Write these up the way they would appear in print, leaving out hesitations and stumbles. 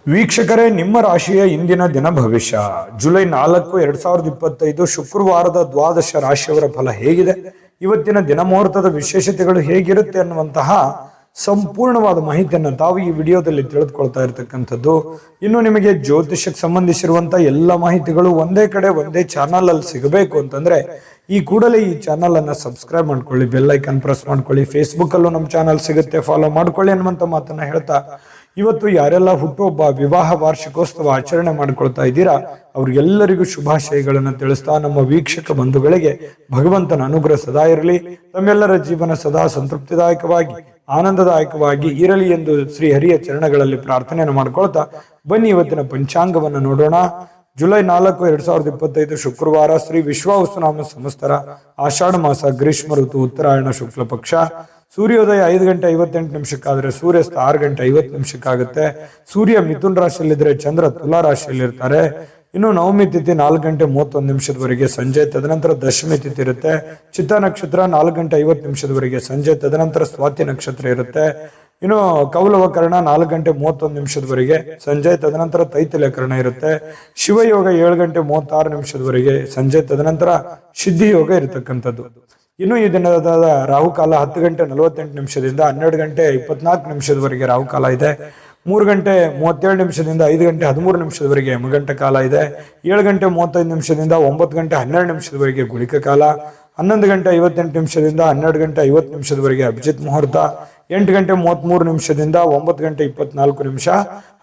ವೀಕ್ಷಕರೇ, ನಿಮ್ಮ ರಾಶಿಯ ಇಂದಿನ ದಿನ ಭವಿಷ್ಯ ಜುಲೈ 4, 2025 ಶುಕ್ರವಾರದ ದ್ವಾದಶ ರಾಶಿಯವರ ಫಲ ಹೇಗಿದೆ, ಇವತ್ತಿನ ದಿನ ಮುಹೂರ್ತದ ವಿಶೇಷತೆಗಳು ಹೇಗಿರುತ್ತೆ ಅನ್ನುವಂತಹ ಸಂಪೂರ್ಣವಾದ ಮಾಹಿತಿಯನ್ನು ತಾವು ಈ ವಿಡಿಯೋದಲ್ಲಿ ತಿಳಿದುಕೊಳ್ತಾ ಇರತಕ್ಕಂಥದ್ದು. ಇನ್ನು ನಿಮಗೆ ಜ್ಯೋತಿಷಕ್ಕೆ ಸಂಬಂಧಿಸಿರುವಂತಹ ಎಲ್ಲ ಮಾಹಿತಿಗಳು ಒಂದೇ ಕಡೆ ಒಂದೇ ಚಾನಲ್ ಅಲ್ಲಿ ಸಿಗಬೇಕು ಅಂತಂದ್ರೆ ಈ ಕೂಡಲೇ ಈ ಚಾನಲ್ ಅನ್ನ ಸಬ್ಸ್ಕ್ರೈಬ್ ಮಾಡ್ಕೊಳ್ಳಿ, ಬೆಲ್ ಐಕನ್ ಪ್ರೆಸ್ ಮಾಡ್ಕೊಳ್ಳಿ. ಫೇಸ್ಬುಕ್ ಅಲ್ಲೂ ನಮ್ಮ ಚಾನಲ್ ಸಿಗುತ್ತೆ, ಫಾಲೋ ಮಾಡ್ಕೊಳ್ಳಿ ಅನ್ನುವಂತ ಮಾತನ್ನ ಹೇಳ್ತಾ, ಇವತ್ತು ಯಾರೆಲ್ಲ ಹುಟ್ಟುಹಬ್ಬ, ವಿವಾಹ ವಾರ್ಷಿಕೋತ್ಸವ ಆಚರಣೆ ಮಾಡ್ಕೊಳ್ತಾ ಇದ್ದೀರಾ ಅವ್ರಿಗೆಲ್ಲರಿಗೂ ಶುಭಾಶಯಗಳನ್ನು ತಿಳಿಸ್ತಾ, ನಮ್ಮ ವೀಕ್ಷಕ ಬಂಧುಗಳಿಗೆ ಭಗವಂತನ ಅನುಗ್ರಹ ಸದಾ ಇರಲಿ, ತಮ್ಮೆಲ್ಲರ ಜೀವನ ಸದಾ ಸಂತೃಪ್ತಿದಾಯಕವಾಗಿ ಆನಂದದಾಯಕವಾಗಿ ಇರಲಿ ಎಂದು ಶ್ರೀ ಹರಿಯ ಚರಣಗಳಲ್ಲಿ ಪ್ರಾರ್ಥನೆಯನ್ನು ಮಾಡ್ಕೊಳ್ತಾ ಬನ್ನಿ ಇವತ್ತಿನ ಪಂಚಾಂಗವನ್ನು ನೋಡೋಣ. ಜುಲೈ 4, 2025 ಶುಕ್ರವಾರ, ಶ್ರೀ ವಿಶ್ವಾವಸುನಾಮ ಸಂವತ್ಸರ, ಆಷಾಢ ಮಾಸ, ಗ್ರೀಷ್ಮ ಋತು, ಉತ್ತರಾಯಣ ಶುಕ್ಲ ಪಕ್ಷ. ಸೂರ್ಯೋದಯ 5:58 ಸೂರ್ಯಾಸ್ತ 6:50 ಸೂರ್ಯ ಮಿಥುನ್ ರಾಶಿಯಲ್ಲಿದ್ರೆ ಚಂದ್ರ ತುಲಾ ರಾಶಿಯಲ್ಲಿರ್ತಾರೆ. ಇನ್ನು ನವಮಿ ತಿಥಿ 4:31 ಸಂಜೆ, ತದನಂತರ ದಶಮಿ ತಿಥಿ ಇರುತ್ತೆ. ಚಿತ್ತ ನಕ್ಷತ್ರ 4:50 ಸಂಜೆ, ತದನಂತರ ಸ್ವಾತಿ ನಕ್ಷತ್ರ ಇರುತ್ತೆ. ಇನ್ನು ಕೌಲವ ಕರ್ಣ 4:31 ಸಂಜೆ, ತದನಂತರ ತೈತಿಲ ಕರ್ಣ ಇರುತ್ತೆ. ಶಿವಯೋಗ 7:36 ಸಂಜೆ, ತದನಂತರ ಸಿದ್ಧಿ ಯೋಗ ಇರತಕ್ಕಂಥದ್ದು. ಇನ್ನು ಈ ದಿನದ ರಾಹುಕಾಲ 10:48 12:24 ರಾಹುಕಾಲ ಇದೆ. 3:37 5:13 ಯಮಗಂಟ ಕಾಲ ಇದೆ. 7:35 9:12 ಗುಳಿಕ ಕಾಲ. 11:58 12:50 ಅಭಿಜಿತ್ ಮುಹೂರ್ತ. 8:33 9:24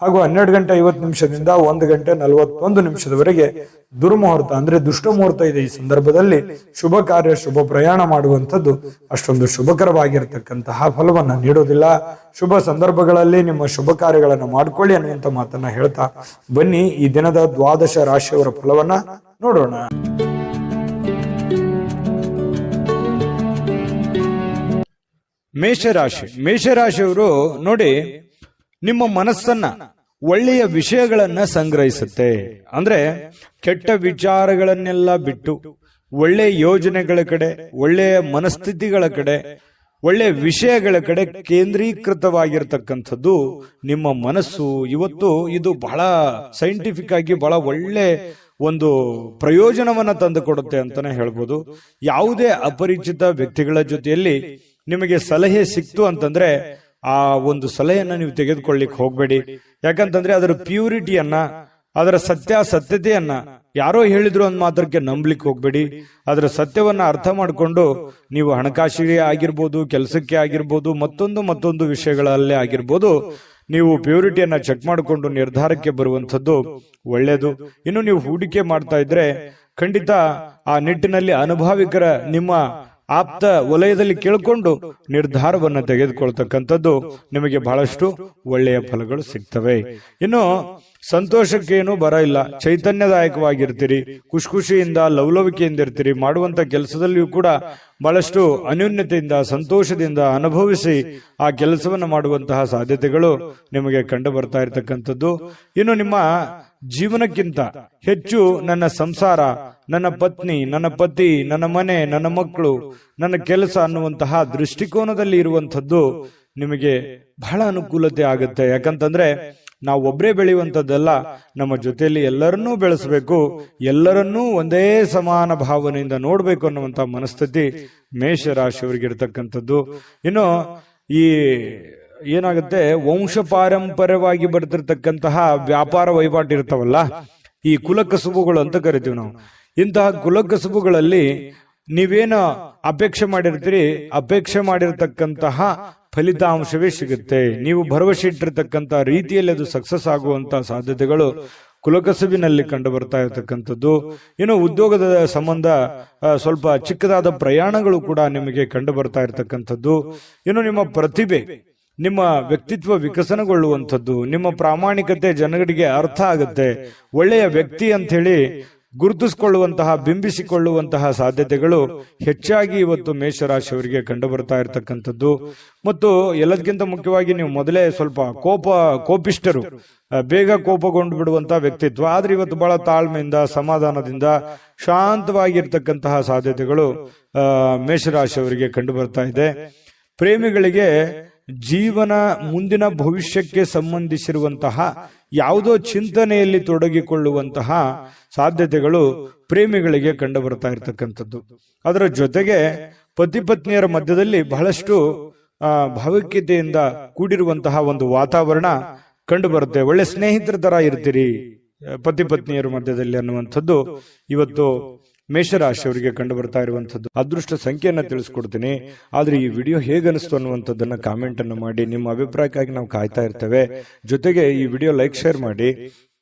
ಹಾಗೂ 12:50 1:41 ದುರ್ಮುಹೂರ್ತ ಅಂದ್ರೆ ದುಷ್ಟ ಮುಹೂರ್ತ ಇದೆ. ಈ ಸಂದರ್ಭದಲ್ಲಿ ಶುಭ ಕಾರ್ಯ, ಶುಭ ಪ್ರಯಾಣ ಮಾಡುವಂಥದ್ದು ಅಷ್ಟೊಂದು ಶುಭಕರವಾಗಿರ್ತಕ್ಕಂತಹ ಫಲವನ್ನ ನೀಡೋದಿಲ್ಲ. ಶುಭ ಸಂದರ್ಭಗಳಲ್ಲಿ ನಿಮ್ಮ ಶುಭ ಕಾರ್ಯಗಳನ್ನು ಮಾಡ್ಕೊಳ್ಳಿ ಅನ್ನುವಂಥ ಮಾತನ್ನ ಹೇಳ್ತಾ ಬನ್ನಿ ಈ ದಿನದ ದ್ವಾದಶ ರಾಶಿಯವರ ಫಲವನ್ನ ನೋಡೋಣ. ಮೇಷರಾಶಿಯವರು ನೋಡಿ, ನಿಮ್ಮ ಮನಸ್ಸನ್ನ ಒಳ್ಳೆಯ ವಿಷಯಗಳನ್ನ ಸಂಗ್ರಹಿಸುತ್ತೆ. ಅಂದ್ರೆ ಕೆಟ್ಟ ವಿಚಾರಗಳನ್ನೆಲ್ಲ ಬಿಟ್ಟು ಒಳ್ಳೆಯ ಯೋಜನೆಗಳ ಕಡೆ, ಒಳ್ಳೆಯ ಮನಸ್ಥಿತಿಗಳ ಕಡೆ, ಒಳ್ಳೆಯ ವಿಷಯಗಳ ಕಡೆ ಕೇಂದ್ರೀಕೃತವಾಗಿರ್ತಕ್ಕಂಥದ್ದು ನಿಮ್ಮ ಮನಸ್ಸು. ಇವತ್ತು ಇದು ಬಹಳ ಸೈಂಟಿಫಿಕ್ ಆಗಿ ಬಹಳ ಒಳ್ಳೆ ಒಂದು ಪ್ರಯೋಜನವನ್ನ ತಂದುಕೊಡುತ್ತೆ ಅಂತಾನೆ ಹೇಳ್ಬೋದು. ಯಾವುದೇ ಅಪರಿಚಿತ ವ್ಯಕ್ತಿಗಳ ಜೊತೆಯಲ್ಲಿ ನಿಮಗೆ ಸಲಹೆ ಸಿಕ್ತು ಅಂತಂದ್ರೆ ಆ ಒಂದು ಸಲಹೆಯನ್ನ ನೀವು ತೆಗೆದುಕೊಳ್ಳಿಕ್ ಹೋಗ್ಬೇಡಿ. ಯಾಕಂತಂದ್ರೆ ಅದರ ಪ್ಯೂರಿಟಿಯನ್ನ, ಅದರ ಸತ್ಯತೆಯನ್ನ ಯಾರೋ ಹೇಳಿದ್ರು ಅಂದ್ ಮಾತ್ರಕ್ಕೆ ನಂಬ್ಲಿಕ್ಕೆ ಹೋಗ್ಬೇಡಿ. ಅದರ ಸತ್ಯವನ್ನ ಅರ್ಥ ಮಾಡಿಕೊಂಡು ನೀವು ಹಣಕಾಸಿಗೆ ಆಗಿರ್ಬೋದು, ಕೆಲಸಕ್ಕೆ ಆಗಿರ್ಬೋದು, ಮತ್ತೊಂದು ವಿಷಯಗಳಲ್ಲೇ ಆಗಿರ್ಬೋದು, ನೀವು ಪ್ಯೂರಿಟಿಯನ್ನ ಚೆಕ್ ಮಾಡಿಕೊಂಡು ನಿರ್ಧಾರಕ್ಕೆ ಬರುವಂತದ್ದು ಒಳ್ಳೇದು. ಇನ್ನು ನೀವು ಹೂಡಿಕೆ ಮಾಡ್ತಾ ಇದ್ರೆ ಖಂಡಿತ ಆ ನಿಟ್ಟಿನಲ್ಲಿ ಅನುಭವಿಕರ ನಿಮ್ಮ ಆಪ್ತ ವಲಯದಲ್ಲಿ ಕೇಳಿಕೊಂಡು ನಿರ್ಧಾರವನ್ನು ತೆಗೆದುಕೊಳ್ತಕ್ಕಂಥದ್ದು ನಿಮಗೆ ಬಹಳಷ್ಟು ಒಳ್ಳೆಯ ಫಲಗಳು ಸಿಗ್ತವೆ. ಇನ್ನು ಸಂತೋಷಕ್ಕೇನು ಬರ ಇಲ್ಲ, ಚೈತನ್ಯದಾಯಕವಾಗಿರ್ತೀರಿ, ಖುಷಿಯಿಂದ ಲವಲವಿಕೆಯಿಂದ ಇರ್ತೀರಿ. ಮಾಡುವಂತ ಕೆಲಸದಲ್ಲಿಯೂ ಕೂಡ ಬಹಳಷ್ಟು ಅನ್ಯೋನ್ಯತೆಯಿಂದ, ಸಂತೋಷದಿಂದ ಅನುಭವಿಸಿ ಆ ಕೆಲಸವನ್ನು ಮಾಡುವಂತಹ ಸಾಧ್ಯತೆಗಳು ನಿಮಗೆ ಕಂಡು ಬರ್ತಾ ಇರತಕ್ಕಂಥದ್ದು. ಇನ್ನು ನಿಮ್ಮ ಜೀವನಕ್ಕಿಂತ ಹೆಚ್ಚು ನನ್ನ ಸಂಸಾರ, ನನ್ನ ಪತ್ನಿ, ನನ್ನ ಪತಿ, ನನ್ನ ಮನೆ, ನನ್ನ ಮಕ್ಕಳು, ನನ್ನ ಕೆಲಸ ಅನ್ನುವಂತಹ ದೃಷ್ಟಿಕೋನದಲ್ಲಿ ಇರುವಂತದ್ದು ನಿಮಗೆ ಬಹಳ ಅನುಕೂಲತೆ ಆಗುತ್ತೆ. ಯಾಕಂತಂದ್ರೆ ನಾವು ಒಬ್ಬರೇ ಬೆಳೆಯುವಂಥದ್ದಲ್ಲ, ನಮ್ಮ ಜೊತೆಯಲ್ಲಿ ಎಲ್ಲರನ್ನೂ ಬೆಳೆಸಬೇಕು, ಎಲ್ಲರನ್ನೂ ಒಂದೇ ಸಮಾನ ಭಾವನೆಯಿಂದ ನೋಡ್ಬೇಕು ಅನ್ನುವಂತ ಮನಸ್ಥಿತಿ ಮೇಷರಾಶಿಯವರಿಗೆ ಇರತಕ್ಕಂಥದ್ದು. ಇನ್ನು ಈ ಏನಾಗುತ್ತೆ, ವಂಶ ಪಾರಂಪರ್ಯವಾಗಿ ಬರ್ತಿರ್ತಕ್ಕಂತಹ ವ್ಯಾಪಾರ ವಹಿವಾಟು ಇರ್ತಾವಲ್ಲ, ಈ ಕುಲಕಸುಬುಗಳು ಅಂತ ಕರಿತೀವಿ ನಾವು. ಇಂತಹ ಕುಲಕಸುಬುಗಳಲ್ಲಿ ನೀವೇನು ಅಪೇಕ್ಷೆ ಮಾಡಿರ್ತೀರಿ, ಅಪೇಕ್ಷೆ ಮಾಡಿರ್ತಕ್ಕಂತಹ ಫಲಿತಾಂಶವೇ ಸಿಗುತ್ತೆ. ನೀವು ಭರವಸೆ ಇಟ್ಟಿರ್ತಕ್ಕಂತಹ ರೀತಿಯಲ್ಲಿ ಅದು ಸಕ್ಸಸ್ ಆಗುವಂತಹ ಸಾಧ್ಯತೆಗಳು ಕುಲಕಸುಬಿನಲ್ಲಿ ಕಂಡು ಬರ್ತಾ ಇರತಕ್ಕಂಥದ್ದು. ಇನ್ನು ಉದ್ಯೋಗದ ಸಂಬಂಧ ಸ್ವಲ್ಪ ಚಿಕ್ಕದಾದ ಪ್ರಯಾಣಗಳು ಕೂಡ ನಿಮಗೆ ಕಂಡು ಬರ್ತಾ ಇರತಕ್ಕಂಥದ್ದು. ಇನ್ನು ನಿಮ್ಮ ಪ್ರತಿಭೆ, ನಿಮ್ಮ ವ್ಯಕ್ತಿತ್ವ ವಿಕಸನಗೊಳ್ಳುವಂಥದ್ದು, ನಿಮ್ಮ ಪ್ರಾಮಾಣಿಕತೆ ಜನಗಳಿಗೆ ಅರ್ಥ ಆಗುತ್ತೆ. ಒಳ್ಳೆಯ ವ್ಯಕ್ತಿ ಅಂತ ಹೇಳಿ ಗುರುತಿಸಿಕೊಳ್ಳುವಂತಹ, ಬಿಂಬಿಸಿಕೊಳ್ಳುವಂತಹ ಸಾಧ್ಯತೆಗಳು ಹೆಚ್ಚಾಗಿ ಇವತ್ತು ಮೇಷರಾಶಿಯವರಿಗೆ ಕಂಡು ಬರ್ತಾ ಇರತಕ್ಕಂಥದ್ದು. ಮತ್ತು ಎಲ್ಲದಕ್ಕಿಂತ ಮುಖ್ಯವಾಗಿ ನೀವು ಮೊದಲೇ ಸ್ವಲ್ಪ ಕೋಪಿಷ್ಟರು, ಬೇಗ ಕೋಪಗೊಂಡು ಬಿಡುವಂತಹ ವ್ಯಕ್ತಿತ್ವ. ಆದ್ರೆ ಇವತ್ತು ಬಹಳ ತಾಳ್ಮೆಯಿಂದ, ಸಮಾಧಾನದಿಂದ, ಶಾಂತವಾಗಿರ್ತಕ್ಕಂತಹ ಸಾಧ್ಯತೆಗಳು ಮೇಷರಾಶಿಯವರಿಗೆ ಕಂಡು ಬರ್ತಾ ಇದೆ. ಪ್ರೇಮಿಗಳಿಗೆ ಜೀವನ ಮುಂದಿನ ಭವಿಷ್ಯಕ್ಕೆ ಸಂಬಂಧಿಸಿರುವಂತಹ ಯಾವುದೋ ಚಿಂತನೆಯಲ್ಲಿ ತೊಡಗಿಕೊಳ್ಳುವಂತಹ ಸಾಧ್ಯತೆಗಳು ಪ್ರೇಮಿಗಳಿಗೆ ಕಂಡು ಬರ್ತಾ ಇರತಕ್ಕಂಥದ್ದು. ಅದರ ಜೊತೆಗೆ ಪತಿ ಪತ್ನಿಯರ ಮಧ್ಯದಲ್ಲಿ ಬಹಳಷ್ಟು ಭಾವೈಕ್ಯತೆಯಿಂದ ಕೂಡಿರುವಂತಹ ಒಂದು ವಾತಾವರಣ ಕಂಡು ಬರುತ್ತೆ. ಒಳ್ಳೆ ಸ್ನೇಹಿತರ ತರ ಇರ್ತೀರಿ ಪತಿ ಪತ್ನಿಯರ ಮಧ್ಯದಲ್ಲಿ ಅನ್ನುವಂಥದ್ದು ಇವತ್ತು ಮೇಷರಾಶಿಯವರಿಗೆ ಕಂಡು ಬರ್ತಾ ಇರುವಂತದ್ದು. ಅದೃಷ್ಟ ಸಂಖ್ಯೆಯನ್ನ ತಿಳಿಸ್ಕೊಡ್ತೀನಿ. ಆದ್ರೆ ಈ ವಿಡಿಯೋ ಹೇಗನಿಸ್ತು ಅನ್ನುವಂಥದ್ದನ್ನ ಕಾಮೆಂಟ್ ಅನ್ನು ಮಾಡಿ. ನಿಮ್ಮ ಅಭಿಪ್ರಾಯಕ್ಕಾಗಿ ನಾವು ಕಾಯ್ತಾ ಇರ್ತೇವೆ. ಜೊತೆಗೆ ಈ ವಿಡಿಯೋ ಲೈಕ್ ಶೇರ್ ಮಾಡಿ.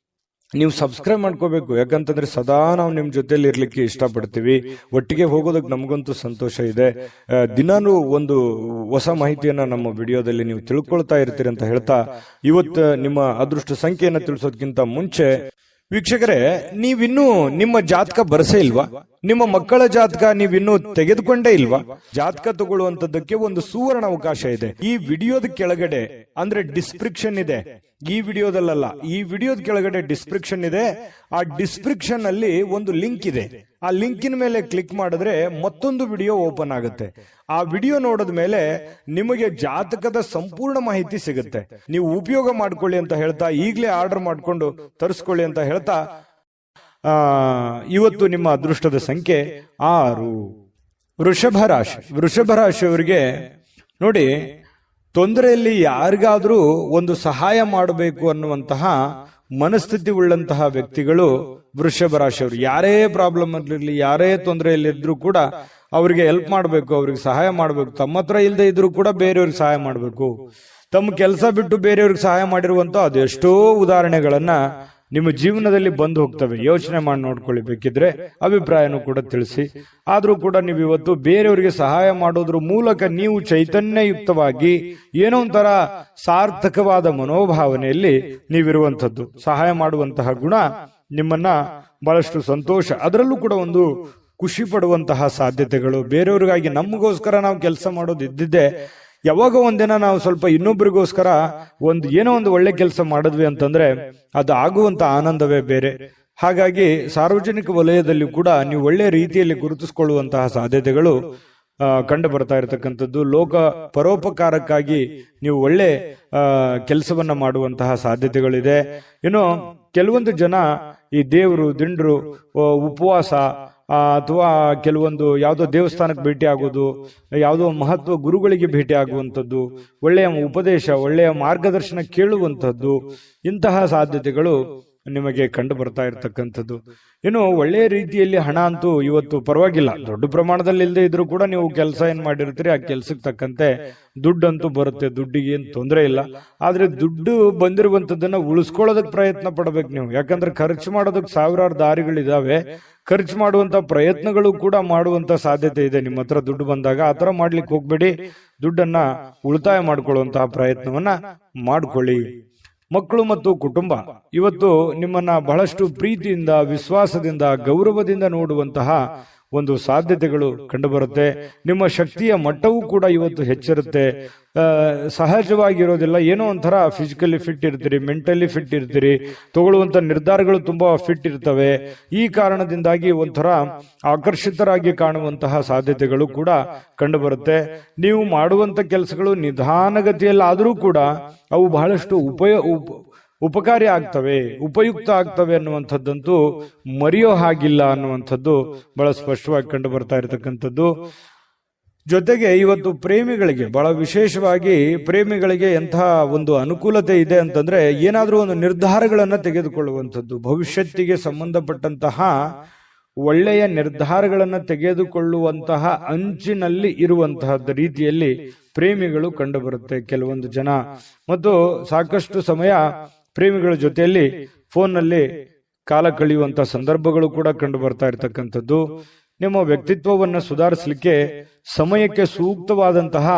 ನೀವು ಸಬ್ಸ್ಕ್ರೈಬ್ ಮಾಡ್ಕೋಬೇಕು, ಯಾಕಂತಂದ್ರೆ ಸದಾ ನಾವು ನಿಮ್ ಜೊತೆಲಿ ಇರ್ಲಿಕ್ಕೆ ಇಷ್ಟಪಡ್ತೀವಿ. ಒಟ್ಟಿಗೆ ಹೋಗೋದಕ್ಕೆ ನಮಗಂತೂ ಸಂತೋಷ ಇದೆ. ದಿನಾನು ಒಂದು ಹೊಸ ಮಾಹಿತಿಯನ್ನ ನಮ್ಮ ವಿಡಿಯೋದಲ್ಲಿ ನೀವು ತಿಳ್ಕೊಳ್ತಾ ಇರ್ತೀರಿ ಅಂತ ಹೇಳ್ತಾ, ಇವತ್ತು ನಿಮ್ಮ ಅದೃಷ್ಟ ಸಂಖ್ಯೆಯನ್ನ ತಿಳಿಸೋದಕ್ಕಿಂತ ಮುಂಚೆ ವೀಕ್ಷಕರೇ, ನೀವಿನ್ನೂ ನಿಮ್ಮ ಜಾತಕ ಬರಸೇ ಇಲ್ವಾ? ನಿಮ್ಮ ಮಕ್ಕಳ ಜಾತಕ ನೀವಿನ್ನೂ ತೆಗೆದುಕೊಂಡೇ ಇಲ್ವಾ? ಜಾತಕ ತಗೊಳ್ಳುವಂತದ್ದಕ್ಕೆ ಒಂದು ಸುವರ್ಣ ಅವಕಾಶ ಇದೆ. ಈ ವಿಡಿಯೋದ ಕೆಳಗಡೆ ಅಂದ್ರೆ ಡಿಸ್ಕ್ರಿಪ್ಷನ್ ಇದೆ. ಈ ವಿಡಿಯೋದಲ್ಲ, ಈ ವಿಡಿಯೋದ ಕೆಳಗಡೆ ಡಿಸ್ಕ್ರಿಪ್ಷನ್ ಇದೆ. ಆ ಡಿಸ್ಕ್ರಿಪ್ಷನ್ ಅಲ್ಲಿ ಒಂದು ಲಿಂಕ್ ಇದೆ. ಆ ಲಿಂಕಿನ ಮೇಲೆ ಕ್ಲಿಕ್ ಮಾಡಿದ್ರೆ ಮತ್ತೊಂದು ವಿಡಿಯೋ ಓಪನ್ ಆಗುತ್ತೆ. ಆ ವಿಡಿಯೋ ನೋಡಿದ ಮೇಲೆ ನಿಮಗೆ ಜಾತಕದ ಸಂಪೂರ್ಣ ಮಾಹಿತಿ ಸಿಗುತ್ತೆ. ನೀವು ಉಪಯೋಗ ಮಾಡ್ಕೊಳ್ಳಿ ಅಂತ ಹೇಳ್ತಾ, ಈಗಲೇ ಆರ್ಡರ್ ಮಾಡ್ಕೊಂಡು ತರಿಸ್ಕೊಳ್ಳಿ ಅಂತ ಹೇಳ್ತಾ, ಇವತ್ತು ನಿಮ್ಮ ಅದೃಷ್ಟದ ಸಂಖ್ಯೆ 6. ವೃಷಭ ರಾಶಿ. ವೃಷಭ ರಾಶಿಯವರಿಗೆ ನೋಡಿ, ತೊಂದರೆಯಲ್ಲಿ ಯಾರಿಗಾದ್ರೂ ಒಂದು ಸಹಾಯ ಮಾಡಬೇಕು ಅನ್ನುವಂತಹ ಮನಸ್ಥಿತಿ ಉಳ್ಳಂತಹ ವ್ಯಕ್ತಿಗಳು ವೃಷಭ ರಾಶಿಯವರು. ಯಾರೇ ಪ್ರಾಬ್ಲಮ್ ಇರಲಿ, ಯಾರೇ ತೊಂದರೆಯಲ್ಲಿದ್ರು ಕೂಡ ಅವರಿಗೆ ಹೆಲ್ಪ್ ಮಾಡಬೇಕು, ಅವ್ರಿಗೆ ಸಹಾಯ ಮಾಡಬೇಕು. ತಮ್ಮ ಹತ್ರ ಇಲ್ಲದೆ ಇದ್ರು ಕೂಡ ಬೇರೆಯವ್ರಿಗೆ ಸಹಾಯ ಮಾಡಬೇಕು. ತಮ್ಮ ಕೆಲಸ ಬಿಟ್ಟು ಬೇರೆಯವ್ರಿಗೆ ಸಹಾಯ ಮಾಡಿರುವಂತ ಅದೆಷ್ಟೋ ಉದಾಹರಣೆಗಳನ್ನ ನಿಮ್ಮ ಜೀವನದಲ್ಲಿ ಬಂದು ಹೋಗ್ತವೆ. ಯೋಚನೆ ಮಾಡಿ ನೋಡ್ಕೊಳ್ಳಿ, ಬೇಕಿದ್ರೆ ಅಭಿಪ್ರಾಯನೂ ಕೂಡ ತಿಳಿಸಿ. ಆದ್ರೂ ಕೂಡ ನೀವು ಇವತ್ತು ಬೇರೆಯವರಿಗೆ ಸಹಾಯ ಮಾಡೋದ್ರ ಮೂಲಕ ನೀವು ಚೈತನ್ಯಯುಕ್ತವಾಗಿ ಏನೋ ಒಂಥರ ಸಾರ್ಥಕವಾದ ಮನೋಭಾವನೆಯಲ್ಲಿ ನೀವಿರುವಂಥದ್ದು. ಸಹಾಯ ಮಾಡುವಂತಹ ಗುಣ ನಿಮ್ಮನ್ನ ಬಹಳಷ್ಟು ಸಂತೋಷ, ಅದರಲ್ಲೂ ಕೂಡ ಒಂದು ಖುಷಿ ಪಡುವಂತಹ ಸಾಧ್ಯತೆಗಳು. ಬೇರೆಯವ್ರಿಗಾಗಿ ನಮಗೋಸ್ಕರ ನಾವು ಕೆಲಸ ಮಾಡೋದು ಇದ್ದಿದ್ದೆ, ಯಾವಾಗ ಒಂದಿನ ನಾವು ಸ್ವಲ್ಪ ಇನ್ನೊಬ್ಬರಿಗೋಸ್ಕರ ಏನೋ ಒಂದು ಒಳ್ಳೆ ಕೆಲಸ ಮಾಡಿದ್ವಿ ಅಂತಂದ್ರೆ ಅದು ಆಗುವಂತ ಆನಂದವೇ ಬೇರೆ. ಹಾಗಾಗಿ ಸಾರ್ವಜನಿಕ ವಲಯದಲ್ಲಿ ಕೂಡ ನೀವು ಒಳ್ಳೆ ರೀತಿಯಲ್ಲಿ ಗುರುತಿಸಿಕೊಳ್ಳುವಂತಹ ಸಾಧ್ಯತೆಗಳು ಕಂಡು ಬರ್ತಾ ಇರತಕ್ಕಂಥದ್ದು. ಲೋಕ ಪರೋಪಕಾರಕ್ಕಾಗಿ ನೀವು ಒಳ್ಳೆ ಕೆಲಸವನ್ನ ಮಾಡುವಂತಹ ಸಾಧ್ಯತೆಗಳಿದೆ. ಇನ್ನು ಕೆಲವೊಂದು ಜನ ಈ ದೇವರು ದಿಂಡ್ರು ಉಪವಾಸ ಅಥವಾ ಕೆಲವೊಂದು ಯಾವುದೋ ದೇವಸ್ಥಾನಕ್ಕೆ ಭೇಟಿ ಆಗೋದು, ಯಾವುದೋ ಮಹತ್ವ ಗುರುಗಳಿಗೆ ಭೇಟಿ ಆಗುವಂಥದ್ದು, ಒಳ್ಳೆಯ ಉಪದೇಶ, ಒಳ್ಳೆಯ ಮಾರ್ಗದರ್ಶನ ಕೇಳುವಂಥದ್ದು, ಇಂತಹ ಸಾಧ್ಯತೆಗಳು ನಿಮಗೆ ಕಂಡು ಬರ್ತಾ ಇರತಕ್ಕಂಥದ್ದು. ಇನ್ನು ಒಳ್ಳೆಯ ರೀತಿಯಲ್ಲಿ ಹಣ ಅಂತೂ ಇವತ್ತು ಪರವಾಗಿಲ್ಲ, ದೊಡ್ಡ ಪ್ರಮಾಣದಲ್ಲಿ ಇಲ್ಲದೆ ಇದ್ರೂ ಕೂಡ ನೀವು ಕೆಲಸ ಏನ್ ಮಾಡಿರ್ತೀರಿ ಆ ಕೆಲ್ಸಕ್ಕೆ ತಕ್ಕಂತೆ ದುಡ್ಡಂತೂ ಬರುತ್ತೆ. ದುಡ್ಡಿಗೆ ಏನ್ ತೊಂದರೆ ಇಲ್ಲ. ಆದ್ರೆ ದುಡ್ಡು ಬಂದಿರುವಂತದ್ದನ್ನ ಉಳಿಸ್ಕೊಳ್ಳೋದಕ್ಕೆ ಪ್ರಯತ್ನ ಪಡ್ಬೇಕು ನೀವು. ಯಾಕಂದ್ರೆ ಖರ್ಚು ಮಾಡೋದಕ್ಕೆ ಸಾವಿರಾರು ದಾರಿಗಳಿದಾವೆ. ಖರ್ಚು ಮಾಡುವಂತ ಪ್ರಯತ್ನಗಳು ಕೂಡ ಮಾಡುವಂತ ಸಾಧ್ಯತೆ ಇದೆ. ನಿಮ್ಮ ಹತ್ರ ದುಡ್ಡು ಬಂದಾಗ ಆತರ ಮಾಡ್ಲಿಕ್ಕೆ ಹೋಗ್ಬೇಡಿ. ದುಡ್ಡನ್ನ ಉಳಿತಾಯ ಮಾಡ್ಕೊಳ್ಳುವಂತಹ ಪ್ರಯತ್ನವನ್ನ ಮಾಡ್ಕೊಳ್ಳಿ. ಮಕ್ಕಳು ಮತ್ತು ಕುಟುಂಬ ಇವತ್ತು ನಿಮ್ಮನ್ನ ಬಹಳಷ್ಟು ಪ್ರೀತಿಯಿಂದ, ವಿಶ್ವಾಸದಿಂದ, ಗೌರವದಿಂದ ನೋಡುವಂತಹ ಒಂದು ಸಾಧ್ಯತೆಗಳು ಕಂಡುಬರುತ್ತೆ. ನಿಮ್ಮ ಶಕ್ತಿಯ ಮಟ್ಟವೂ ಕೂಡ ಇವತ್ತು ಹೆಚ್ಚಿರುತ್ತೆ. ಸಹಜವಾಗಿರೋದಿಲ್ಲ, ಏನೋ ಒಂಥರ ಫಿಸಿಕಲಿ ಫಿಟ್ ಇರ್ತೀರಿ, ಮೆಂಟಲಿ ಫಿಟ್ ಇರ್ತೀರಿ, ತಗೊಳ್ಳುವಂತ ನಿರ್ಧಾರಗಳು ತುಂಬಾ ಫಿಟ್ ಇರ್ತವೆ. ಈ ಕಾರಣದಿಂದಾಗಿ ಒಂಥರ ಆಕರ್ಷಿತರಾಗಿ ಕಾಣುವಂತಹ ಸಾಧ್ಯತೆಗಳು ಕೂಡ ಕಂಡುಬರುತ್ತೆ. ನೀವು ಮಾಡುವಂತ ಕೆಲಸಗಳು ನಿಧಾನಗತಿಯಲ್ಲಾದರೂ ಕೂಡ ಅವು ಬಹಳಷ್ಟು ಉಪಕಾರಿ ಆಗ್ತವೆ, ಉಪಯುಕ್ತ ಆಗ್ತವೆ ಅನ್ನುವಂಥದ್ದಂತೂ ಮರೆಯೋ ಹಾಗಿಲ್ಲ ಅನ್ನುವಂಥದ್ದು ಬಹಳ ಸ್ಪಷ್ಟವಾಗಿ ಕಂಡು ಬರ್ತಾ ಇರತಕ್ಕಂಥದ್ದು. ಜೊತೆಗೆ ಇವತ್ತು ಪ್ರೇಮಿಗಳಿಗೆ ಬಹಳ ವಿಶೇಷವಾಗಿ ಪ್ರೇಮಿಗಳಿಗೆ ಎಂತಹ ಒಂದು ಅನುಕೂಲತೆ ಇದೆ ಅಂತಂದ್ರೆ, ಏನಾದ್ರೂ ಒಂದು ನಿರ್ಧಾರಗಳನ್ನ ತೆಗೆದುಕೊಳ್ಳುವಂಥದ್ದು, ಭವಿಷ್ಯತ್ತಿಗೆ ಸಂಬಂಧಪಟ್ಟಂತಹ ಒಳ್ಳೆಯ ನಿರ್ಧಾರಗಳನ್ನ ತೆಗೆದುಕೊಳ್ಳುವಂತಹ ಅಂಚಿನಲ್ಲಿ ಇರುವಂತಹ ರೀತಿಯಲ್ಲಿ ಪ್ರೇಮಿಗಳು ಕಂಡು ಬರುತ್ತೆ ಕೆಲವೊಂದು ಜನ. ಮತ್ತು ಸಾಕಷ್ಟು ಸಮಯ ಪ್ರೇಮಿಗಳ ಜೊತೆಯಲ್ಲಿ ಫೋನ್ನಲ್ಲಿ ಕಾಲ ಕಳೆಯುವಂತ ಸಂದರ್ಭಗಳು ಕೂಡ ಕಂಡು ಬರ್ತಾ ಇರತಕ್ಕಂಥದ್ದು. ನಿಮ್ಮ ವ್ಯಕ್ತಿತ್ವವನ್ನು ಸುಧಾರಿಸಲಿಕ್ಕೆ ಸಮಯಕ್ಕೆ ಸೂಕ್ತವಾದಂತಹ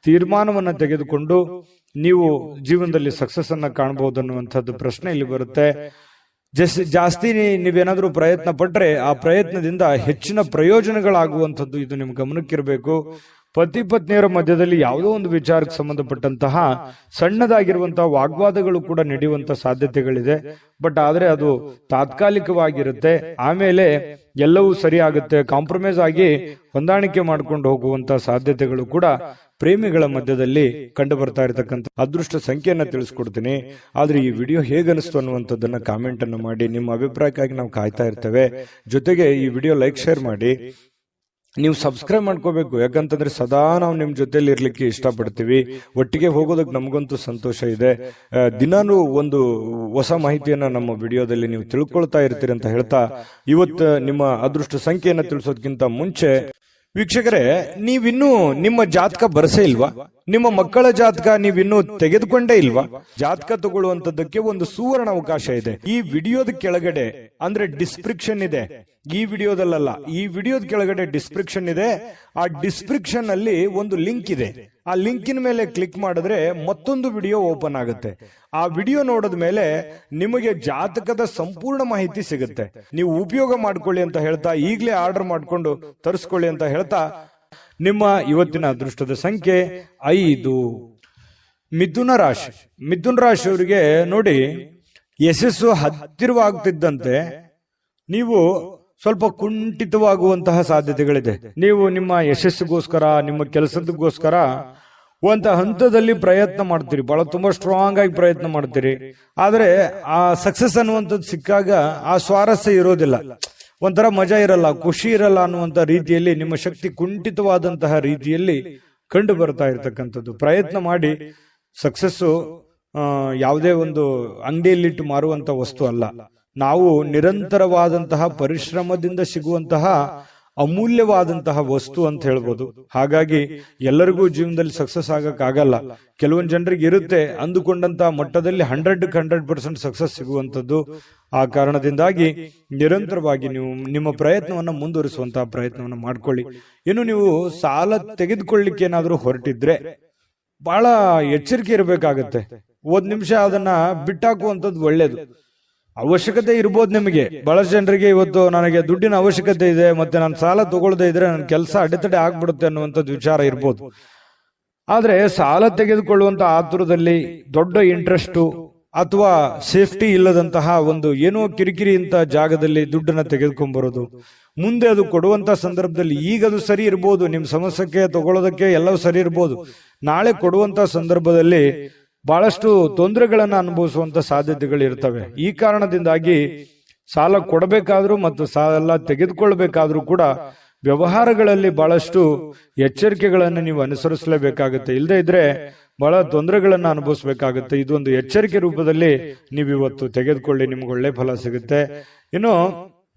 ತೀರ್ಮಾನವನ್ನ ತೆಗೆದುಕೊಂಡು ನೀವು ಜೀವನದಲ್ಲಿ ಸಕ್ಸಸ್ ಅನ್ನ ಕಾಣಬಹುದು ಅನ್ನುವಂಥದ್ದು ಪ್ರಶ್ನೆ ಇಲ್ಲಿ ಬರುತ್ತೆ. ಜಾಸ್ತಿ ನೀವೇನಾದ್ರೂ ಪ್ರಯತ್ನ ಪಟ್ರೆ ಆ ಪ್ರಯತ್ನದಿಂದ ಹೆಚ್ಚಿನ ಪ್ರಯೋಜನಗಳಾಗುವಂಥದ್ದು ಇದು ನಿಮ್ ಗಮನಕ್ಕಿರಬೇಕು. ಪತಿ ಪತ್ನಿಯರ ಮಧ್ಯದಲ್ಲಿ ಯಾವುದೋ ಒಂದು ವಿಚಾರಕ್ಕೆ ಸಂಬಂಧಪಟ್ಟಂತಹ ಸಣ್ಣದಾಗಿರುವಂತಹ ವಾಗ್ವಾದಗಳು ಕೂಡ ನಡೆಯುವಂತ ಸಾಧ್ಯತೆಗಳಿದೆ. ಬಟ್ ಆದ್ರೆ ಅದು ತಾತ್ಕಾಲಿಕವಾಗಿರುತ್ತೆ. ಆಮೇಲೆ ಎಲ್ಲವೂ ಸರಿ ಆಗುತ್ತೆ. ಕಾಂಪ್ರಮೈಸ್ ಆಗಿ ಹೊಂದಾಣಿಕೆ ಮಾಡ್ಕೊಂಡು ಹೋಗುವಂತ ಸಾಧ್ಯತೆಗಳು ಕೂಡ ಪ್ರೇಮಿಗಳ ಮಧ್ಯದಲ್ಲಿ ಕಂಡು ಬರ್ತಾ ಇರತಕ್ಕಂಥ ಅದೃಷ್ಟ ಸಂಖ್ಯೆಯನ್ನ ತಿಳಿಸ್ಕೊಡ್ತೀನಿ. ಆದ್ರೆ ಈ ವಿಡಿಯೋ ಹೇಗನಿಸ್ತು ಅನ್ನುವಂಥದ್ದನ್ನ ಕಾಮೆಂಟ್ ಅನ್ನು ಮಾಡಿ. ನಿಮ್ಮ ಅಭಿಪ್ರಾಯಕ್ಕಾಗಿ ನಾವು ಕಾಯ್ತಾ ಇರ್ತೇವೆ. ಜೊತೆಗೆ ಈ ವಿಡಿಯೋ ಲೈಕ್ ಶೇರ್ ಮಾಡಿ. ನೀವು ಸಬ್ಸ್ಕ್ರೈಬ್ ಮಾಡ್ಕೋಬೇಕು. ಯಾಕಂತಂದ್ರೆ ಸದಾ ನಾವು ನಿಮ್ ಜೊತೆಲಿ ಇರ್ಲಿಕ್ಕೆ ಇಷ್ಟಪಡ್ತೀವಿ. ಒಟ್ಟಿಗೆ ಹೋಗೋದಕ್ಕೆ ನಮಗಂತೂ ಸಂತೋಷ ಇದೆ. ದಿನಾನು ಒಂದು ಹೊಸ ಮಾಹಿತಿಯನ್ನ ನಮ್ಮ ವಿಡಿಯೋದಲ್ಲಿ ನೀವು ತಿಳ್ಕೊಳ್ತಾ ಇರ್ತೀರಿ ಅಂತ ಹೇಳ್ತಾ, ಇವತ್ತು ನಿಮ್ಮ ಅದೃಷ್ಟ ಸಂಖ್ಯೆಯನ್ನ ತಿಳಿಸೋದಕ್ಕಿಂತ ಮುಂಚೆ ವೀಕ್ಷಕರೇ, ನೀವಿನ್ನೂ ನಿಮ್ಮ ಜಾತಕ ಬರಸೇ ಇಲ್ವಾ? ನಿಮ್ಮ ಮಕ್ಕಳ ಜಾತಕ ನೀವಿನ್ನೂ ತೆಗೆದುಕೊಂಡೇ ಇಲ್ವಾ? ಜಾತಕ ತಗೊಳ್ಳುವಂತದ್ದಕ್ಕೆ ಒಂದು ಸುವರ್ಣ ಅವಕಾಶ ಇದೆ. ಈ ವಿಡಿಯೋದ ಕೆಳಗಡೆ ಅಂದ್ರೆ ಡಿಸ್ಕ್ರಿಪ್ಷನ್ ಇದೆ. ಈ ವಿಡಿಯೋದಲ್ಲ, ಈ ವಿಡಿಯೋದ ಕೆಳಗಡೆ ಡಿಸ್ಕ್ರಿಪ್ಷನ್ ಇದೆ. ಆ ಡಿಸ್ಕ್ರಿಪ್ಷನ್ ಅಲ್ಲಿ ಒಂದು ಲಿಂಕ್ ಇದೆ. ಆ ಲಿಂಕಿನ ಮೇಲೆ ಕ್ಲಿಕ್ ಮಾಡಿದ್ರೆ ಮತ್ತೊಂದು ವಿಡಿಯೋ ಓಪನ್ ಆಗುತ್ತೆ. ಆ ವಿಡಿಯೋ ನೋಡಿದ ಮೇಲೆ ನಿಮಗೆ ಜಾತಕದ ಸಂಪೂರ್ಣ ಮಾಹಿತಿ ಸಿಗುತ್ತೆ. ನೀವು ಉಪಯೋಗ ಮಾಡ್ಕೊಳ್ಳಿ ಅಂತ ಹೇಳ್ತಾ, ಈಗಲೇ ಆರ್ಡರ್ ಮಾಡ್ಕೊಂಡು ತರಿಸ್ಕೊಳ್ಳಿ ಅಂತ ಹೇಳ್ತಾ, ನಿಮ್ಮ ಇವತ್ತಿನ ಅದೃಷ್ಟದ ಸಂಖ್ಯೆ 5. ಮಿಥುನ ರಾಶಿ. ಮಿಥುನ ರಾಶಿಯವರಿಗೆ ನೋಡಿ, ಯಶಸ್ಸು ಹತ್ತಿರವಾಗ್ತಿದ್ದಂತೆ ನೀವು ಸ್ವಲ್ಪ ಕುಂಠಿತವಾಗುವಂತಹ ಸಾಧ್ಯತೆಗಳಿದೆ. ನೀವು ನಿಮ್ಮ ಯಶಸ್ಸಿಗೋಸ್ಕರ, ನಿಮ್ಮ ಕೆಲಸದಗೋಸ್ಕರ ಒಂದು ಹಂತದಲ್ಲಿ ಪ್ರಯತ್ನ ಮಾಡ್ತೀರಿ, ಬಹಳ ತುಂಬಾ ಸ್ಟ್ರಾಂಗ್ ಆಗಿ ಪ್ರಯತ್ನ ಮಾಡ್ತೀರಿ. ಆದ್ರೆ ಆ ಸಕ್ಸಸ್ ಅನ್ನುವಂಥದ್ದು ಸಿಕ್ಕಾಗ ಆ ಸ್ವಾರಸ್ಯ ಇರೋದಿಲ್ಲ, ಒಂಥರ ಮಜಾ ಇರಲ್ಲ, ಖುಷಿ ಇರಲ್ಲ ಅನ್ನುವಂತ ರೀತಿಯಲ್ಲಿ ನಿಮ್ಮ ಶಕ್ತಿ ಕುಂಠಿತವಾದಂತಹ ರೀತಿಯಲ್ಲಿ ಕಂಡು ಬರ್ತಾ ಇರತಕ್ಕಂಥದ್ದು. ಪ್ರಯತ್ನ ಮಾಡಿ. ಸಕ್ಸಸ್ಸು ಯಾವುದೇ ಒಂದು ಅಂಗಡಿಯಲ್ಲಿಟ್ಟು ಮಾರುವಂತ ವಸ್ತು ಅಲ್ಲ. ನಾವು ನಿರಂತರವಾದಂತಹ ಪರಿಶ್ರಮದಿಂದ ಸಿಗುವಂತಹ ಅಮೂಲ್ಯವಾದಂತಹ ವಸ್ತು ಅಂತ ಹೇಳ್ಬೋದು. ಹಾಗಾಗಿ ಎಲ್ಲರಿಗೂ ಜೀವನದಲ್ಲಿ ಸಕ್ಸಸ್ ಆಗಕ್ಕಾಗಲ್ಲ. ಕೆಲವೊಂದು ಜನರಿಗೆ ಇರುತ್ತೆ ಅಂದುಕೊಂಡಂತಹ ಮಟ್ಟದಲ್ಲಿ 100% ಸಕ್ಸಸ್ ಸಿಗುವಂತದ್ದು. ಆ ಕಾರಣದಿಂದಾಗಿ ನಿರಂತರವಾಗಿ ನೀವು ನಿಮ್ಮ ಪ್ರಯತ್ನವನ್ನ ಮುಂದುವರಿಸುವಂತಹ ಪ್ರಯತ್ನವನ್ನ ಮಾಡ್ಕೊಳ್ಳಿ. ಇನ್ನು ನೀವು ಸಾಲ ತೆಗೆದುಕೊಳ್ಳಿಕ್ಕೆ ಏನಾದ್ರೂ ಹೊರಟಿದ್ರೆ ಬಹಳ ಎಚ್ಚರಿಕೆ ಇರಬೇಕಾಗತ್ತೆ. ಒಂದ್ ನಿಮಿಷ ಅದನ್ನ ಬಿಟ್ಟಾಕುವಂಥದ್ದು ಒಳ್ಳೇದು. ಅವಶ್ಯಕತೆ ಇರ್ಬೋದು ನಿಮಗೆ. ಬಹಳಷ್ಟು ಜನರಿಗೆ ಇವತ್ತು ನನಗೆ ದುಡ್ಡಿನ ಅವಶ್ಯಕತೆ ಇದೆ, ಮತ್ತೆ ನಾನು ಸಾಲ ತಗೊಳ್ಳದೇ ಇದ್ರೆ ನನ್ನ ಕೆಲಸ ಅಡೆತಡೆ ಆಗ್ಬಿಡುತ್ತೆ ಅನ್ನುವಂಥದ್ದು ವಿಚಾರ ಇರ್ಬೋದು. ಆದ್ರೆ ಸಾಲ ತೆಗೆದುಕೊಳ್ಳುವಂತ ಆತುರದಲ್ಲಿ ದೊಡ್ಡ ಇಂಟ್ರೆಸ್ಟ್ ಅಥವಾ ಸೇಫ್ಟಿ ಇಲ್ಲದಂತಹ ಒಂದು ಏನೋ ಕಿರಿಕಿರಿ ಇಂತ ಜಾಗದಲ್ಲಿ ದುಡ್ಡನ್ನ ತೆಗೆದುಕೊಂಡ್ಬರೋದು, ಮುಂದೆ ಅದು ಕೊಡುವಂತ ಸಂದರ್ಭದಲ್ಲಿ ಈಗ ಅದು ಸರಿ ಇರ್ಬೋದು, ನಿಮ್ ಸಮಸ್ಯೆಗೆ ತಗೊಳ್ಳೋದಕ್ಕೆ ಎಲ್ಲವೂ ಸರಿ ಇರ್ಬೋದು. ನಾಳೆ ಕೊಡುವಂತ ಸಂದರ್ಭದಲ್ಲಿ ಬಹಳಷ್ಟು ತೊಂದರೆಗಳನ್ನ ಅನುಭವಿಸುವಂತ ಸಾಧ್ಯತೆಗಳು ಇರ್ತವೆ. ಈ ಕಾರಣದಿಂದಾಗಿ ಸಾಲ ಕೊಡಬೇಕಾದ್ರೂ ಮತ್ತು ಸಾಲ ತೆಗೆದುಕೊಳ್ಬೇಕಾದ್ರೂ ಕೂಡ ವ್ಯವಹಾರಗಳಲ್ಲಿ ಬಹಳಷ್ಟು ಎಚ್ಚರಿಕೆಗಳನ್ನು ನೀವು ಅನುಸರಿಸಲೇಬೇಕಾಗುತ್ತೆ. ಇಲ್ಲದೆ ಇದ್ರೆ ಬಹಳ ತೊಂದರೆಗಳನ್ನ ಅನುಭವಿಸಬೇಕಾಗುತ್ತೆ. ಇದೊಂದು ಎಚ್ಚರಿಕೆ ರೂಪದಲ್ಲಿ ನೀವು ಇವತ್ತು ತೆಗೆದುಕೊಳ್ಳಿ, ನಿಮ್ಗೆ ಒಳ್ಳೆ ಫಲ ಸಿಗುತ್ತೆ. ಇನ್ನು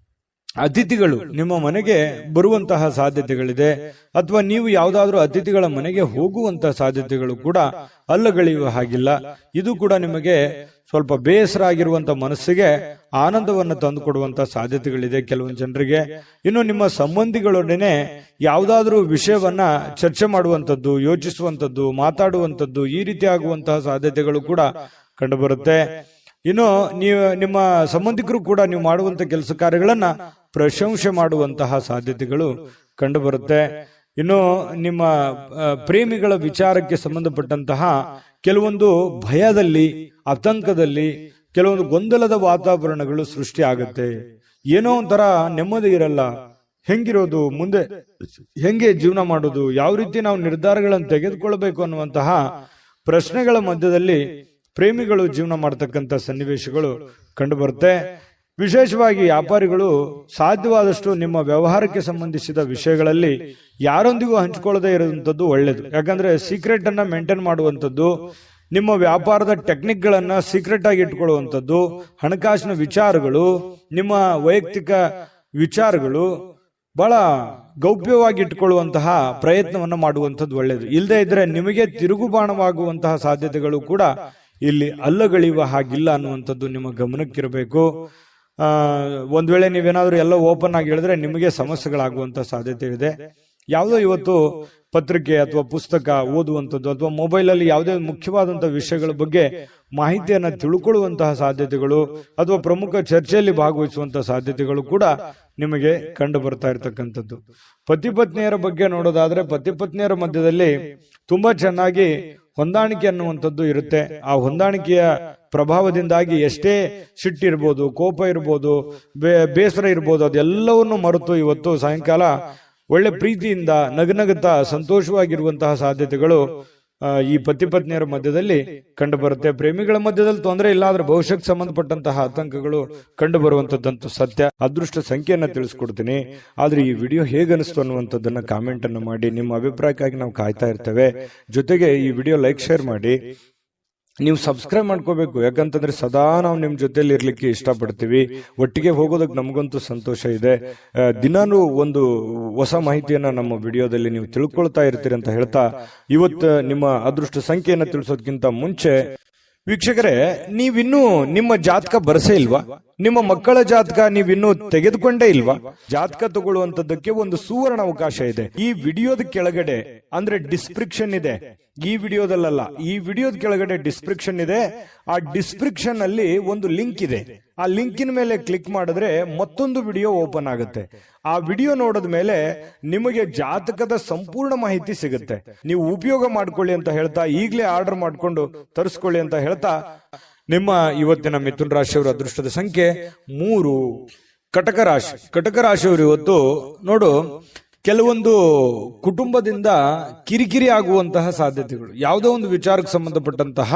ಅತಿಥಿಗಳು ನಿಮ್ಮ ಮನೆಗೆ ಬರುವಂತಹ ಸಾಧ್ಯತೆಗಳಿದೆ, ಅಥವಾ ನೀವು ಯಾವುದಾದ್ರೂ ಅತಿಥಿಗಳ ಮನೆಗೆ ಹೋಗುವಂತಹ ಸಾಧ್ಯತೆಗಳು ಕೂಡ ಅಲ್ಲಗಳೆಯುವ ಹಾಗಿಲ್ಲ. ಇದು ಕೂಡ ನಿಮಗೆ ಸ್ವಲ್ಪ ಬೇಸರ ಆಗಿರುವಂತ ಮನಸ್ಸಿಗೆ ಆನಂದವನ್ನು ತಂದುಕೊಡುವಂತ ಸಾಧ್ಯತೆಗಳಿದೆ ಕೆಲವೊಂದು ಜನರಿಗೆ. ಇನ್ನು ನಿಮ್ಮ ಸಂಬಂಧಿಗಳೊಡನೆ ಯಾವುದಾದ್ರೂ ವಿಷಯವನ್ನ ಚರ್ಚೆ ಮಾಡುವಂಥದ್ದು, ಯೋಚಿಸುವಂಥದ್ದು, ಮಾತಾಡುವಂಥದ್ದು, ಈ ರೀತಿ ಆಗುವಂತಹ ಸಾಧ್ಯತೆಗಳು ಕೂಡ ಕಂಡುಬರುತ್ತೆ. ಇನ್ನು ನೀವು ನಿಮ್ಮ ಸಂಬಂಧಿಕರು ಕೂಡ ನೀವು ಮಾಡುವಂತ ಕೆಲಸ ಕಾರ್ಯಗಳನ್ನ ಪ್ರಶಂಸೆ ಮಾಡುವಂತಹ ಸಾಧ್ಯತೆಗಳು ಕಂಡುಬರುತ್ತೆ. ಇನ್ನು ನಿಮ್ಮ ಪ್ರೇಮಿಗಳ ವಿಚಾರಕ್ಕೆ ಸಂಬಂಧಪಟ್ಟಂತಹ ಕೆಲವೊಂದು ಭಯದಲ್ಲಿ, ಆತಂಕದಲ್ಲಿ, ಕೆಲವೊಂದು ಗೊಂದಲದ ವಾತಾವರಣಗಳು ಸೃಷ್ಟಿ ಆಗುತ್ತೆ. ಏನೋ ಒಂಥರ ನೆಮ್ಮದಿ ಇರಲ್ಲ. ಹೆಂಗಿರೋದು, ಮುಂದೆ ಹೆಂಗೆ ಜೀವನ ಮಾಡೋದು, ಯಾವ ರೀತಿ ನಾವು ನಿರ್ಧಾರಗಳನ್ನು ತೆಗೆದುಕೊಳ್ಬೇಕು ಅನ್ನುವಂತಹ ಪ್ರಶ್ನೆಗಳ ಮಧ್ಯದಲ್ಲಿ ಪ್ರೇಮಿಗಳು ಜೀವನ ಮಾಡತಕ್ಕಂಥ ಸನ್ನಿವೇಶಗಳು ಕಂಡುಬರುತ್ತೆ. ವಿಶೇಷವಾಗಿ ವ್ಯಾಪಾರಿಗಳು ಸಾಧ್ಯವಾದಷ್ಟು ನಿಮ್ಮ ವ್ಯವಹಾರಕ್ಕೆ ಸಂಬಂಧಿಸಿದ ವಿಷಯಗಳಲ್ಲಿ ಯಾರೊಂದಿಗೂ ಹಂಚಿಕೊಳ್ಳದೆ ಇರುವಂತದ್ದು ಒಳ್ಳೆಯದು. ಯಾಕಂದ್ರೆ ಸೀಕ್ರೆಟ್ ಅನ್ನ ಮೇಂಟೈನ್ ಮಾಡುವಂಥದ್ದು, ನಿಮ್ಮ ವ್ಯಾಪಾರದ ಟೆಕ್ನಿಕ್ ಗಳನ್ನ ಸೀಕ್ರೆಟ್ ಆಗಿ ಇಟ್ಕೊಳ್ಳುವಂಥದ್ದು, ಹಣಕಾಸಿನ ವಿಚಾರಗಳು, ನಿಮ್ಮ ವೈಯಕ್ತಿಕ ವಿಚಾರಗಳು ಬಹಳ ಗೌಪ್ಯವಾಗಿ ಇಟ್ಟುಕೊಳ್ಳುವಂತಹ ಪ್ರಯತ್ನವನ್ನ ಮಾಡುವಂಥದ್ದು ಒಳ್ಳೆಯದು. ಇಲ್ಲದೆ ಇದ್ರೆ ನಿಮಗೆ ತಿರುಗುಬಾಣವಾಗುವಂತಹ ಸಾಧ್ಯತೆಗಳು ಕೂಡ ಇಲ್ಲಿ ಅಲ್ಲಗಳೆಯುವ ಹಾಗಿಲ್ಲ ಅನ್ನುವಂಥದ್ದು ನಿಮ್ಮ ಗಮನಕ್ಕಿರಬೇಕು. ಒಂದ್ ವೇಳೆ ನೀವೇನಾದ್ರೂ ಎಲ್ಲ ಓಪನ್ ಆಗಿ ಹೇಳಿದ್ರೆ ನಿಮಗೆ ಸಮಸ್ಯೆಗಳಾಗುವಂತ ಸಾಧ್ಯತೆ ಇದೆ. ಯಾವುದೋ ಇವತ್ತು ಪತ್ರಿಕೆ ಅಥವಾ ಪುಸ್ತಕ ಓದುವಂಥದ್ದು ಅಥವಾ ಮೊಬೈಲಲ್ಲಿ ಯಾವುದೇ ಮುಖ್ಯವಾದಂತಹ ವಿಷಯಗಳ ಬಗ್ಗೆ ಮಾಹಿತಿಯನ್ನು ತಿಳ್ಕೊಳ್ಳುವಂತಹ ಸಾಧ್ಯತೆಗಳು ಅಥವಾ ಪ್ರಮುಖ ಚರ್ಚೆಯಲ್ಲಿ ಭಾಗವಹಿಸುವಂತಹ ಸಾಧ್ಯತೆಗಳು ಕೂಡ ನಿಮಗೆ ಕಂಡು ಬರ್ತಾ ಇರತಕ್ಕಂಥದ್ದು. ಪತಿ ಪತ್ನಿಯರ ಬಗ್ಗೆ ನೋಡೋದಾದ್ರೆ ಪತಿ ಪತ್ನಿಯರ ಮಧ್ಯದಲ್ಲಿ ತುಂಬಾ ಚೆನ್ನಾಗಿ ಹೊಂದಾಣಿಕೆ ಅನ್ನುವಂಥದ್ದು ಇರುತ್ತೆ. ಆ ಹೊಂದಾಣಿಕೆಯ ಪ್ರಭಾವದಿಂದಾಗಿ ಎಷ್ಟೇ ಸಿಟ್ಟಿರ್ಬೋದು, ಕೋಪ ಇರ್ಬೋದು, ಬೇಸರ ಇರ್ಬೋದು, ಅದೆಲ್ಲವನ್ನು ಮರೆತು ಇವತ್ತು ಸಾಯಂಕಾಲ ಒಳ್ಳೆ ಪ್ರೀತಿಯಿಂದ ನಗನಗುತ್ತಾ ಸಂತೋಷವಾಗಿರುವಂತಹ ಸಾಧ್ಯತೆಗಳು ಈ ಪತಿ ಪತ್ನಿಯರ ಮಧ್ಯದಲ್ಲಿ ಕಂಡು ಬರುತ್ತೆ. ಪ್ರೇಮಿಗಳ ಮಧ್ಯದಲ್ಲಿ ತೊಂದರೆ ಇಲ್ಲ, ಆದ್ರೆ ಭವಿಷ್ಯಕ್ಕೆ ಸಂಬಂಧಪಟ್ಟಂತಹ ಆತಂಕಗಳು ಕಂಡು ಬರುವಂತದ್ದಂತೂ ಸತ್ಯ. ಅದೃಷ್ಟ ಸಂಖ್ಯೆಯನ್ನ ತಿಳಿಸ್ಕೊಡ್ತೀನಿ, ಆದ್ರೆ ಈ ವಿಡಿಯೋ ಹೇಗನಿಸ್ತು ಅನ್ನುವಂಥದ್ದನ್ನ ಕಾಮೆಂಟ್ ಅನ್ನು ಮಾಡಿ. ನಿಮ್ಮ ಅಭಿಪ್ರಾಯಕ್ಕಾಗಿ ನಾವು ಕಾಯ್ತಾ ಇರ್ತೇವೆ. ಜೊತೆಗೆ ಈ ವಿಡಿಯೋ ಲೈಕ್ ಶೇರ್ ಮಾಡಿ. ನೀವು ಸಬ್ಸ್ಕ್ರೈಬ್ ಮಾಡ್ಕೋಬೇಕು, ಯಾಕಂತಂದ್ರೆ ಸದಾ ನಾವು ನಿಮ್ ಜೊತೆಲಿ ಇರ್ಲಿಕ್ಕೆ ಇಷ್ಟಪಡ್ತೀವಿ. ಒಟ್ಟಿಗೆ ಹೋಗೋದಕ್ಕೆ ನಮಗಂತೂ ಸಂತೋಷ ಇದೆ. ದಿನಾನು ಒಂದು ಹೊಸ ಮಾಹಿತಿಯನ್ನ ನಮ್ಮ ವಿಡಿಯೋದಲ್ಲಿ ನೀವು ತಿಳ್ಕೊಳ್ತಾ ಇರ್ತೀರಿ ಅಂತ ಹೇಳ್ತಾ, ಇವತ್ತು ನಿಮ್ಮ ಅದೃಷ್ಟ ಸಂಖ್ಯೆಯನ್ನ ತಿಳಿಸೋದಕ್ಕಿಂತ ಮುಂಚೆ ವೀಕ್ಷಕರೇ, ನೀವಿನ್ನೂ ನಿಮ್ಮ ಜಾತಕ ಬರಸೇ ಇಲ್ವಾ? ನಿಮ್ಮ ಮಕ್ಕಳ ಜಾತಕ ನೀವಿನ್ನೂ ತೆಗೆದುಕೊಂಡೇ ಇಲ್ವಾ? ಜಾತಕ ತಗೊಳ್ಳುವಂತದ್ದಕ್ಕೆ ಒಂದು ಸುವರ್ಣ ಅವಕಾಶ ಇದೆ. ಈ ವಿಡಿಯೋದ ಕೆಳಗಡೆ ಅಂದ್ರೆ ಡಿಸ್ಕ್ರಿಪ್ಷನ್ ಇದೆ, ಈ ವಿಡಿಯೋದಲ್ಲ, ಈ ವಿಡಿಯೋದ ಕೆಳಗಡೆ ಡಿಸ್ಕ್ರಿಪ್ಷನ್ ಇದೆ. ಆ ಡಿಸ್ಕ್ರಿಪ್ಷನ್ ಅಲ್ಲಿ ಒಂದು ಲಿಂಕ್ ಇದೆ. ಆ ಲಿಂಕಿನ ಮೇಲೆ ಕ್ಲಿಕ್ ಮಾಡಿದ್ರೆ ಮತ್ತೊಂದು ವಿಡಿಯೋ ಓಪನ್ ಆಗುತ್ತೆ. ಆ ವಿಡಿಯೋ ನೋಡಿದ ಮೇಲೆ ನಿಮಗೆ ಜಾತಕದ ಸಂಪೂರ್ಣ ಮಾಹಿತಿ ಸಿಗುತ್ತೆ. ನೀವು ಉಪಯೋಗ ಮಾಡ್ಕೊಳ್ಳಿ ಅಂತ ಹೇಳ್ತಾ, ಈಗಲೇ ಆರ್ಡರ್ ಮಾಡ್ಕೊಂಡು ತರಿಸ್ಕೊಳ್ಳಿ ಅಂತ ಹೇಳ್ತಾ, ನಿಮ್ಮ ಇವತ್ತಿನ ಮಿಥುನ ರಾಶಿಯವರ ಅದೃಷ್ಟದ ಸಂಖ್ಯೆ 3. ಕಟಕ ರಾಶಿ. ಕಟಕ ರಾಶಿಯವರು ಇವತ್ತು ನೋಡು, ಕೆಲವೊಂದು ಕುಟುಂಬದಿಂದ ಕಿರಿಕಿರಿ ಆಗುವಂತಹ ಸಾಧ್ಯತೆಗಳು, ಯಾವುದೋ ಒಂದು ವಿಚಾರಕ್ಕೆ ಸಂಬಂಧಪಟ್ಟಂತಹ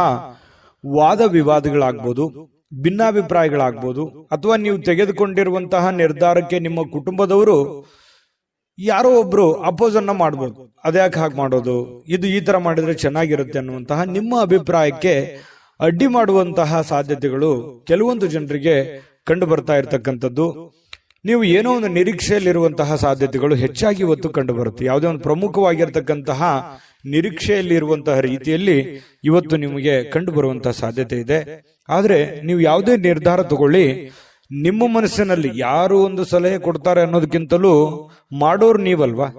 ವಾದ ವಿವಾದಗಳಾಗ್ಬೋದು, ಭಿನ್ನಾಭಿಪ್ರಾಯಗಳಾಗ್ಬೋದು, ಅಥವಾ ನೀವು ತೆಗೆದುಕೊಂಡಿರುವಂತಹ ನಿರ್ಧಾರಕ್ಕೆ ನಿಮ್ಮ ಕುಟುಂಬದವರು ಯಾರೋ ಒಬ್ರು ಅಪೋಸ್ ಅನ್ನ ಮಾಡ್ಬೋದು. ಅದ್ಯಾಕೆ ಹಾಗೆ ಮಾಡೋದು, ಇದು ಈ ತರ ಮಾಡಿದ್ರೆ ಚೆನ್ನಾಗಿರುತ್ತೆ ಅನ್ನುವಂತಹ ನಿಮ್ಮ ಅಭಿಪ್ರಾಯಕ್ಕೆ ಅಡ್ಡಿ ಮಾಡುವಂತಹ ಸಾಧ್ಯತೆಗಳು ಕೆಲವೊಂದು ಜನರಿಗೆ ಕಂಡು ಬರ್ತಾ ಇರತಕ್ಕಂಥದ್ದು. ನೀವು ಏನೋ ಒಂದು ನಿರೀಕ್ಷೆಯಲ್ಲಿರುವಂತಹ ಸಾಧ್ಯತೆಗಳು ಹೆಚ್ಚಾಗಿ ಇವತ್ತು ಕಂಡು ಬರುತ್ತೆ. ಯಾವುದೇ ಒಂದು ಪ್ರಮುಖವಾಗಿರ್ತಕ್ಕಂತಹ ನಿರೀಕ್ಷೆಯಲ್ಲಿ ಇರುವಂತಹ ರೀತಿಯಲ್ಲಿ ಇವತ್ತು ನಿಮಗೆ ಕಂಡು ಬರುವಂತಹ ಸಾಧ್ಯತೆ ಇದೆ. ಆದ್ರೆ ನೀವು ಯಾವುದೇ ನಿರ್ಧಾರ ತಗೊಳ್ಳಿ, ನಿಮ್ಮ ಮನಸ್ಸಿನಲ್ಲಿ ಯಾರು ಒಂದು ಸಲಹೆ ಕೊಡ್ತಾರೆ ಅನ್ನೋದಕ್ಕಿಂತಲೂ ಮಾಡೋರು ನೀವಲ್ವಾ.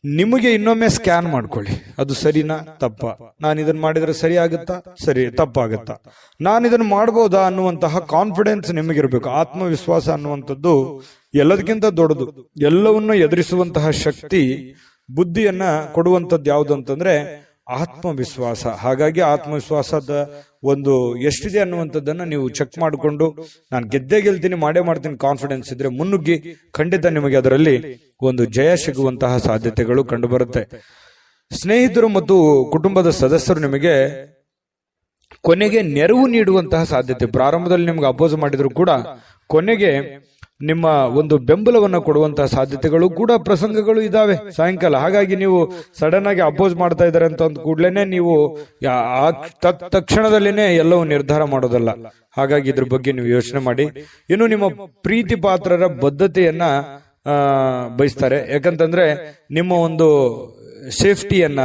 ನಿಮಗೆ ಇನ್ನೊಮ್ಮೆ ಸ್ಕ್ಯಾನ್ ಮಾಡ್ಕೊಳ್ಳಿ, ಅದು ಸರಿನಾ ತಪ್ಪ, ನಾನು ಇದನ್ನ ಮಾಡಿದ್ರೆ ಸರಿ ಆಗುತ್ತಾ, ಸರಿ ತಪ್ಪಾಗತ್ತಾ, ನಾನು ಇದನ್ನ ಮಾಡಬಹುದಾ ಅನ್ನುವಂತಹ ಕಾನ್ಫಿಡೆನ್ಸ್ ನಿಮಗಿರ್ಬೇಕು. ಆತ್ಮವಿಶ್ವಾಸ ಅನ್ನುವಂಥದ್ದು ಎಲ್ಲದಕ್ಕಿಂತ ದೊಡ್ಡದು. ಎಲ್ಲವನ್ನೂ ಎದುರಿಸುವಂತಹ ಶಕ್ತಿ, ಬುದ್ಧಿಯನ್ನ ಕೊಡುವಂಥದ್ದು ಯಾವುದು ಅಂತಂದ್ರೆ ಆತ್ಮವಿಶ್ವಾಸ. ಹಾಗಾಗಿ ಆತ್ಮವಿಶ್ವಾಸದ ಒಂದು ಎಷ್ಟಿದೆ ಅನ್ನುವಂಥದ್ದನ್ನ ನೀವು ಚೆಕ್ ಮಾಡಿಕೊಂಡು, ನಾನು ಗೆದ್ದೇ ಗೆಲ್ತೀನಿ, ಮಾಡೇ ಮಾಡ್ತೀನಿ ಕಾನ್ಫಿಡೆನ್ಸ್ ಇದ್ರೆ ಮುನ್ನುಗ್ಗಿ, ಖಂಡಿತ ನಿಮಗೆ ಅದರಲ್ಲಿ ಒಂದು ಜಯ ಸಿಗುವಂತಹ ಸಾಧ್ಯತೆಗಳು ಕಂಡು ಬರುತ್ತೆ. ಸ್ನೇಹಿತರು ಮತ್ತು ಕುಟುಂಬದ ಸದಸ್ಯರು ನಿಮಗೆ ಕೊನೆಗೆ ನೆರವು ನೀಡುವಂತಹ ಸಾಧ್ಯತೆ. ಪ್ರಾರಂಭದಲ್ಲಿ ನಿಮ್ಗೆ ಅಪೋಸ್ ಮಾಡಿದ್ರು ಕೂಡ ಕೊನೆಗೆ ನಿಮ್ಮ ಒಂದು ಬೆಂಬಲವನ್ನು ಕೊಡುವಂತಹ ಸಾಧ್ಯತೆಗಳು ಕೂಡ ಪ್ರಸಂಗಗಳು ಇದಾವೆ ಸಾಯಂಕಾಲ. ಹಾಗಾಗಿ ನೀವು ಸಡನ್ ಆಗಿ ಅಪೋಸ್ ಮಾಡ್ತಾ ಇದ್ದಾರೆ ಅಂತ ಅಂದ ಕೂಡ್ಲೇನೆ ನೀವು ತಕ್ಷಣದಲ್ಲಿನೇ ಎಲ್ಲವೂ ನಿರ್ಧಾರ ಮಾಡೋದಲ್ಲ. ಹಾಗಾಗಿ ಇದ್ರ ಬಗ್ಗೆ ನೀವು ಯೋಚನೆ ಮಾಡಿ. ಇನ್ನು ನಿಮ್ಮ ಪ್ರೀತಿ ಪಾತ್ರರ ಬದ್ಧತೆಯನ್ನ ಬಯಸ್ತಾರೆ. ಯಾಕಂತಂದ್ರೆ ನಿಮ್ಮ ಒಂದು ಸೇಫ್ಟಿಯನ್ನ,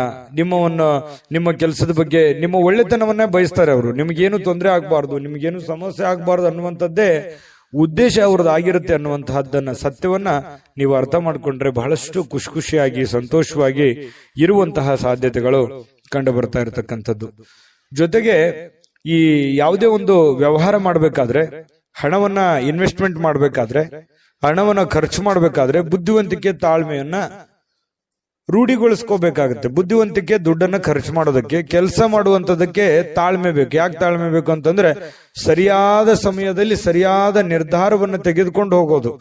ನಿಮ್ಮ ಕೆಲಸದ ಬಗ್ಗೆ, ನಿಮ್ಮ ಒಳ್ಳೆತನವನ್ನೇ ಬಯಸ್ತಾರೆ ಅವರು. ನಿಮ್ಗೇನು ತೊಂದರೆ ಆಗ್ಬಾರ್ದು, ನಿಮ್ಗೇನು ಸಮಸ್ಯೆ ಆಗ್ಬಾರ್ದು ಅನ್ನುವಂಥದ್ದೇ ಉದ್ದೇಶ ಅವ್ರದ್ದು ಆಗಿರುತ್ತೆ ಅನ್ನುವಂತಹದ್ದನ್ನ, ಸತ್ಯವನ್ನ ನೀವು ಅರ್ಥ ಮಾಡ್ಕೊಂಡ್ರೆ ಬಹಳಷ್ಟು ಖುಷಿಯಾಗಿ ಸಂತೋಷವಾಗಿ ಇರುವಂತಹ ಸಾಧ್ಯತೆಗಳು ಕಂಡು ಬರ್ತಾ ಇರತಕ್ಕಂಥದ್ದು. ಜೊತೆಗೆ ಈ ಯಾವುದೇ ಒಂದು ವ್ಯವಹಾರ ಮಾಡಬೇಕಾದ್ರೆ, ಹಣವನ್ನ ಇನ್ವೆಸ್ಟ್ಮೆಂಟ್ ಮಾಡಬೇಕಾದ್ರೆ, ಹಣವನ್ನ ಖರ್ಚು ಮಾಡಬೇಕಾದ್ರೆ ಬುದ್ಧಿವಂತಿಕೆ, ತಾಳ್ಮೆಯನ್ನ ರೂಢಿಗೊಳಿಸ್ಕೋಬೇಕಾಗುತ್ತೆ. ಬುದ್ಧಿವಂತಿಕೆ ದುಡ್ಡನ್ನ ಖರ್ಚು ಮಾಡೋದಕ್ಕೆ, ಕೆಲಸ ಮಾಡುವಂತದಕ್ಕೆ ತಾಳ್ಮೆ ಬೇಕು. ಯಾಕೆ ತಾಳ್ಮೆ ಬೇಕು ಅಂತಂದ್ರೆ ಸರಿಯಾದ ಸಮಯದಲ್ಲಿ ಸರಿಯಾದ ನಿರ್ಧಾರವನ್ನು ತೆಗೆದುಕೊಂಡು ಹೋಗೋದು.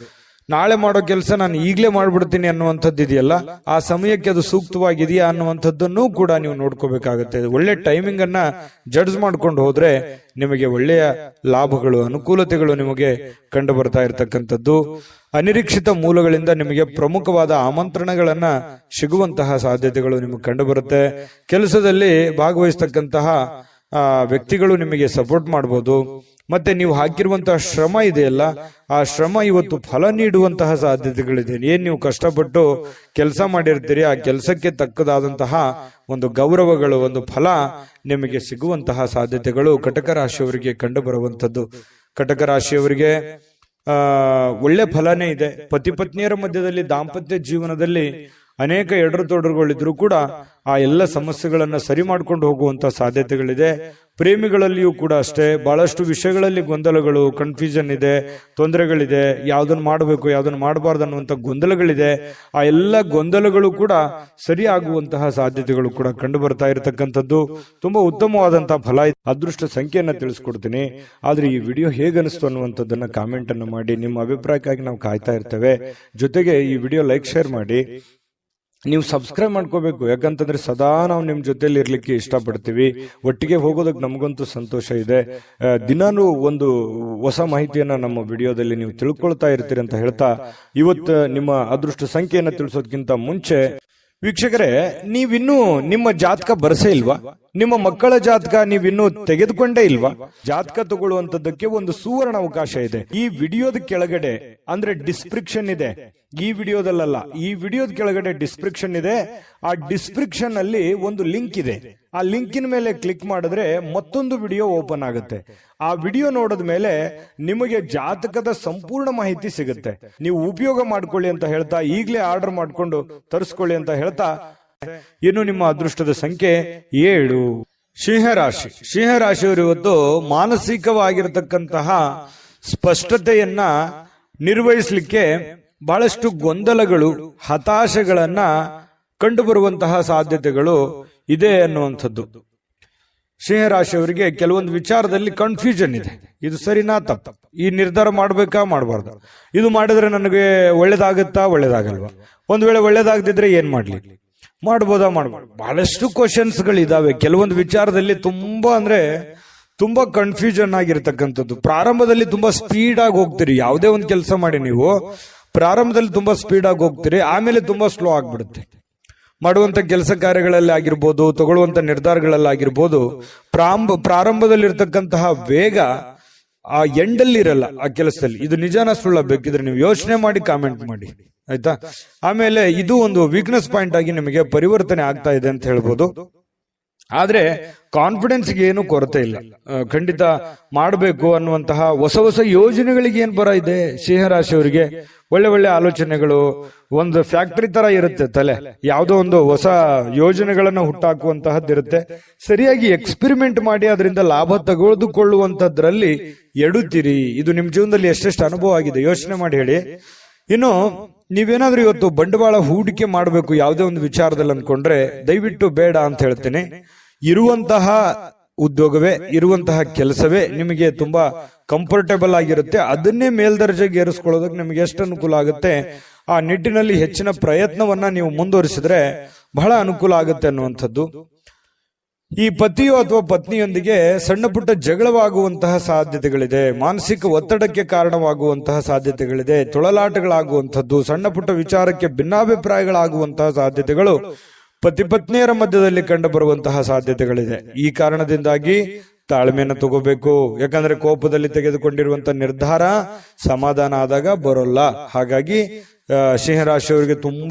ನಾಳೆ ಮಾಡೋ ಕೆಲಸ ನಾನು ಈಗಲೇ ಮಾಡ್ಬಿಡ್ತೀನಿ ಅನ್ನುವಂಥದ್ದು ಇದೆಯಲ್ಲ, ಆ ಸಮಯಕ್ಕೆ ಅದು ಸೂಕ್ತವಾಗಿದೆಯಾ ಅನ್ನುವಂಥದ್ದನ್ನು ಕೂಡ ನೀವು ನೋಡ್ಕೋಬೇಕಾಗುತ್ತೆ. ಒಳ್ಳೆ ಟೈಮಿಂಗ್ ಅನ್ನ ಜಡ್ಜ್ ಮಾಡ್ಕೊಂಡು ಹೋದ್ರೆ ನಿಮಗೆ ಒಳ್ಳೆಯ ಲಾಭಗಳು, ಅನುಕೂಲತೆಗಳು ನಿಮಗೆ ಕಂಡು ಬರ್ತಾ ಇರತಕ್ಕಂಥದ್ದು. ಅನಿರೀಕ್ಷಿತ ಮೂಲಗಳಿಂದ ನಿಮಗೆ ಪ್ರಮುಖವಾದ ಆಮಂತ್ರಣಗಳನ್ನ ಸಿಗುವಂತಹ ಸಾಧ್ಯತೆಗಳು ನಿಮಗೆ ಕಂಡು ಬರುತ್ತೆ. ಕೆಲಸದಲ್ಲಿ ಭಾಗವಹಿಸ್ತಕ್ಕಂತಹ ವ್ಯಕ್ತಿಗಳು ನಿಮಗೆ ಸಪೋರ್ಟ್ ಮಾಡಬಹುದು. ಮತ್ತೆ ನೀವು ಹಾಕಿರುವಂತಹ ಶ್ರಮ ಇದೆಯಲ್ಲ, ಆ ಶ್ರಮ ಇವತ್ತು ಫಲ ನೀಡುವಂತಹ ಸಾಧ್ಯತೆಗಳಿದೆ. ಏನ್ ನೀವು ಕಷ್ಟಪಟ್ಟು ಕೆಲಸ ಮಾಡಿರ್ತೀರಿ, ಆ ಕೆಲಸಕ್ಕೆ ತಕ್ಕದಾದಂತಹ ಒಂದು ಗೌರವಗಳು, ಒಂದು ಫಲ ನಿಮಗೆ ಸಿಗುವಂತಹ ಸಾಧ್ಯತೆಗಳು ಕಟಕ ರಾಶಿಯವರಿಗೆ ಕಂಡು ಬರುವಂತದ್ದು. ಕಟಕ ರಾಶಿಯವರಿಗೆ ಒಳ್ಳೆ ಫಲನೇ ಇದೆ. ಪತಿ ಪತ್ನಿಯರ ಮಧ್ಯದಲ್ಲಿ ದಾಂಪತ್ಯ ಜೀವನದಲ್ಲಿ ಅನೇಕ ಎಡರುತೊಡರುಗಳಿದ್ರೂ ಕೂಡ ಆ ಎಲ್ಲ ಸಮಸ್ಯೆಗಳನ್ನ ಸರಿ ಮಾಡ್ಕೊಂಡು ಹೋಗುವಂತ ಸಾಧ್ಯತೆಗಳಿದೆ. ಪ್ರೇಮಿಗಳಲ್ಲಿಯೂ ಕೂಡ ಅಷ್ಟೇ ಬಹಳಷ್ಟು ವಿಷಯಗಳಲ್ಲಿ ಗೊಂದಲಗಳು, ಕನ್ಫ್ಯೂಷನ್ ಇದೆ, ತೊಂದರೆಗಳಿದೆ, ಯಾವ್ದನ್ನ ಮಾಡಬೇಕು ಯಾವ್ದನ್ನ ಮಾಡಬಾರ್ದು ಅನ್ನುವಂತ ಗೊಂದಲಗಳಿದೆ. ಆ ಎಲ್ಲ ಗೊಂದಲಗಳು ಕೂಡ ಸರಿಯಾಗುವಂತಹ ಸಾಧ್ಯತೆಗಳು ಕೂಡ ಕಂಡು ಬರ್ತಾ ಇರತಕ್ಕಂಥದ್ದು. ತುಂಬಾ ಉತ್ತಮವಾದಂತಹ ಫಲ. ಅದೃಷ್ಟ ಸಂಖ್ಯೆಯನ್ನ ತಿಳಿಸ್ಕೊಡ್ತೀನಿ. ಆದ್ರೆ ಈ ವಿಡಿಯೋ ಹೇಗನಿಸ್ತು ಅನ್ನುವಂಥದ್ದನ್ನ ಕಾಮೆಂಟ್ ಅನ್ನು ಮಾಡಿ. ನಿಮ್ಮ ಅಭಿಪ್ರಾಯಕ್ಕಾಗಿ ನಾವು ಕಾಯ್ತಾ ಇರ್ತೇವೆ. ಜೊತೆಗೆ ಈ ವಿಡಿಯೋ ಲೈಕ್, ಶೇರ್ ಮಾಡಿ. ನೀವು ಸಬ್ಸ್ಕ್ರೈಬ್ ಮಾಡ್ಕೋಬೇಕು, ಯಾಕಂತಂದ್ರೆ ಸದಾ ನಾವು ನಿಮ್ ಜೊತೆಲಿ ಇರ್ಲಿಕ್ಕೆ ಇಷ್ಟಪಡ್ತೀವಿ. ಒಟ್ಟಿಗೆ ಹೋಗೋದಕ್ಕೆ ನಮಗಂತೂ ಸಂತೋಷ ಇದೆ. ದಿನಾನು ಒಂದು ಹೊಸ ಮಾಹಿತಿಯನ್ನ ನಮ್ಮ ವಿಡಿಯೋದಲ್ಲಿ ನೀವು ತಿಳ್ಕೊಳ್ತಾ ಇರ್ತೀರಿ ಅಂತ ಹೇಳ್ತಾ, ಇವತ್ತು ನಿಮ್ಮ ಅದೃಷ್ಟ ಸಂಖ್ಯೆಯನ್ನ ತಿಳಿಸೋದಕ್ಕಿಂತ ಮುಂಚೆ ವೀಕ್ಷಕರೇ, ನೀವಿನ್ನೂ ನಿಮ್ಮ ಜಾತಕ ಬರಸೇ ಇಲ್ವಾ? ನಿಮ್ಮ ಮಕ್ಕಳ ಜಾತಕ ನೀವಿನ್ನೂ ತೆಗೆದುಕೊಂಡೇ ಇಲ್ವಾ? ಜಾತಕ ತಗೊಳ್ಳುವಂತದ್ದಕ್ಕೆ ಒಂದು ಸುವರ್ಣ ಅವಕಾಶ ಇದೆ. ಈ ವಿಡಿಯೋದ ಕೆಳಗಡೆ ಅಂದ್ರೆ ಡಿಸ್ಕ್ರಿಪ್ಷನ್ ಇದೆ. ಈ ವಿಡಿಯೋದಲ್ಲ, ಈ ವಿಡಿಯೋದ ಕೆಳಗಡೆ ಡಿಸ್ಕ್ರಿಪ್ಷನ್ ಇದೆ. ಆ ಡಿಸ್ಕ್ರಿಪ್ಷನ್ ಅಲ್ಲಿ ಒಂದು ಲಿಂಕ್ ಇದೆ. ಆ ಲಿಂಕಿನ ಮೇಲೆ ಕ್ಲಿಕ್ ಮಾಡಿದ್ರೆ ಮತ್ತೊಂದು ವಿಡಿಯೋ ಓಪನ್ ಆಗುತ್ತೆ. ಆ ವಿಡಿಯೋ ನೋಡಿದ ಮೇಲೆ ನಿಮಗೆ ಜಾತಕದ ಸಂಪೂರ್ಣ ಮಾಹಿತಿ ಸಿಗುತ್ತೆ. ನೀವು ಉಪಯೋಗ ಮಾಡ್ಕೊಳ್ಳಿ ಅಂತ ಹೇಳ್ತಾ, ಈಗಲೇ ಆರ್ಡರ್ ಮಾಡ್ಕೊಂಡು ತರಿಸ್ಕೊಳ್ಳಿ ಅಂತ ಹೇಳ್ತಾ, ಇನ್ನು ನಿಮ್ಮ ಅದೃಷ್ಟದ ಸಂಖ್ಯೆ 7. ಸಿಂಹರಾಶಿ. ಸಿಂಹರಾಶಿಯವರು ಇವತ್ತು ಮಾನಸಿಕವಾಗಿರತಕ್ಕಂತಹ ಸ್ಪಷ್ಟತೆಯನ್ನ ನಿರ್ವಹಿಸಲಿಕ್ಕೆ ಬಹಳಷ್ಟು ಗೊಂದಲಗಳು, ಹತಾಶೆಗಳನ್ನ ಕಂಡು ಬರುವಂತಹ ಸಾಧ್ಯತೆಗಳು ಇದೆ ಅನ್ನುವಂಥದ್ದು. ಸಿಂಹರಾಶಿಯವರಿಗೆ ಕೆಲವೊಂದು ವಿಚಾರದಲ್ಲಿ ಕನ್ಫ್ಯೂಷನ್ ಇದೆ. ಇದು ಸರಿನಾ ತಪ್ಪ, ಈ ನಿರ್ಧಾರ ಮಾಡ್ಬೇಕಾ ಮಾಡಬಾರ್ದು, ಇದು ಮಾಡಿದ್ರೆ ನನಗೆ ಒಳ್ಳೇದಾಗತ್ತಾ ಒಳ್ಳೇದಾಗಲ್ವಾ, ಒಂದ್ ವೇಳೆ ಒಳ್ಳೇದಾಗದಿದ್ರೆ ಏನ್ ಮಾಡ್ಲಿ, ಮಾಡ್ಬೋದಾ ಮಾಡಬಾರ್ದು, ಬಹಳಷ್ಟು ಕ್ವಶನ್ಸ್ ಗಳಿದಾವೆ. ಕೆಲವೊಂದು ವಿಚಾರದಲ್ಲಿ ತುಂಬಾ ಕನ್ಫ್ಯೂಷನ್ ಆಗಿರ್ತಕ್ಕಂಥದ್ದು. ಪ್ರಾರಂಭದಲ್ಲಿ ತುಂಬಾ ಸ್ಪೀಡ್ ಆಗಿ ಹೋಗ್ತೀರಿ. ಯಾವುದೇ ಒಂದು ಕೆಲಸ ಮಾಡಿ ನೀವು ಪ್ರಾರಂಭದಲ್ಲಿ ತುಂಬಾ ಸ್ಪೀಡ್ ಆಗಿ ಹೋಗ್ತೀರಿ, ಆಮೇಲೆ ತುಂಬಾ ಸ್ಲೋ ಆಗ್ಬಿಡುತ್ತೆ. ಮಾಡುವಂತ ಕೆಲಸ ಕಾರ್ಯಗಳಲ್ಲಿ ಆಗಿರ್ಬೋದು, ತಗೊಳ್ಳುವಂತ ನಿರ್ಧಾರಗಳಲ್ಲಿ ಆಗಿರ್ಬೋದು, ಪ್ರಾರಂಭದಲ್ಲಿರ್ತಕ್ಕಂತಹ ವೇಗ ಆ ಎಂಡಲ್ಲಿ ಇರಲ್ಲ ಆ ಕೆಲಸದಲ್ಲಿ. ಇದು ನಿಜಾನ ಸುಳ್ಳ? ಬೇಕಿದ್ರೆ ನೀವು ಯೋಚನೆ ಮಾಡಿ ಕಾಮೆಂಟ್ ಮಾಡಿ, ಆಯ್ತಾ? ಆಮೇಲೆ ಇದು ಒಂದು ವೀಕ್ನೆಸ್ ಪಾಯಿಂಟ್ ಆಗಿ ನಿಮಗೆ ಪರಿವರ್ತನೆ ಆಗ್ತಾ ಇದೆ ಅಂತ ಹೇಳ್ಬೋದು. ಆದ್ರೆ ಕಾನ್ಫಿಡೆನ್ಸ್ಗೆ ಏನು ಕೊರತೆ ಇಲ್ಲ. ಖಂಡಿತ ಮಾಡಬೇಕು ಅನ್ನುವಂತಹ ಹೊಸ ಹೊಸ ಯೋಜನೆಗಳಿಗೆ ಏನ್ ಬರ ಇದೆ ಸಿಂಹರಾಶಿಯವರಿಗೆ. ಒಳ್ಳೆ ಒಳ್ಳೆ ಆಲೋಚನೆಗಳು, ಒಂದು ಫ್ಯಾಕ್ಟರಿ ತರ ಇರುತ್ತೆ ತಲೆ. ಯಾವುದೋ ಒಂದು ಹೊಸ ಯೋಜನೆಗಳನ್ನ ಹುಟ್ಟಾಕುವಂತಹದ್ದಿರುತ್ತೆ. ಸರಿಯಾಗಿ ಎಕ್ಸ್ಪೆರಿಮೆಂಟ್ ಮಾಡಿ ಅದರಿಂದ ಲಾಭ ತೆಗೆದುಕೊಳ್ಳುವಂತದ್ರಲ್ಲಿ ಎಡುತ್ತೀರಿ. ಇದು ನಿಮ್ ಜೀವನದಲ್ಲಿ ಎಷ್ಟೆಷ್ಟು ಅನುಭವ ಆಗಿದೆ ಯೋಚನೆ ಮಾಡಿ ಹೇಳಿ. ಇನ್ನು ನೀವೇನಾದ್ರೂ ಇವತ್ತು ಬಂಡವಾಳ ಹೂಡಿಕೆ ಮಾಡಬೇಕು ಯಾವುದೇ ಒಂದು ವಿಚಾರದಲ್ಲಿ ಅಂದ್ಕೊಂಡ್ರೆ ದಯವಿಟ್ಟು ಬೇಡ ಅಂತ ಹೇಳ್ತೇನೆ. ಇರುವಂತಹ ಉದ್ಯೋಗವೇ, ಇರುವಂತಹ ಕೆಲಸವೇ ನಿಮಗೆ ತುಂಬಾ ಕಂಫರ್ಟೇಬಲ್ ಆಗಿರುತ್ತೆ. ಅದನ್ನೇ ಮೇಲ್ದರ್ಜೆಗೆ ಏರಿಸ್ಕೊಳ್ಳೋದಕ್ಕೆ ನಿಮಗೆ ಎಷ್ಟು ಅನುಕೂಲ ಆಗುತ್ತೆ, ಆ ನಿಟ್ಟಿನಲ್ಲಿ ಹೆಚ್ಚಿನ ಪ್ರಯತ್ನವನ್ನ ನೀವು ಮುಂದುವರಿಸಿದ್ರೆ ಬಹಳ ಅನುಕೂಲ ಆಗುತ್ತೆ ಅನ್ನುವಂಥದ್ದು. ಈ ಪತಿಯೋ ಅಥವಾ ಪತ್ನಿಯೊಂದಿಗೆ ಸಣ್ಣ ಪುಟ್ಟ ಜಗಳವಾಗುವಂತಹ ಸಾಧ್ಯತೆಗಳಿದೆ. ಮಾನಸಿಕ ಒತ್ತಡಕ್ಕೆ ಕಾರಣವಾಗುವಂತಹ ಸಾಧ್ಯತೆಗಳಿದೆ. ತೊಳಲಾಟಗಳಾಗುವಂಥದ್ದು, ಸಣ್ಣ ಪುಟ್ಟ ವಿಚಾರಕ್ಕೆ ಭಿನ್ನಾಭಿಪ್ರಾಯಗಳಾಗುವಂತಹ ಸಾಧ್ಯತೆಗಳು ಪತಿ ಪತ್ನಿಯರ ಮಧ್ಯದಲ್ಲಿ ಕಂಡು ಬರುವಂತಹ ಸಾಧ್ಯತೆಗಳಿದೆ. ಈ ಕಾರಣದಿಂದಾಗಿ ತಾಳ್ಮೆಯನ್ನು ತಗೋಬೇಕು. ಯಾಕಂದ್ರೆ ಕೋಪದಲ್ಲಿ ತೆಗೆದುಕೊಂಡಿರುವಂತಹ ನಿರ್ಧಾರ ಸಮಾಧಾನ ಆದಾಗ ಬರೋಲ್ಲ. ಹಾಗಾಗಿ ಸಿಂಹರಾಶಿಯವರಿಗೆ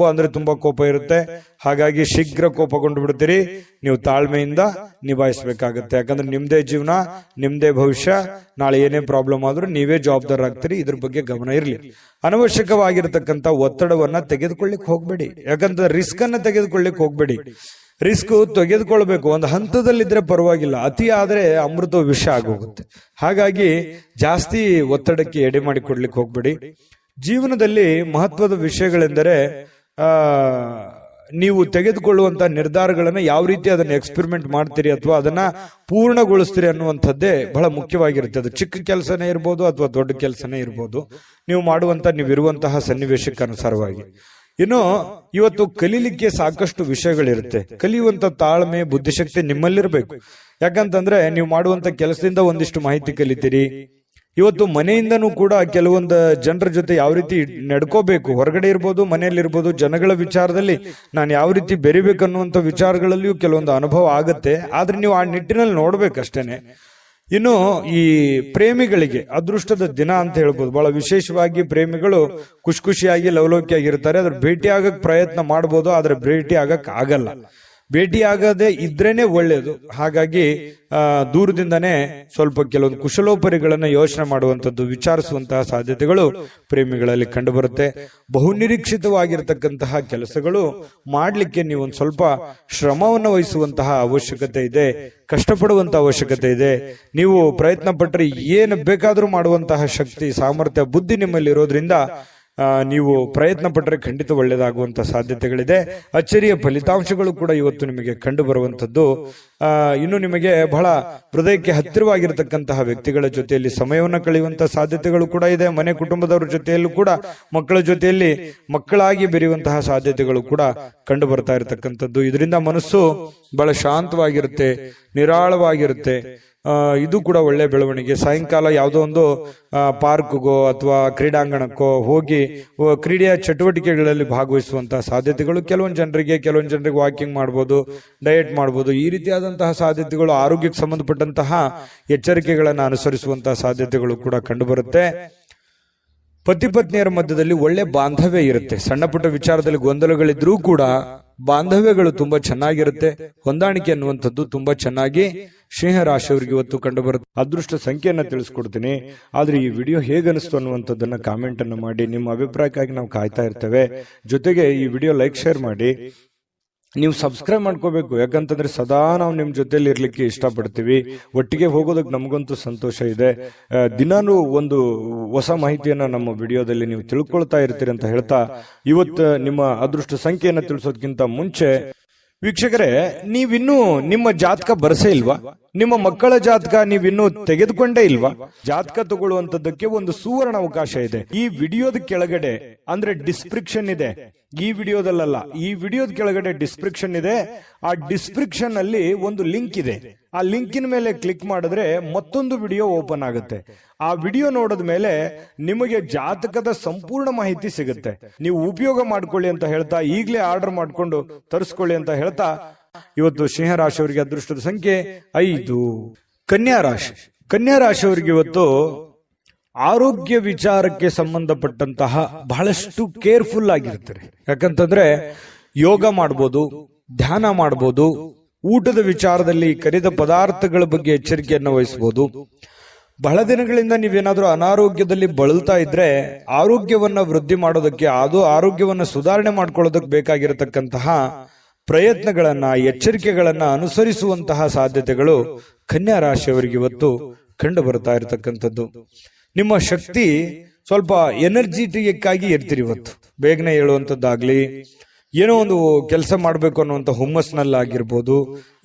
ತುಂಬಾ ಕೋಪ ಇರುತ್ತೆ. ಹಾಗಾಗಿ ಶೀಘ್ರ ಕೋಪಗೊಂಡು ಬಿಡ್ತೀರಿ. ನೀವು ತಾಳ್ಮೆಯಿಂದ ನಿಭಾಯಿಸಬೇಕಾಗತ್ತೆ. ಯಾಕಂದ್ರೆ ನಿಮ್ದೇ ಜೀವನ, ನಿಮ್ದೇ ಭವಿಷ್ಯ. ನಾಳೆ ಏನೇ ಪ್ರಾಬ್ಲಮ್ ಆದ್ರೂ ನೀವೇ ಜವಾಬ್ದಾರರಾಗ್ತೀರಿ. ಇದ್ರ ಬಗ್ಗೆ ಗಮನ ಇರಲಿ. ಅನವಶ್ಯಕವಾಗಿರತಕ್ಕಂತ ಒತ್ತಡವನ್ನ ತೆಗೆದುಕೊಳ್ಳಿಕ್ ಹೋಗ್ಬೇಡಿ. ಯಾಕಂದ್ರೆ ರಿಸ್ಕ್ ಅನ್ನ ತೆಗೆದುಕೊಳ್ಳಿಕ್ ಹೋಗ್ಬೇಡಿ. ರಿಸ್ಕ್ ತೆಗೆದುಕೊಳ್ಬೇಕು, ಒಂದು ಹಂತದಲ್ಲಿದ್ರೆ ಪರವಾಗಿಲ್ಲ. ಅತಿ ಆದ್ರೆ ಅಮೃತ ವಿಷ ಆಗೋಗುತ್ತೆ. ಹಾಗಾಗಿ ಜಾಸ್ತಿ ಒತ್ತಡಕ್ಕೆ ಎಡೆ ಮಾಡಿಕೊಡ್ಲಿಕ್ಕೆ ಹೋಗ್ಬೇಡಿ. ಜೀವನದಲ್ಲಿ ಮಹತ್ವದ ವಿಷಯಗಳೆಂದರೆ ನೀವು ತೆಗೆದುಕೊಳ್ಳುವಂತ ನಿರ್ಧಾರಗಳನ್ನ ಯಾವ ರೀತಿ ಅದನ್ನ ಎಕ್ಸ್ಪೆರಿಮೆಂಟ್ ಮಾಡ್ತೀರಿ ಅಥವಾ ಅದನ್ನ ಪೂರ್ಣಗೊಳಿಸ್ತೀರಿ ಅನ್ನುವಂಥದ್ದೇ ಬಹಳ ಮುಖ್ಯವಾಗಿರುತ್ತೆ. ಅದು ಚಿಕ್ಕ ಕೆಲಸನೇ ಇರ್ಬೋದು ಅಥವಾ ದೊಡ್ಡ ಕೆಲಸನೇ ಇರ್ಬೋದು, ನೀವಿರುವಂತಹ ಸನ್ನಿವೇಶಕ್ಕೆ ಅನುಸಾರವಾಗಿ. ಇನ್ನು ಇವತ್ತು ಕಲೀಲಿಕ್ಕೆ ಸಾಕಷ್ಟು ವಿಷಯಗಳಿರುತ್ತೆ. ಕಲಿಯುವಂತ ತಾಳ್ಮೆ, ಬುದ್ಧಿಶಕ್ತಿ ನಿಮ್ಮಲ್ಲಿರ್ಬೇಕು. ಯಾಕಂತಂದ್ರೆ ನೀವು ಮಾಡುವಂತ ಕೆಲಸದಿಂದ ಒಂದಿಷ್ಟು ಮಾಹಿತಿ ಕಲಿತೀರಿ. ಇವತ್ತು ಮನೆಯಿಂದನೂ ಕೂಡ ಕೆಲವೊಂದು ಜನರ ಜೊತೆ ಯಾವ ರೀತಿ ನಡ್ಕೋಬೇಕು, ಹೊರಗಡೆ ಇರ್ಬೋದು, ಮನೆಯಲ್ಲಿರ್ಬೋದು, ಜನಗಳ ವಿಚಾರದಲ್ಲಿ ನಾನು ಯಾವ ರೀತಿ ಬೆರಿಬೇಕನ್ನುವಂತ ವಿಚಾರಗಳಲ್ಲಿಯೂ ಕೆಲವೊಂದು ಅನುಭವ ಆಗುತ್ತೆ. ಆದ್ರೆ ನೀವು ಆ ನಿಟ್ಟಿನಲ್ಲಿ ನೋಡ್ಬೇಕಷ್ಟೇನೆ. ಇನ್ನು ಈ ಪ್ರೇಮಿಗಳಿಗೆ ಅದೃಷ್ಟದ ದಿನ ಅಂತ ಹೇಳ್ಬೋದು. ಬಹಳ ವಿಶೇಷವಾಗಿ ಪ್ರೇಮಿಗಳು ಖುಷಿಯಾಗಿ ಲವಲವಿಕೆಯಾಗಿರ್ತಾರೆ. ಅದ್ರ ಭೇಟಿ ಆಗಕ್ ಪ್ರಯತ್ನ ಮಾಡ್ಬೋದು, ಆದ್ರೆ ಭೇಟಿ ಆಗಕ್ ಆಗಲ್ಲ. ಭೇಟಿಯಾಗದೆ ಇದ್ರೇನೆ ಒಳ್ಳೆಯದು. ಹಾಗಾಗಿ ದೂರದಿಂದನೇ ಸ್ವಲ್ಪ ಕೆಲವೊಂದು ಕುಶಲೋಪರಿಗಳನ್ನ ಯೋಚನೆ ಮಾಡುವಂಥದ್ದು, ವಿಚಾರಿಸುವಂತಹ ಸಾಧ್ಯತೆಗಳು ಪ್ರೇಮಿಗಳಲ್ಲಿ ಕಂಡುಬರುತ್ತೆ. ಬಹುನಿರೀಕ್ಷಿತವಾಗಿರತಕ್ಕಂತಹ ಕೆಲಸಗಳು ಮಾಡಲಿಕ್ಕೆ ನೀವು ಒಂದು ಸ್ವಲ್ಪ ಶ್ರಮವನ್ನು ವಹಿಸುವಂತಹ ಅವಶ್ಯಕತೆ ಇದೆ, ಕಷ್ಟಪಡುವಂತಹ ಅವಶ್ಯಕತೆ ಇದೆ. ನೀವು ಪ್ರಯತ್ನ ಪಟ್ಟರೆ ಏನು ಬೇಕಾದರೂ ಮಾಡುವಂತಹ ಶಕ್ತಿ, ಸಾಮರ್ಥ್ಯ, ಬುದ್ಧಿ ನಿಮ್ಮಲ್ಲಿ ಇರೋದ್ರಿಂದ ನೀವು ಪ್ರಯತ್ನ ಪಟ್ಟರೆ ಖಂಡಿತ ಒಳ್ಳೆಯದಾಗುವಂತಹ ಸಾಧ್ಯತೆಗಳಿದೆ. ಅಚ್ಚರಿಯ ಫಲಿತಾಂಶಗಳು ಕೂಡ ಇವತ್ತು ನಿಮಗೆ ಕಂಡು ಬರುವಂತದ್ದು. ಇನ್ನು ನಿಮಗೆ ಬಹಳ ಹೃದಯಕ್ಕೆ ಹತ್ತಿರವಾಗಿರತಕ್ಕಂತಹ ವ್ಯಕ್ತಿಗಳ ಜೊತೆಯಲ್ಲಿ ಸಮಯವನ್ನು ಕಳೆಯುವಂತಹ ಸಾಧ್ಯತೆಗಳು ಕೂಡ ಇದೆ. ಮನೆ ಕುಟುಂಬದವರ ಜೊತೆಯಲ್ಲೂ ಕೂಡ ಮಕ್ಕಳ ಜೊತೆಯಲ್ಲಿ ಮಕ್ಕಳಾಗಿ ಬೆರೆಯುವಂತಹ ಸಾಧ್ಯತೆಗಳು ಕೂಡ ಕಂಡು ಬರ್ತಾ ಇರತಕ್ಕಂಥದ್ದು. ಇದರಿಂದ ಮನಸ್ಸು ಬಹಳ ಶಾಂತವಾಗಿರುತ್ತೆ, ನಿರಾಳವಾಗಿರುತ್ತೆ. ಇದು ಕೂಡ ಒಳ್ಳೆ ಬೆಳವಣಿಗೆ. ಸಾಯಂಕಾಲ ಯಾವುದೋ ಒಂದು ಪಾರ್ಕ್ಗೋ ಅಥವಾ ಕ್ರೀಡಾಂಗಣಕ್ಕೋ ಹೋಗಿ ಕ್ರೀಡೆಯ ಚಟುವಟಿಕೆಗಳಲ್ಲಿ ಭಾಗವಹಿಸುವಂತಹ ಸಾಧ್ಯತೆಗಳು ಕೆಲವೊಂದು ಜನರಿಗೆ ವಾಕಿಂಗ್ ಮಾಡ್ಬೋದು, ಡಯಟ್ ಮಾಡ್ಬೋದು. ಈ ರೀತಿಯಾದಂತಹ ಸಾಧ್ಯತೆಗಳು, ಆರೋಗ್ಯಕ್ಕೆ ಸಂಬಂಧಪಟ್ಟಂತಹ ಎಚ್ಚರಿಕೆಗಳನ್ನು ಅನುಸರಿಸುವಂತಹ ಸಾಧ್ಯತೆಗಳು ಕೂಡ ಕಂಡುಬರುತ್ತೆ. ಪತಿ ಪತ್ನಿಯರ ಮಧ್ಯದಲ್ಲಿ ಒಳ್ಳೆ ಬಾಂಧವ್ಯ ಇರುತ್ತೆ. ಸಣ್ಣ ಪುಟ್ಟ ವಿಚಾರದಲ್ಲಿ ಗೊಂದಲಗಳಿದ್ರೂ ಕೂಡ ಬಾಂಧವ್ಯಗಳು ತುಂಬಾ ಚೆನ್ನಾಗಿರುತ್ತೆ. ಹೊಂದಾಣಿಕೆ ಅನ್ನುವಂಥದ್ದು ತುಂಬಾ ಚೆನ್ನಾಗಿ ಸಿಂಹ ರಾಶಿಯವರಿಗೆ ಇವತ್ತು ಕಂಡುಬರುತ್ತೆ. ಅದೃಷ್ಟ ಸಂಖ್ಯೆಯನ್ನ ತಿಳಿಸ್ಕೊಡ್ತೀನಿ. ಆದ್ರೆ ಈ ವಿಡಿಯೋ ಹೇಗನಿಸ್ತು ಅನ್ನುವಂಥದ್ದನ್ನ ಕಾಮೆಂಟ್ ಅನ್ನು ಮಾಡಿ. ನಿಮ್ಮ ಅಭಿಪ್ರಾಯಕ್ಕಾಗಿ ನಾವು ಕಾಯ್ತಾ ಇರ್ತೇವೆ. ಜೊತೆಗೆ ಈ ವಿಡಿಯೋ ಲೈಕ್, ಶೇರ್ ಮಾಡಿ. ನೀವು ಸಬ್ಸ್ಕ್ರೈಬ್ ಮಾಡ್ಕೋಬೇಕು. ಯಾಕಂತಂದ್ರೆ ಸದಾ ನಾವು ನಿಮ್ ಜೊತೆಲಿ ಇರ್ಲಿಕ್ಕೆ ಇಷ್ಟಪಡ್ತೀವಿ. ಒಟ್ಟಿಗೆ ಹೋಗೋದಕ್ಕೆ ನಮಗಂತೂ ಸಂತೋಷ ಇದೆ. ದಿನಾನು ಒಂದು ಹೊಸ ಮಾಹಿತಿಯನ್ನ ನಮ್ಮ ವಿಡಿಯೋದಲ್ಲಿ ನೀವು ತಿಳ್ಕೊಳ್ತಾ ಇರ್ತೀರಿ ಅಂತ ಹೇಳ್ತಾ, ಇವತ್ತು ನಿಮ್ಮ ಅದೃಷ್ಟ ಸಂಖ್ಯೆಯನ್ನ ತಿಳಿಸೋದಕ್ಕಿಂತ ಮುಂಚೆ ವೀಕ್ಷಕರೇ, ನೀವಿನ್ನೂ ನಿಮ್ಮ ಜಾತಕ ಬರಸೇ ಇಲ್ವಾ? ನಿಮ್ಮ ಮಕ್ಕಳ ಜಾತಕ ನೀವಿನ್ನೂ ತೆಗೆದುಕೊಂಡೇ ಇಲ್ವಾ? ಜಾತಕ ತಗೊಳ್ಳುವಂತದ್ದಕ್ಕೆ ಒಂದು ಸುವರ್ಣ ಅವಕಾಶ ಇದೆ. ಈ ವಿಡಿಯೋದ ಕೆಳಗಡೆ ಅಂದ್ರೆ ಡಿಸ್ಕ್ರಿಪ್ಷನ್ ಇದೆ. ಈ ವಿಡಿಯೋದಲ್ಲ, ಈ ವಿಡಿಯೋದ ಕೆಳಗಡೆ ಡಿಸ್ಕ್ರಿಪ್ಷನ್ ಇದೆ. ಆ ಡಿಸ್ಕ್ರಿಪ್ಷನ್ ಅಲ್ಲಿ ಒಂದು ಲಿಂಕ್ ಇದೆ. ಆ ಲಿಂಕಿನ ಮೇಲೆ ಕ್ಲಿಕ್ ಮಾಡಿದ್ರೆ ಮತ್ತೊಂದು ವಿಡಿಯೋ ಓಪನ್ ಆಗುತ್ತೆ. ಆ ವಿಡಿಯೋ ನೋಡಿದ ಮೇಲೆ ನಿಮಗೆ ಜಾತಕದ ಸಂಪೂರ್ಣ ಮಾಹಿತಿ ಸಿಗುತ್ತೆ. ನೀವು ಉಪಯೋಗ ಮಾಡ್ಕೊಳ್ಳಿ ಅಂತ ಹೇಳ್ತಾ, ಈಗಲೇ ಆರ್ಡರ್ ಮಾಡ್ಕೊಂಡು ತರಿಸ್ಕೊಳ್ಳಿ ಅಂತ ಹೇಳ್ತಾ, ಇವತ್ತು ಸಿಂಹ ರಾಶಿಯವರಿಗೆ ಅದೃಷ್ಟದ ಸಂಖ್ಯೆ 5. ಕನ್ಯಾ ರಾಶಿ. ಕನ್ಯಾ ರಾಶಿಯವರಿಗೆ ಇವತ್ತು ಆರೋಗ್ಯ ವಿಚಾರಕ್ಕೆ ಸಂಬಂಧಪಟ್ಟಂತಹ ಬಹಳಷ್ಟು ಕೇರ್ಫುಲ್ ಆಗಿರ್ತಾರೆ. ಯಾಕಂತಂದ್ರೆ ಯೋಗ ಮಾಡ್ಬೋದು, ಧ್ಯಾನ ಮಾಡ್ಬೋದು, ಊಟದ ವಿಚಾರದಲ್ಲಿ ಕರಿದ ಪದಾರ್ಥಗಳ ಬಗ್ಗೆ ಎಚ್ಚರಿಕೆಯನ್ನು ವಹಿಸಬಹುದು. ಬಹಳ ದಿನಗಳಿಂದ ನೀವೇನಾದ್ರೂ ಅನಾರೋಗ್ಯದಲ್ಲಿ ಬಳಲ್ತಾ ಇದ್ರೆ ಆರೋಗ್ಯವನ್ನ ವೃದ್ಧಿ ಮಾಡೋದಕ್ಕೆ, ಅದು ಆರೋಗ್ಯವನ್ನ ಸುಧಾರಣೆ ಮಾಡ್ಕೊಳ್ಳೋದಕ್ಕೆ ಬೇಕಾಗಿರತಕ್ಕಂತಹ ಪ್ರಯತ್ನಗಳನ್ನ, ಎಚ್ಚರಿಕೆಗಳನ್ನ ಅನುಸರಿಸುವಂತಹ ಸಾಧ್ಯತೆಗಳು ಕನ್ಯಾ ರಾಶಿಯವರಿಗೆ ಇವತ್ತು ಕಂಡು ಬರ್ತಾ ಇರತಕ್ಕಂಥದ್ದು. ನಿಮ್ಮ ಶಕ್ತಿ ಸ್ವಲ್ಪ ಎನರ್ಜಿಟಿಕ್ ಆಗಿ ಇರ್ತೀರಿ ಇವತ್ತು. ಬೇಗನೆ ಹೇಳುವಂಥದ್ದಾಗ್ಲಿ, ಏನೋ ಒಂದು ಕೆಲಸ ಮಾಡಬೇಕು ಅನ್ನುವಂಥ ಹುಮ್ಮಸ್ನಲ್ಲಾಗಿರ್ಬೋದು,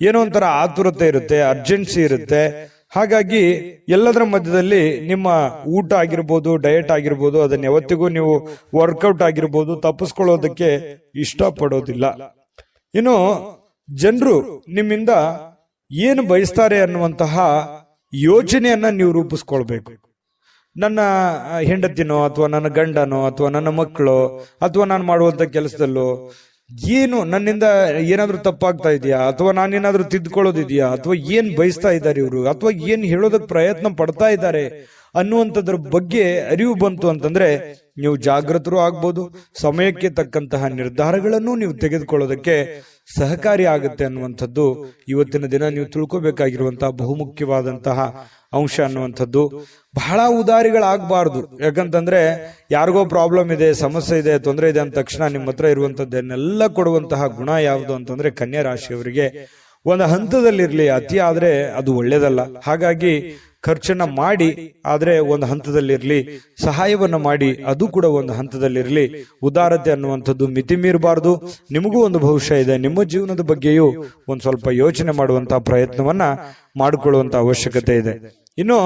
ಏನೋ ಒಂಥರ ಆತುರತೆ ಇರುತ್ತೆ, ಅರ್ಜೆನ್ಸಿ ಇರುತ್ತೆ. ಹಾಗಾಗಿ ಎಲ್ಲದರ ಮಧ್ಯದಲ್ಲಿ ನಿಮ್ಮ ಊಟ ಆಗಿರ್ಬೋದು, ಡಯಟ್ ಆಗಿರ್ಬೋದು, ಅದನ್ನ ಯಾವತ್ತಿಗೂ ನೀವು ವರ್ಕೌಟ್ ಆಗಿರ್ಬೋದು ತಪ್ಪಿಸ್ಕೊಳ್ಳೋದಕ್ಕೆ ಇಷ್ಟಪಡೋದಿಲ್ಲ. ಇನ್ನು ಜನರು ನಿಮ್ಮಿಂದ ಏನು ಬಯಸ್ತಾರೆ ಅನ್ನುವಂತಹ ಯೋಚನೆಯನ್ನ ನೀವು ರೂಪಿಸ್ಕೊಳ್ಬೇಕು. ನನ್ನ ಹೆಂಡತಿನೋ ಅಥವಾ ನನ್ನ ಗಂಡನೋ ಅಥವಾ ನನ್ನ ಮಕ್ಕಳು ಅಥವಾ ನಾನು ಮಾಡುವಂತ ಕೆಲಸದಲ್ಲೋ ಏನು ನನ್ನಿಂದ ಏನಾದ್ರೂ ತಪ್ಪಾಗ್ತಾ ಇದೆಯಾ, ಅಥವಾ ನಾನೇನಾದ್ರೂ ತಿದ್ಕೊಳ್ಳೋದಿದೆಯಾ, ಅಥವಾ ಏನ್ ಬಯಸ್ತಾ ಇದ್ದಾರೆ ಇವರು, ಅಥವಾ ಏನ್ ಹೇಳೋದಕ್ಕೆ ಪ್ರಯತ್ನ ಪಡ್ತಾ ಇದ್ದಾರೆ ಅನ್ನುವಂಥದ್ರ ಬಗ್ಗೆ ಅರಿವು ಬಂತು ಅಂತಂದ್ರೆ ನೀವು ಜಾಗೃತರು ಆಗ್ಬೋದು. ಸಮಯಕ್ಕೆ ತಕ್ಕಂತಹ ನಿರ್ಧಾರಗಳನ್ನು ನೀವು ತೆಗೆದುಕೊಳ್ಳೋದಕ್ಕೆ ಸಹಕಾರಿ ಆಗುತ್ತೆ ಅನ್ನುವಂಥದ್ದು ಇವತ್ತಿನ ದಿನ ನೀವು ತಿಳ್ಕೋಬೇಕಾಗಿರುವಂತಹ ಬಹುಮುಖ್ಯವಾದಂತಹ ಅಂಶ ಅನ್ನುವಂಥದ್ದು. ಬಹಳ ಉದಾರಿಗಳಾಗಬಾರ್ದು. ಯಾಕಂತಂದ್ರೆ ಯಾರಿಗೋ ಪ್ರಾಬ್ಲಮ್ ಇದೆ, ಸಮಸ್ಯೆ ಇದೆ, ತೊಂದರೆ ಇದೆ ಅಂದ ತಕ್ಷಣ ನಿಮ್ಮ ಹತ್ರ ಇರುವಂತದ್ದನ್ನೆಲ್ಲ ಕೊಡುವಂತಹ ಗುಣ ಯಾವುದು ಅಂತಂದ್ರೆ ಕನ್ಯಾ ರಾಶಿಯವರಿಗೆ ಒಂದು ಹಂತದಲ್ಲಿರ್ಲಿ. ಅತಿ ಆದ್ರೆ ಅದು ಒಳ್ಳೇದಲ್ಲ. ಹಾಗಾಗಿ ಖರ್ಚನ್ನ ಮಾಡಿ, ಆದ್ರೆ ಒಂದು ಹಂತದಲ್ಲಿರ್ಲಿ. ಸಹಾಯವನ್ನ ಮಾಡಿ, ಅದು ಕೂಡ ಒಂದು ಹಂತದಲ್ಲಿರ್ಲಿ. ಉದಾರತೆ ಅನ್ನುವಂಥದ್ದು ಮಿತಿ ಮೀರಬಾರ್ದು. ನಿಮಗೂ ಒಂದು ಭವಿಷ್ಯ ಇದೆ. ನಿಮ್ಮ ಜೀವನದ ಬಗ್ಗೆಯೂ ಒಂದು ಸ್ವಲ್ಪ ಯೋಚನೆ ಮಾಡುವಂತಹ ಪ್ರಯತ್ನವನ್ನ ಮಾಡಿಕೊಳ್ಳುವಂತ ಅವಶ್ಯಕತೆ ಇದೆ. ಇನ್ನು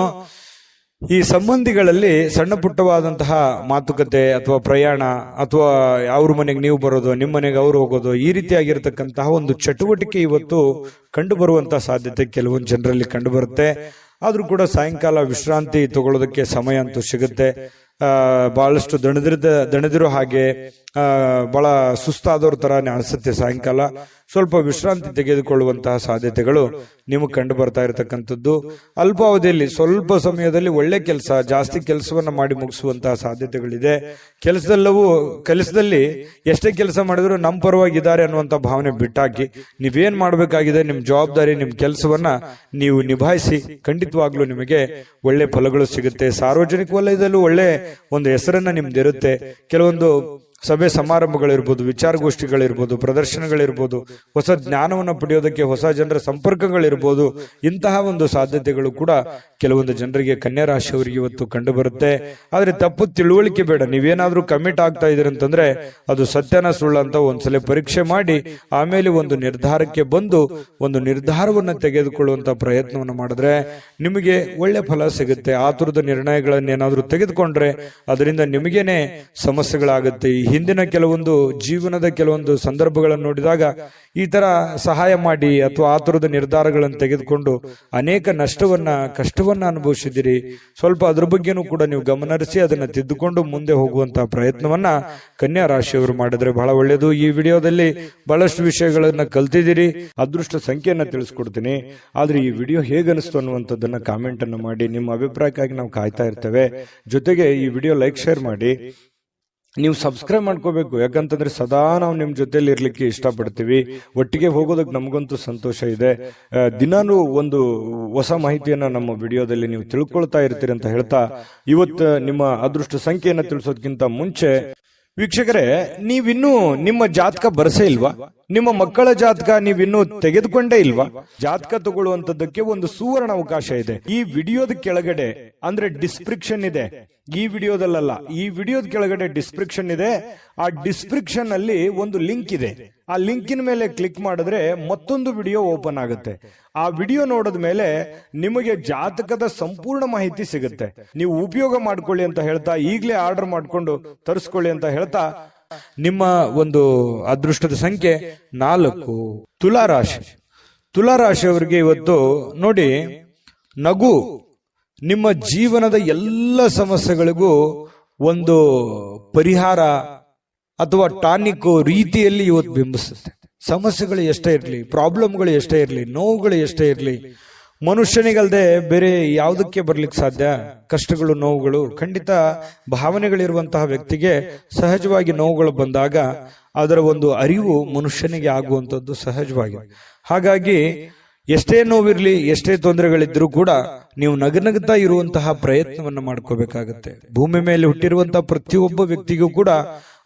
ಈ ಸಂಬಂಧಿಗಳಲ್ಲಿ ಸಣ್ಣ ಪುಟ್ಟವಾದಂತಹ ಮಾತುಕತೆ ಅಥವಾ ಪ್ರಯಾಣ, ಅಥವಾ ಅವ್ರ ಮನೆಗೆ ನೀವು ಬರೋದು, ನಿಮ್ಮ ಮನೆಗೆ ಅವ್ರು ಹೋಗೋದು, ಈ ರೀತಿಯಾಗಿರ್ತಕ್ಕಂತಹ ಒಂದು ಚಟುವಟಿಕೆ ಇವತ್ತು ಕಂಡು ಬರುವಂತಹ ಸಾಧ್ಯತೆ ಕೆಲವೊಂದು ಜನರಲ್ಲಿ ಕಂಡು ಬರುತ್ತೆ. ಆದ್ರೂ ಕೂಡ ಸಾಯಂಕಾಲ ವಿಶ್ರಾಂತಿ ತಗೊಳ್ಳೋದಕ್ಕೆ ಸಮಯ ಅಂತೂ ಸಿಗುತ್ತೆ. ಬಹಳಷ್ಟು ದಣದಿರೋ ಹಾಗೆ ಬಹಳ ಸುಸ್ತಾದವ್ರ ತರ ಅನಿಸುತ್ತೆ ಸಾಯಂಕಾಲ. ಸ್ವಲ್ಪ ವಿಶ್ರಾಂತಿ ತೆಗೆದುಕೊಳ್ಳುವಂತಹ ಸಾಧ್ಯತೆಗಳು ನಿಮಗೆ ಕಂಡು ಬರ್ತಾ ಇರತಕ್ಕಂಥದ್ದು. ಅಲ್ಪಾವಧಿಯಲ್ಲಿ ಸ್ವಲ್ಪ ಸಮಯದಲ್ಲಿ ಒಳ್ಳೆ ಕೆಲಸ, ಜಾಸ್ತಿ ಕೆಲಸವನ್ನ ಮಾಡಿ ಮುಗಿಸುವಂತಹ ಸಾಧ್ಯತೆಗಳಿದೆ. ಕೆಲಸದಲ್ಲಿ ಎಷ್ಟೇ ಕೆಲಸ ಮಾಡಿದ್ರು ನಮ್ಮ ಪರವಾಗಿದ್ದಾರೆ ಅನ್ನುವಂತ ಭಾವನೆ ಬಿಟ್ಟಾಕಿ ನೀವೇನ್ ಮಾಡಬೇಕಾಗಿದೆ, ನಿಮ್ ಜವಾಬ್ದಾರಿ, ನಿಮ್ ಕೆಲಸವನ್ನ ನೀವು ನಿಭಾಯಿಸಿ. ಖಂಡಿತವಾಗ್ಲೂ ನಿಮಗೆ ಒಳ್ಳೆ ಫಲಗಳು ಸಿಗುತ್ತೆ. ಸಾರ್ವಜನಿಕ ವಲಯದಲ್ಲೂ ಒಳ್ಳೆ ಒಂದು ಹೆಸರನ್ನ ನಿಮ್ದಿರುತ್ತೆ. ಕೆಲವೊಂದು ಸಭೆ ಸಮಾರಂಭಗಳಿರ್ಬೋದು, ವಿಚಾರಗೋಷ್ಠಿಗಳಿರ್ಬೋದು, ಪ್ರದರ್ಶನಗಳಿರ್ಬೋದು, ಹೊಸ ಜ್ಞಾನವನ್ನು ಪಡೆಯೋದಕ್ಕೆ ಹೊಸ ಜನರ ಸಂಪರ್ಕಗಳಿರ್ಬೋದು. ಇಂತಹ ಒಂದು ಸಾಧ್ಯತೆಗಳು ಕೂಡ ಕೆಲವೊಂದು ಜನರಿಗೆ, ಕನ್ಯಾ ರಾಶಿಯವರಿಗೆ ಇವತ್ತು ಕಂಡು ಬರುತ್ತೆ. ಆದ್ರೆ ತಪ್ಪು ತಿಳುವಳಿಕೆ ಬೇಡ. ನೀವೇನಾದ್ರೂ ಕಮಿಟ್ ಆಗ್ತಾ ಇದೀರಿ ಅಂತಂದ್ರೆ ಅದು ಸತ್ಯನ ಸುಳ್ಳು ಅಂತ ಒಂದ್ಸಲ ಪರೀಕ್ಷೆ ಮಾಡಿ ಆಮೇಲೆ ಒಂದು ನಿರ್ಧಾರಕ್ಕೆ ಬಂದು ಒಂದು ನಿರ್ಧಾರವನ್ನು ತೆಗೆದುಕೊಳ್ಳುವಂತ ಪ್ರಯತ್ನವನ್ನು ಮಾಡಿದ್ರೆ ನಿಮಗೆ ಒಳ್ಳೆ ಫಲ ಸಿಗುತ್ತೆ. ಆತುರದ ನಿರ್ಣಯಗಳನ್ನೇನಾದ್ರೂ ತೆಗೆದುಕೊಂಡ್ರೆ ಅದರಿಂದ ನಿಮಗೇನೆ ಸಮಸ್ಯೆಗಳಾಗುತ್ತೆ. ಈ ಹಿಂದಿನ ಕೆಲವೊಂದು ಜೀವನದ ಕೆಲವೊಂದು ಸಂದರ್ಭಗಳನ್ನು ನೋಡಿದಾಗ ಈ ತರ ಸಹಾಯ ಮಾಡಿ ಅಥವಾ ಆತುರದ ನಿರ್ಧಾರಗಳನ್ನು ತೆಗೆದುಕೊಂಡು ಅನೇಕ ಕಷ್ಟವನ್ನ ಅನುಭವಿಸಿದಿರಿ. ಸ್ವಲ್ಪ ಅದ್ರ ಬಗ್ಗೆನೂ ಕೂಡ ನೀವು ಗಮನಹರಿಸಿ ಅದನ್ನ ತಿದ್ದುಕೊಂಡು ಮುಂದೆ ಹೋಗುವಂತಹ ಪ್ರಯತ್ನವನ್ನ ಕನ್ಯಾ ರಾಶಿಯವರು ಮಾಡಿದ್ರೆ ಬಹಳ ಒಳ್ಳೆಯದು. ಈ ವಿಡಿಯೋದಲ್ಲಿ ಬಹಳಷ್ಟು ವಿಷಯಗಳನ್ನ ಕಲ್ತಿದ್ದೀರಿ. ಅದೃಷ್ಟ ಸಂಖ್ಯೆಯನ್ನ ತಿಳಿಸ್ಕೊಡ್ತೀನಿ. ಆದ್ರೆ ಈ ವಿಡಿಯೋ ಹೇಗನಿಸ್ತು ಅನ್ನುವಂಥದ್ದನ್ನ ಕಾಮೆಂಟ್ ಅನ್ನು ಮಾಡಿ. ನಿಮ್ಮ ಅಭಿಪ್ರಾಯಕ್ಕಾಗಿ ನಾವು ಕಾಯ್ತಾ ಇರ್ತೇವೆ. ಜೊತೆಗೆ ಈ ವಿಡಿಯೋ ಲೈಕ್, ಶೇರ್ ಮಾಡಿ. ನೀವು ಸಬ್ಸ್ಕ್ರೈಬ್ ಮಾಡ್ಕೋಬೇಕು. ಯಾಕಂತಂದ್ರೆ ಸದಾ ನಾವು ನಿಮ್ ಜೊತೆಲಿ ಇರ್ಲಿಕ್ಕೆ ಇಷ್ಟಪಡ್ತೀವಿ. ಒಟ್ಟಿಗೆ ಹೋಗೋದಕ್ಕೆ ನಮಗಂತೂ ಸಂತೋಷ ಇದೆ. ದಿನಾನು ಒಂದು ಹೊಸ ಮಾಹಿತಿಯನ್ನ ನಮ್ಮ ವಿಡಿಯೋದಲ್ಲಿ ನೀವು ತಿಳ್ಕೊಳ್ತಾ ಇರ್ತೀರಿ ಅಂತ ಹೇಳ್ತಾ, ಇವತ್ತು ನಿಮ್ಮ ಅದೃಷ್ಟ ಸಂಖ್ಯೆಯನ್ನ ತಿಳಿಸೋದಕ್ಕಿಂತ ಮುಂಚೆ ವೀಕ್ಷಕರೇ, ನೀವಿನ್ನೂ ನಿಮ್ಮ ಜಾತಕ ಬರಸೇ ಇಲ್ವಾ? ನಿಮ್ಮ ಮಕ್ಕಳ ಜಾತಕ ನೀವಿನ್ನೂ ತೆಗೆದುಕೊಂಡೇ ಇಲ್ವಾ? ಜಾತಕ ತಗೊಳ್ಳುವಂತದ್ದಕ್ಕೆ ಒಂದು ಸುವರ್ಣ ಅವಕಾಶ ಇದೆ. ಈ ವಿಡಿಯೋದ ಕೆಳಗಡೆ ಅಂದ್ರೆ ಡಿಸ್ಕ್ರಿಪ್ಷನ್ ಇದೆ. ಈ ವಿಡಿಯೋದಲ್ಲ, ಈ ವಿಡಿಯೋದ ಕೆಳಗಡೆ ಡಿಸ್ಕ್ರಿಪ್ಷನ್ ಇದೆ. ಆ ಡಿಸ್ಕ್ರಿಪ್ಷನ್ ಅಲ್ಲಿ ಒಂದು ಲಿಂಕ್ ಇದೆ. ಆ ಲಿಂಕಿನ ಮೇಲೆ ಕ್ಲಿಕ್ ಮಾಡಿದ್ರೆ ಮತ್ತೊಂದು ವಿಡಿಯೋ ಓಪನ್ ಆಗುತ್ತೆ. ಆ ವಿಡಿಯೋ ನೋಡಿದ ಮೇಲೆ ನಿಮಗೆ ಜಾತಕದ ಸಂಪೂರ್ಣ ಮಾಹಿತಿ ಸಿಗುತ್ತೆ. ನೀವು ಉಪಯೋಗ ಮಾಡ್ಕೊಳ್ಳಿ ಅಂತ ಹೇಳ್ತಾ, ಈಗಲೇ ಆರ್ಡರ್ ಮಾಡ್ಕೊಂಡು ತರಿಸ್ಕೊಳ್ಳಿ ಅಂತ ಹೇಳ್ತಾ, ನಿಮ್ಮ ಒಂದು ಅದೃಷ್ಟದ ಸಂಖ್ಯೆ 4. ತುಲಾರಾಶಿ. ತುಲಾರಾಶಿಯವರಿಗೆ ಇವತ್ತು ನೋಡಿ, ನಗು ನಿಮ್ಮ ಜೀವನದ ಎಲ್ಲ ಸಮಸ್ಯೆಗಳಿಗೂ ಒಂದು ಪರಿಹಾರ ಅಥವಾ ಟಾನಿಕ್ ರೀತಿಯಲ್ಲಿ ಇವತ್ತು ಬಿಂಬಿಸುತ್ತೆ. ಸಮಸ್ಯೆಗಳು ಎಷ್ಟೇ ಇರಲಿ, ಪ್ರಾಬ್ಲಮ್ಗಳು ಎಷ್ಟೇ ಇರಲಿ, ನೋವುಗಳು ಎಷ್ಟೇ ಇರಲಿ, ಮನುಷ್ಯನಿಗಲ್ದೆ ಬೇರೆ ಯಾವುದಕ್ಕೆ ಬರ್ಲಿಕ್ಕೆ ಸಾಧ್ಯ? ಕಷ್ಟಗಳು, ನೋವುಗಳು. ಖಂಡಿತ ಭಾವನೆಗಳಿರುವಂತಹ ವ್ಯಕ್ತಿಗೆ ಸಹಜವಾಗಿ ನೋವುಗಳು ಬಂದಾಗ ಅದರ ಒಂದು ಅರಿವು ಮನುಷ್ಯನಿಗೆ ಆಗುವಂಥದ್ದು ಸಹಜವಾಗಿದೆ. ಹಾಗಾಗಿ ಎಷ್ಟೇ ನೋವಿರ್ಲಿ, ಎಷ್ಟೇ ತೊಂದರೆಗಳಿದ್ರೂ ಕೂಡ ನೀವು ನಗನಗ್ತಾ ಇರುವಂತಹ ಪ್ರಯತ್ನವನ್ನ ಮಾಡ್ಕೋಬೇಕಾಗತ್ತೆ. ಭೂಮಿ ಮೇಲೆ ಹುಟ್ಟಿರುವಂತಹ ಪ್ರತಿಯೊಬ್ಬ ವ್ಯಕ್ತಿಗೂ ಕೂಡ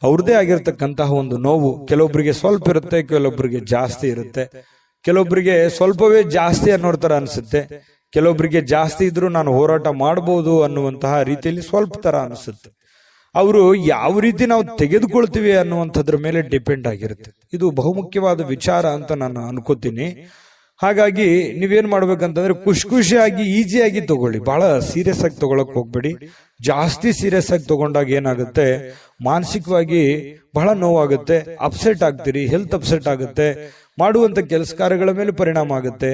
ಅವ್ರದೇ ಆಗಿರ್ತಕ್ಕಂತಹ ಒಂದು ನೋವು. ಕೆಲವೊಬ್ಬರಿಗೆ ಸ್ವಲ್ಪ ಇರುತ್ತೆ, ಕೆಲವೊಬ್ಬರಿಗೆ ಜಾಸ್ತಿ ಇರುತ್ತೆ. ಕೆಲವೊಬ್ಬರಿಗೆ ಸ್ವಲ್ಪವೇ ಜಾಸ್ತಿ ಅನ್ನೋ ತರ ಅನ್ಸುತ್ತೆ. ಕೆಲವೊಬ್ಬರಿಗೆ ಜಾಸ್ತಿ ಇದ್ರೂ ನಾನು ಹೋರಾಟ ಮಾಡಬಹುದು ಅನ್ನುವಂತಹ ರೀತಿಯಲ್ಲಿ ಸ್ವಲ್ಪ ತರ ಅನಿಸುತ್ತೆ. ಅವರು ಯಾವ ರೀತಿ ನಾವು ತೆಗೆದುಕೊಳ್ತೀವಿ ಅನ್ನುವಂಥದ್ರ ಮೇಲೆ ಡಿಪೆಂಡ್ ಆಗಿರುತ್ತೆ. ಇದು ಬಹುಮುಖ್ಯವಾದ ವಿಚಾರ ಅಂತ ನಾನು ಅನ್ಕೋತೀನಿ. ಹಾಗಾಗಿ ನೀವೇನ್ ಮಾಡ್ಬೇಕಂತಂದ್ರೆ ಖುಷಿಯಾಗಿ ಈಸಿಯಾಗಿ ತಗೊಳ್ಳಿ. ಬಹಳ ಸೀರಿಯಸ್ ಆಗಿ ತಗೊಳಕ್ ಹೋಗ್ಬೇಡಿ. ಜಾಸ್ತಿ ಸೀರಿಯಸ್ ಆಗಿ ತಗೊಂಡಾಗ ಏನಾಗುತ್ತೆ, ಮಾನಸಿಕವಾಗಿ ಬಹಳ ನೋವಾಗುತ್ತೆ, ಅಪ್ಸೆಟ್ ಆಗ್ತೀರಿ, ಹೆಲ್ತ್ ಅಪ್ಸೆಟ್ ಆಗುತ್ತೆ, ಮಾಡುವಂತ ಕೆಲಸ ಕಾರ್ಯಗಳ ಮೇಲೆ ಪರಿಣಾಮ ಆಗುತ್ತೆ.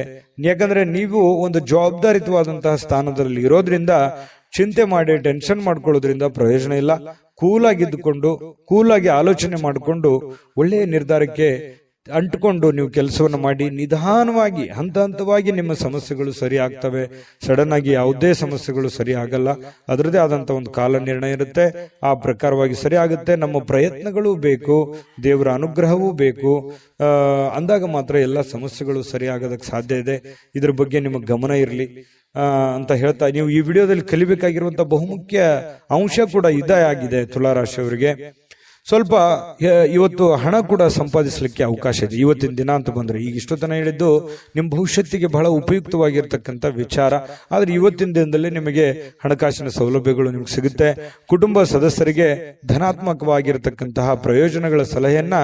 ಯಾಕಂದ್ರೆ ನೀವು ಒಂದು ಜವಾಬ್ದಾರಿತವಾದಂತಹ ಸ್ಥಾನದಲ್ಲಿ ಇರೋದ್ರಿಂದ ಚಿಂತೆ ಮಾಡಿ ಟೆನ್ಷನ್ ಮಾಡ್ಕೊಳ್ಳೋದ್ರಿಂದ ಪ್ರಯೋಜನ ಇಲ್ಲ. ಕೂಲಾಗಿದ್ದುಕೊಂಡು, ಕೂಲಾಗಿ ಆಲೋಚನೆ ಮಾಡಿಕೊಂಡು ಒಳ್ಳೆಯ ನಿರ್ಧಾರಕ್ಕೆ ಅಂಟುಕೊಂಡು ನೀವು ಕೆಲಸವನ್ನು ಮಾಡಿ ನಿಧಾನವಾಗಿ ಹಂತ ಹಂತವಾಗಿ ನಿಮ್ಮ ಸಮಸ್ಯೆಗಳು ಸರಿ ಆಗ್ತವೆ. ಸಡನ್ ಆಗಿ ಯಾವುದೇ ಸಮಸ್ಯೆಗಳು ಸರಿ ಆಗಲ್ಲ. ಅದರದೇ ಆದಂತ ಒಂದು ಕಾಲ ನಿರ್ಣಯ ಇರುತ್ತೆ. ಆ ಪ್ರಕಾರವಾಗಿ ಸರಿ ಆಗುತ್ತೆ. ನಮ್ಮ ಪ್ರಯತ್ನಗಳು ಬೇಕು, ದೇವರ ಅನುಗ್ರಹವೂ ಬೇಕು. ಅಂದಾಗ ಮಾತ್ರ ಎಲ್ಲ ಸಮಸ್ಯೆಗಳು ಸರಿ ಆಗೋದಕ್ಕೆ ಸಾಧ್ಯ ಇದೆ. ಇದ್ರ ಬಗ್ಗೆ ನಿಮಗೆ ಗಮನ ಇರಲಿ ಅಂತ ಹೇಳ್ತಾ, ನೀವು ಈ ವಿಡಿಯೋದಲ್ಲಿ ಕಲಿಬೇಕಾಗಿರುವಂತಹ ಬಹುಮುಖ್ಯ ಅಂಶ ಕೂಡ ಇದೇ ಆಗಿದೆ. ತುಲಾರಾಶಿಯವರಿಗೆ ಸ್ವಲ್ಪ ಇವತ್ತು ಹಣ ಕೂಡ ಸಂಪಾದಿಸಲಿಕ್ಕೆ ಅವಕಾಶ ಇದೆ ಇವತ್ತಿನ ದಿನ ಅಂತ ಬಂದ್ರೆ. ಈಗ ಇಷ್ಟೊತ್ತನ ಹೇಳಿದ್ದು ನಿಮ್ಮ ಭವಿಷ್ಯತ್ತಿಗೆ ಬಹಳ ಉಪಯುಕ್ತವಾಗಿರ್ತಕ್ಕಂಥ ವಿಚಾರ. ಆದ್ರೆ ಇವತ್ತಿನ ದಿನದಲ್ಲಿ ನಿಮಗೆ ಹಣಕಾಸಿನ ಸೌಲಭ್ಯಗಳು ನಿಮ್ಗೆ ಸಿಗುತ್ತೆ. ಕುಟುಂಬ ಸದಸ್ಯರಿಗೆ ಧನಾತ್ಮಕವಾಗಿರತಕ್ಕಂತಹ ಪ್ರಯೋಜನಗಳ ಸಲಹೆಯನ್ನ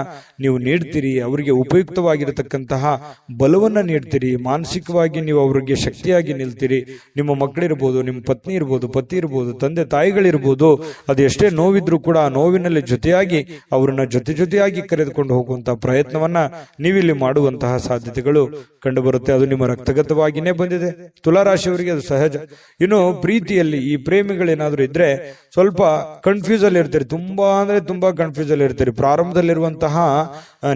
ನೀವು ನೀಡ್ತೀರಿ. ಅವರಿಗೆ ಉಪಯುಕ್ತವಾಗಿರತಕ್ಕಂತಹ ಬಲವನ್ನ ನೀಡ್ತೀರಿ. ಮಾನಸಿಕವಾಗಿ ನೀವು ಅವರಿಗೆ ಶಕ್ತಿಯಾಗಿ ನಿಲ್ತೀರಿ. ನಿಮ್ಮ ಮಕ್ಕಳಿರ್ಬೋದು, ನಿಮ್ಮ ಪತ್ನಿ ಇರ್ಬೋದು, ಪತಿ ಇರ್ಬೋದು, ತಂದೆ ತಾಯಿಗಳಿರ್ಬೋದು, ಅದು ಎಷ್ಟೇ ನೋವಿದ್ರು ಕೂಡ ಆ ನೋವಿನಲ್ಲಿ ಜೊತೆಯಾಗಿ ಅವರನ್ನ ಜೊತೆಯಾಗಿ ಕರೆದುಕೊಂಡು ಹೋಗುವಂತಹ ಪ್ರಯತ್ನವನ್ನ ನೀವಿಲ್ಲಿ ಮಾಡುವಂತಹ ಸಾಧ್ಯತೆಗಳು ಕಂಡು ಬರುತ್ತೆ. ಅದು ನಿಮ್ಮ ರಕ್ತಗತವಾಗಿನೇ ಬಂದಿದೆ. ತುಲಾರಾಶಿಯವರಿಗೆ ಅದು ಸಹಜ. ಇನ್ನು ಪ್ರೀತಿಯಲ್ಲಿ ಈ ಪ್ರೇಮಿಗಳೇನಾದ್ರೂ ಇದ್ರೆ ಸ್ವಲ್ಪ ಕನ್ಫ್ಯೂಸ್ ಅಲ್ಲಿ ಇರ್ತೀರಿ. ತುಂಬಾ ಕನ್ಫ್ಯೂಸ್ ಅಲ್ಲಿ ಇರ್ತೀರಿ. ಪ್ರಾರಂಭದಲ್ಲಿರುವಂತಹ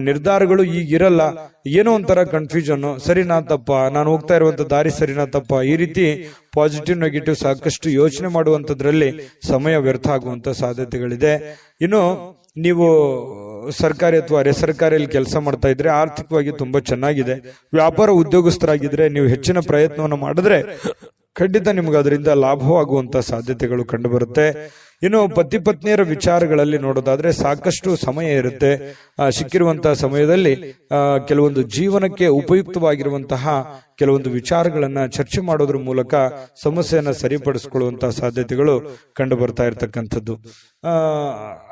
ನಿರ್ಧಾರಗಳು ಈಗಿರಲ್ಲ. ಏನೋ ಒಂಥರ ಕನ್ಫ್ಯೂಷನ್, ಸರಿನಾ ತಪ್ಪ, ನಾನು ಹೋಗ್ತಾ ಇರುವಂತ ದಾರಿ ಸರಿನಾ ತಪ್ಪ, ಈ ರೀತಿ ಪಾಸಿಟಿವ್ ನೆಗೆಟಿವ್ ಸಾಕಷ್ಟು ಯೋಚನೆ ಮಾಡುವಂತದ್ರಲ್ಲಿ ಸಮಯ ವ್ಯರ್ಥ ಆಗುವಂತ ಸಾಧ್ಯತೆಗಳಿದೆ. ಇನ್ನು ನೀವು ಸರ್ಕಾರಿ ಅಥವಾ ಅರೆ ಸರ್ಕಾರಿಯಲ್ಲಿ ಕೆಲಸ ಮಾಡ್ತಾ ಇದ್ರೆ ಆರ್ಥಿಕವಾಗಿ ತುಂಬಾ ಚೆನ್ನಾಗಿದೆ. ವ್ಯಾಪಾರ ಉದ್ಯೋಗಸ್ಥರಾಗಿದ್ರೆ ನೀವು ಹೆಚ್ಚಿನ ಪ್ರಯತ್ನವನ್ನು ಮಾಡಿದ್ರೆ ಖಂಡಿತ ನಿಮ್ಗೆ ಅದರಿಂದ ಲಾಭವಾಗುವಂತ ಸಾಧ್ಯತೆಗಳು ಕಂಡು ಬರುತ್ತೆ. ಇನ್ನು ಪತಿ ಪತ್ನಿಯರ ವಿಚಾರಗಳಲ್ಲಿ ನೋಡೋದಾದ್ರೆ ಸಾಕಷ್ಟು ಸಮಯ ಇರುತ್ತೆ. ಸಿಕ್ಕಿರುವಂತಹ ಸಮಯದಲ್ಲಿ ಕೆಲವೊಂದು ಜೀವನಕ್ಕೆ ಉಪಯುಕ್ತವಾಗಿರುವಂತಹ ಕೆಲವೊಂದು ವಿಚಾರಗಳನ್ನ ಚರ್ಚೆ ಮಾಡೋದ್ರ ಮೂಲಕ ಸಮಸ್ಯೆಯನ್ನ ಸರಿಪಡಿಸಿಕೊಳ್ಳುವಂತಹ ಸಾಧ್ಯತೆಗಳು ಕಂಡು ಬರ್ತಾ ಇರತಕ್ಕಂಥದ್ದು.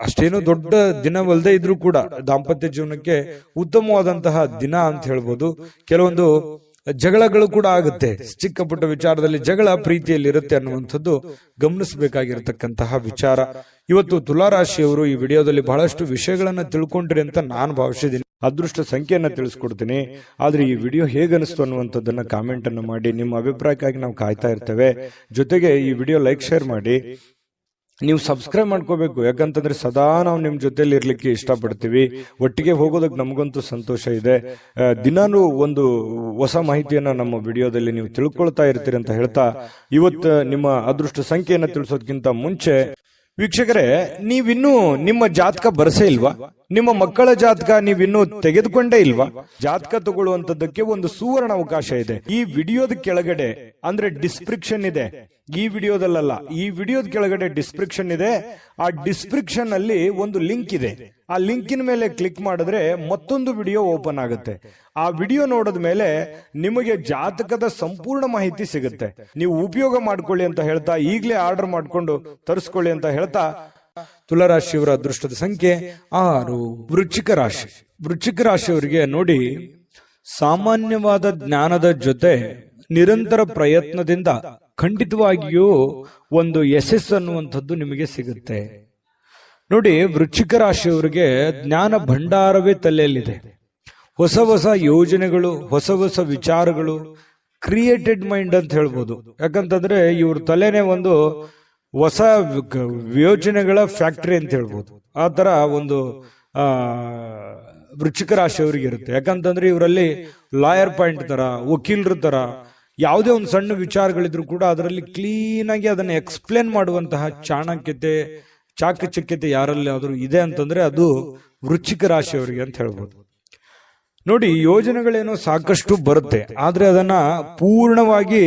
ಅಷ್ಟೇನು ದೊಡ್ಡ ದಿನವಲ್ಲದೆ ಇದ್ರೂ ಕೂಡ ದಾಂಪತ್ಯ ಜೀವನಕ್ಕೆ ಉತ್ತಮವಾದಂತಹ ದಿನ ಅಂತ ಹೇಳ್ಬೋದು. ಕೆಲವೊಂದು ಜಗಳಗಳು ಕೂಡ ಆಗುತ್ತೆ, ಚಿಕ್ಕ ಪುಟ್ಟ ವಿಚಾರದಲ್ಲಿ ಜಗಳ ಪ್ರೀತಿಯಲ್ಲಿ ಇರುತ್ತೆ ಅನ್ನುವಂಥದ್ದು ಗಮನಿಸಬೇಕಾಗಿರತಕ್ಕಂತಹ ವಿಚಾರ. ಇವತ್ತು ತುಲಾರಾಶಿಯವರು ಈ ವಿಡಿಯೋದಲ್ಲಿ ಬಹಳಷ್ಟು ವಿಷಯಗಳನ್ನ ತಿಳ್ಕೊಂಡ್ರಿ ಅಂತ ನಾನು ಭಾವಿಸಿದ್ದೀನಿ. ಅದೃಷ್ಟ ಸಂಖ್ಯೆಯನ್ನ ತಿಳಿಸ್ಕೊಡ್ತೀನಿ. ಆದ್ರೆ ಈ ವಿಡಿಯೋ ಹೇಗನಿಸ್ತು ಅನ್ನುವಂಥದ್ದನ್ನ ಕಾಮೆಂಟ್ ಅನ್ನು ಮಾಡಿ. ನಿಮ್ಮ ಅಭಿಪ್ರಾಯಕ್ಕಾಗಿ ನಾವು ಕಾಯ್ತಾ ಇರ್ತೇವೆ. ಜೊತೆಗೆ ಈ ವಿಡಿಯೋ ಲೈಕ್ ಶೇರ್ ಮಾಡಿ. ನೀವು ಸಬ್ಸ್ಕ್ರೈಬ್ ಮಾಡ್ಕೋಬೇಕು, ಯಾಕಂತಂದ್ರೆ ಸದಾ ನಾವು ನಿಮ್ ಜೊತೆಲಿ ಇರ್ಲಿಕ್ಕೆ ಇಷ್ಟಪಡ್ತೀವಿ. ಒಟ್ಟಿಗೆ ಹೋಗೋದಕ್ಕೆ ನಮಗಂತೂ ಸಂತೋಷ ಇದೆ. ದಿನಾನು ಒಂದು ಹೊಸ ಮಾಹಿತಿಯನ್ನ ನಮ್ಮ ವಿಡಿಯೋದಲ್ಲಿ ನೀವು ತಿಳ್ಕೊಳ್ತಾ ಇರ್ತೀರಿ ಅಂತ ಹೇಳ್ತಾ, ಇವತ್ತು ನಿಮ್ಮ ಅದೃಷ್ಟ ಸಂಖ್ಯೆಯನ್ನ ತಿಳಿಸೋದಕ್ಕಿಂತ ಮುಂಚೆ ವೀಕ್ಷಕರೇ, ನೀವಿನ್ನೂ ನಿಮ್ಮ ಜಾತಕ ಬರಸೇ ಇಲ್ವಾ? ನಿಮ್ಮ ಮಕ್ಕಳ ಜಾತಕ ನೀವಿನ್ನೂ ತೆಗೆದುಕೊಂಡೇ ಇಲ್ವಾ? ಜಾತಕ ತಗೊಳ್ಳುವಂತದ್ದಕ್ಕೆ ಒಂದು ಸುವರ್ಣ ಅವಕಾಶ ಇದೆ. ಈ ವಿಡಿಯೋದ ಕೆಳಗಡೆ ಅಂದ್ರೆ ಡಿಸ್ಕ್ರಿಪ್ಷನ್ ಇದೆ. ಈ ವಿಡಿಯೋದಲ್ಲ, ಈ ವಿಡಿಯೋದ ಕೆಳಗಡೆ ಡಿಸ್ಕ್ರಿಪ್ಷನ್ ಇದೆ. ಆ ಡಿಸ್ಕ್ರಿಪ್ಷನ್ ಅಲ್ಲಿ ಒಂದು ಲಿಂಕ್ ಇದೆ. ಆ ಲಿಂಕಿನ ಮೇಲೆ ಕ್ಲಿಕ್ ಮಾಡಿದ್ರೆ ಮತ್ತೊಂದು ವಿಡಿಯೋ ಓಪನ್ ಆಗುತ್ತೆ. ಆ ವಿಡಿಯೋ ನೋಡಿದ ಮೇಲೆ ನಿಮಗೆ ಜಾತಕದ ಸಂಪೂರ್ಣ ಮಾಹಿತಿ ಸಿಗುತ್ತೆ. ನೀವು ಉಪಯೋಗ ಮಾಡ್ಕೊಳ್ಳಿ ಅಂತ ಹೇಳ್ತಾ, ಈಗಲೇ ಆರ್ಡರ್ ಮಾಡ್ಕೊಂಡು ತರಿಸ್ಕೊಳ್ಳಿ ಅಂತ ಹೇಳ್ತಾ, ತುಲಾರಾಶಿಯವರ ಅದೃಷ್ಟದ ಸಂಖ್ಯೆ 6. ವೃಶ್ಚಿಕ ರಾಶಿ. ವೃಶ್ಚಿಕ ರಾಶಿಯವರಿಗೆ ನೋಡಿ, ಸಾಮಾನ್ಯವಾದ ಜ್ಞಾನದ ಜೊತೆ ನಿರಂತರ ಪ್ರಯತ್ನದಿಂದ ಖಂಡಿತವಾಗಿಯೂ ಒಂದು ಯಶಸ್ಸು ಅನ್ನುವಂಥದ್ದು ನಿಮಗೆ ಸಿಗುತ್ತೆ. ನೋಡಿ, ವೃಶ್ಚಿಕ ರಾಶಿಯವರಿಗೆ ಜ್ಞಾನ ಭಂಡಾರವೇ ತಲೆಯಲ್ಲಿದೆ. ಹೊಸ ಹೊಸ ಯೋಜನೆಗಳು, ಹೊಸ ಹೊಸ ವಿಚಾರಗಳು, ಕ್ರಿಯೇಟೆಡ್ ಮೈಂಡ್ ಅಂತ ಹೇಳ್ಬೋದು. ಯಾಕಂತಂದ್ರೆ ಇವ್ರ ತಲೆನೇ ಒಂದು ಹೊಸ ಯೋಜನೆಗಳ ಫ್ಯಾಕ್ಟರಿ ಅಂತ ಹೇಳ್ಬೋದು. ಆ ತರ ಒಂದು ವೃಶ್ಚಿಕ ರಾಶಿಯವರಿಗೆ ಇರುತ್ತೆ. ಯಾಕಂತಂದ್ರೆ ಇವರಲ್ಲಿ ಲಾಯರ್ ಪಾಯಿಂಟ್ ತರ, ವಕೀಲರ ತರ ಯಾವುದೇ ಒಂದು ಸಣ್ಣ ವಿಚಾರಗಳಿದ್ರು ಕೂಡ ಅದರಲ್ಲಿ ಕ್ಲೀನ್ ಆಗಿ ಅದನ್ನ ಎಕ್ಸ್ಪ್ಲೇನ್ ಮಾಡುವಂತಹ ಚಾಣಕ್ಯತೆ, ಚಾಕಚಕ್ಯತೆ ಯಾರಲ್ಲಿ ಆದ್ರೂ ಇದೆ ಅಂತಂದ್ರೆ ಅದು ವೃಶ್ಚಿಕ ರಾಶಿಯವರಿಗೆ ಅಂತ ಹೇಳ್ಬೋದು. ನೋಡಿ, ಯೋಜನೆಗಳೇನೋ ಸಾಕಷ್ಟು ಬರುತ್ತೆ, ಆದ್ರೆ ಅದನ್ನ ಪೂರ್ಣವಾಗಿ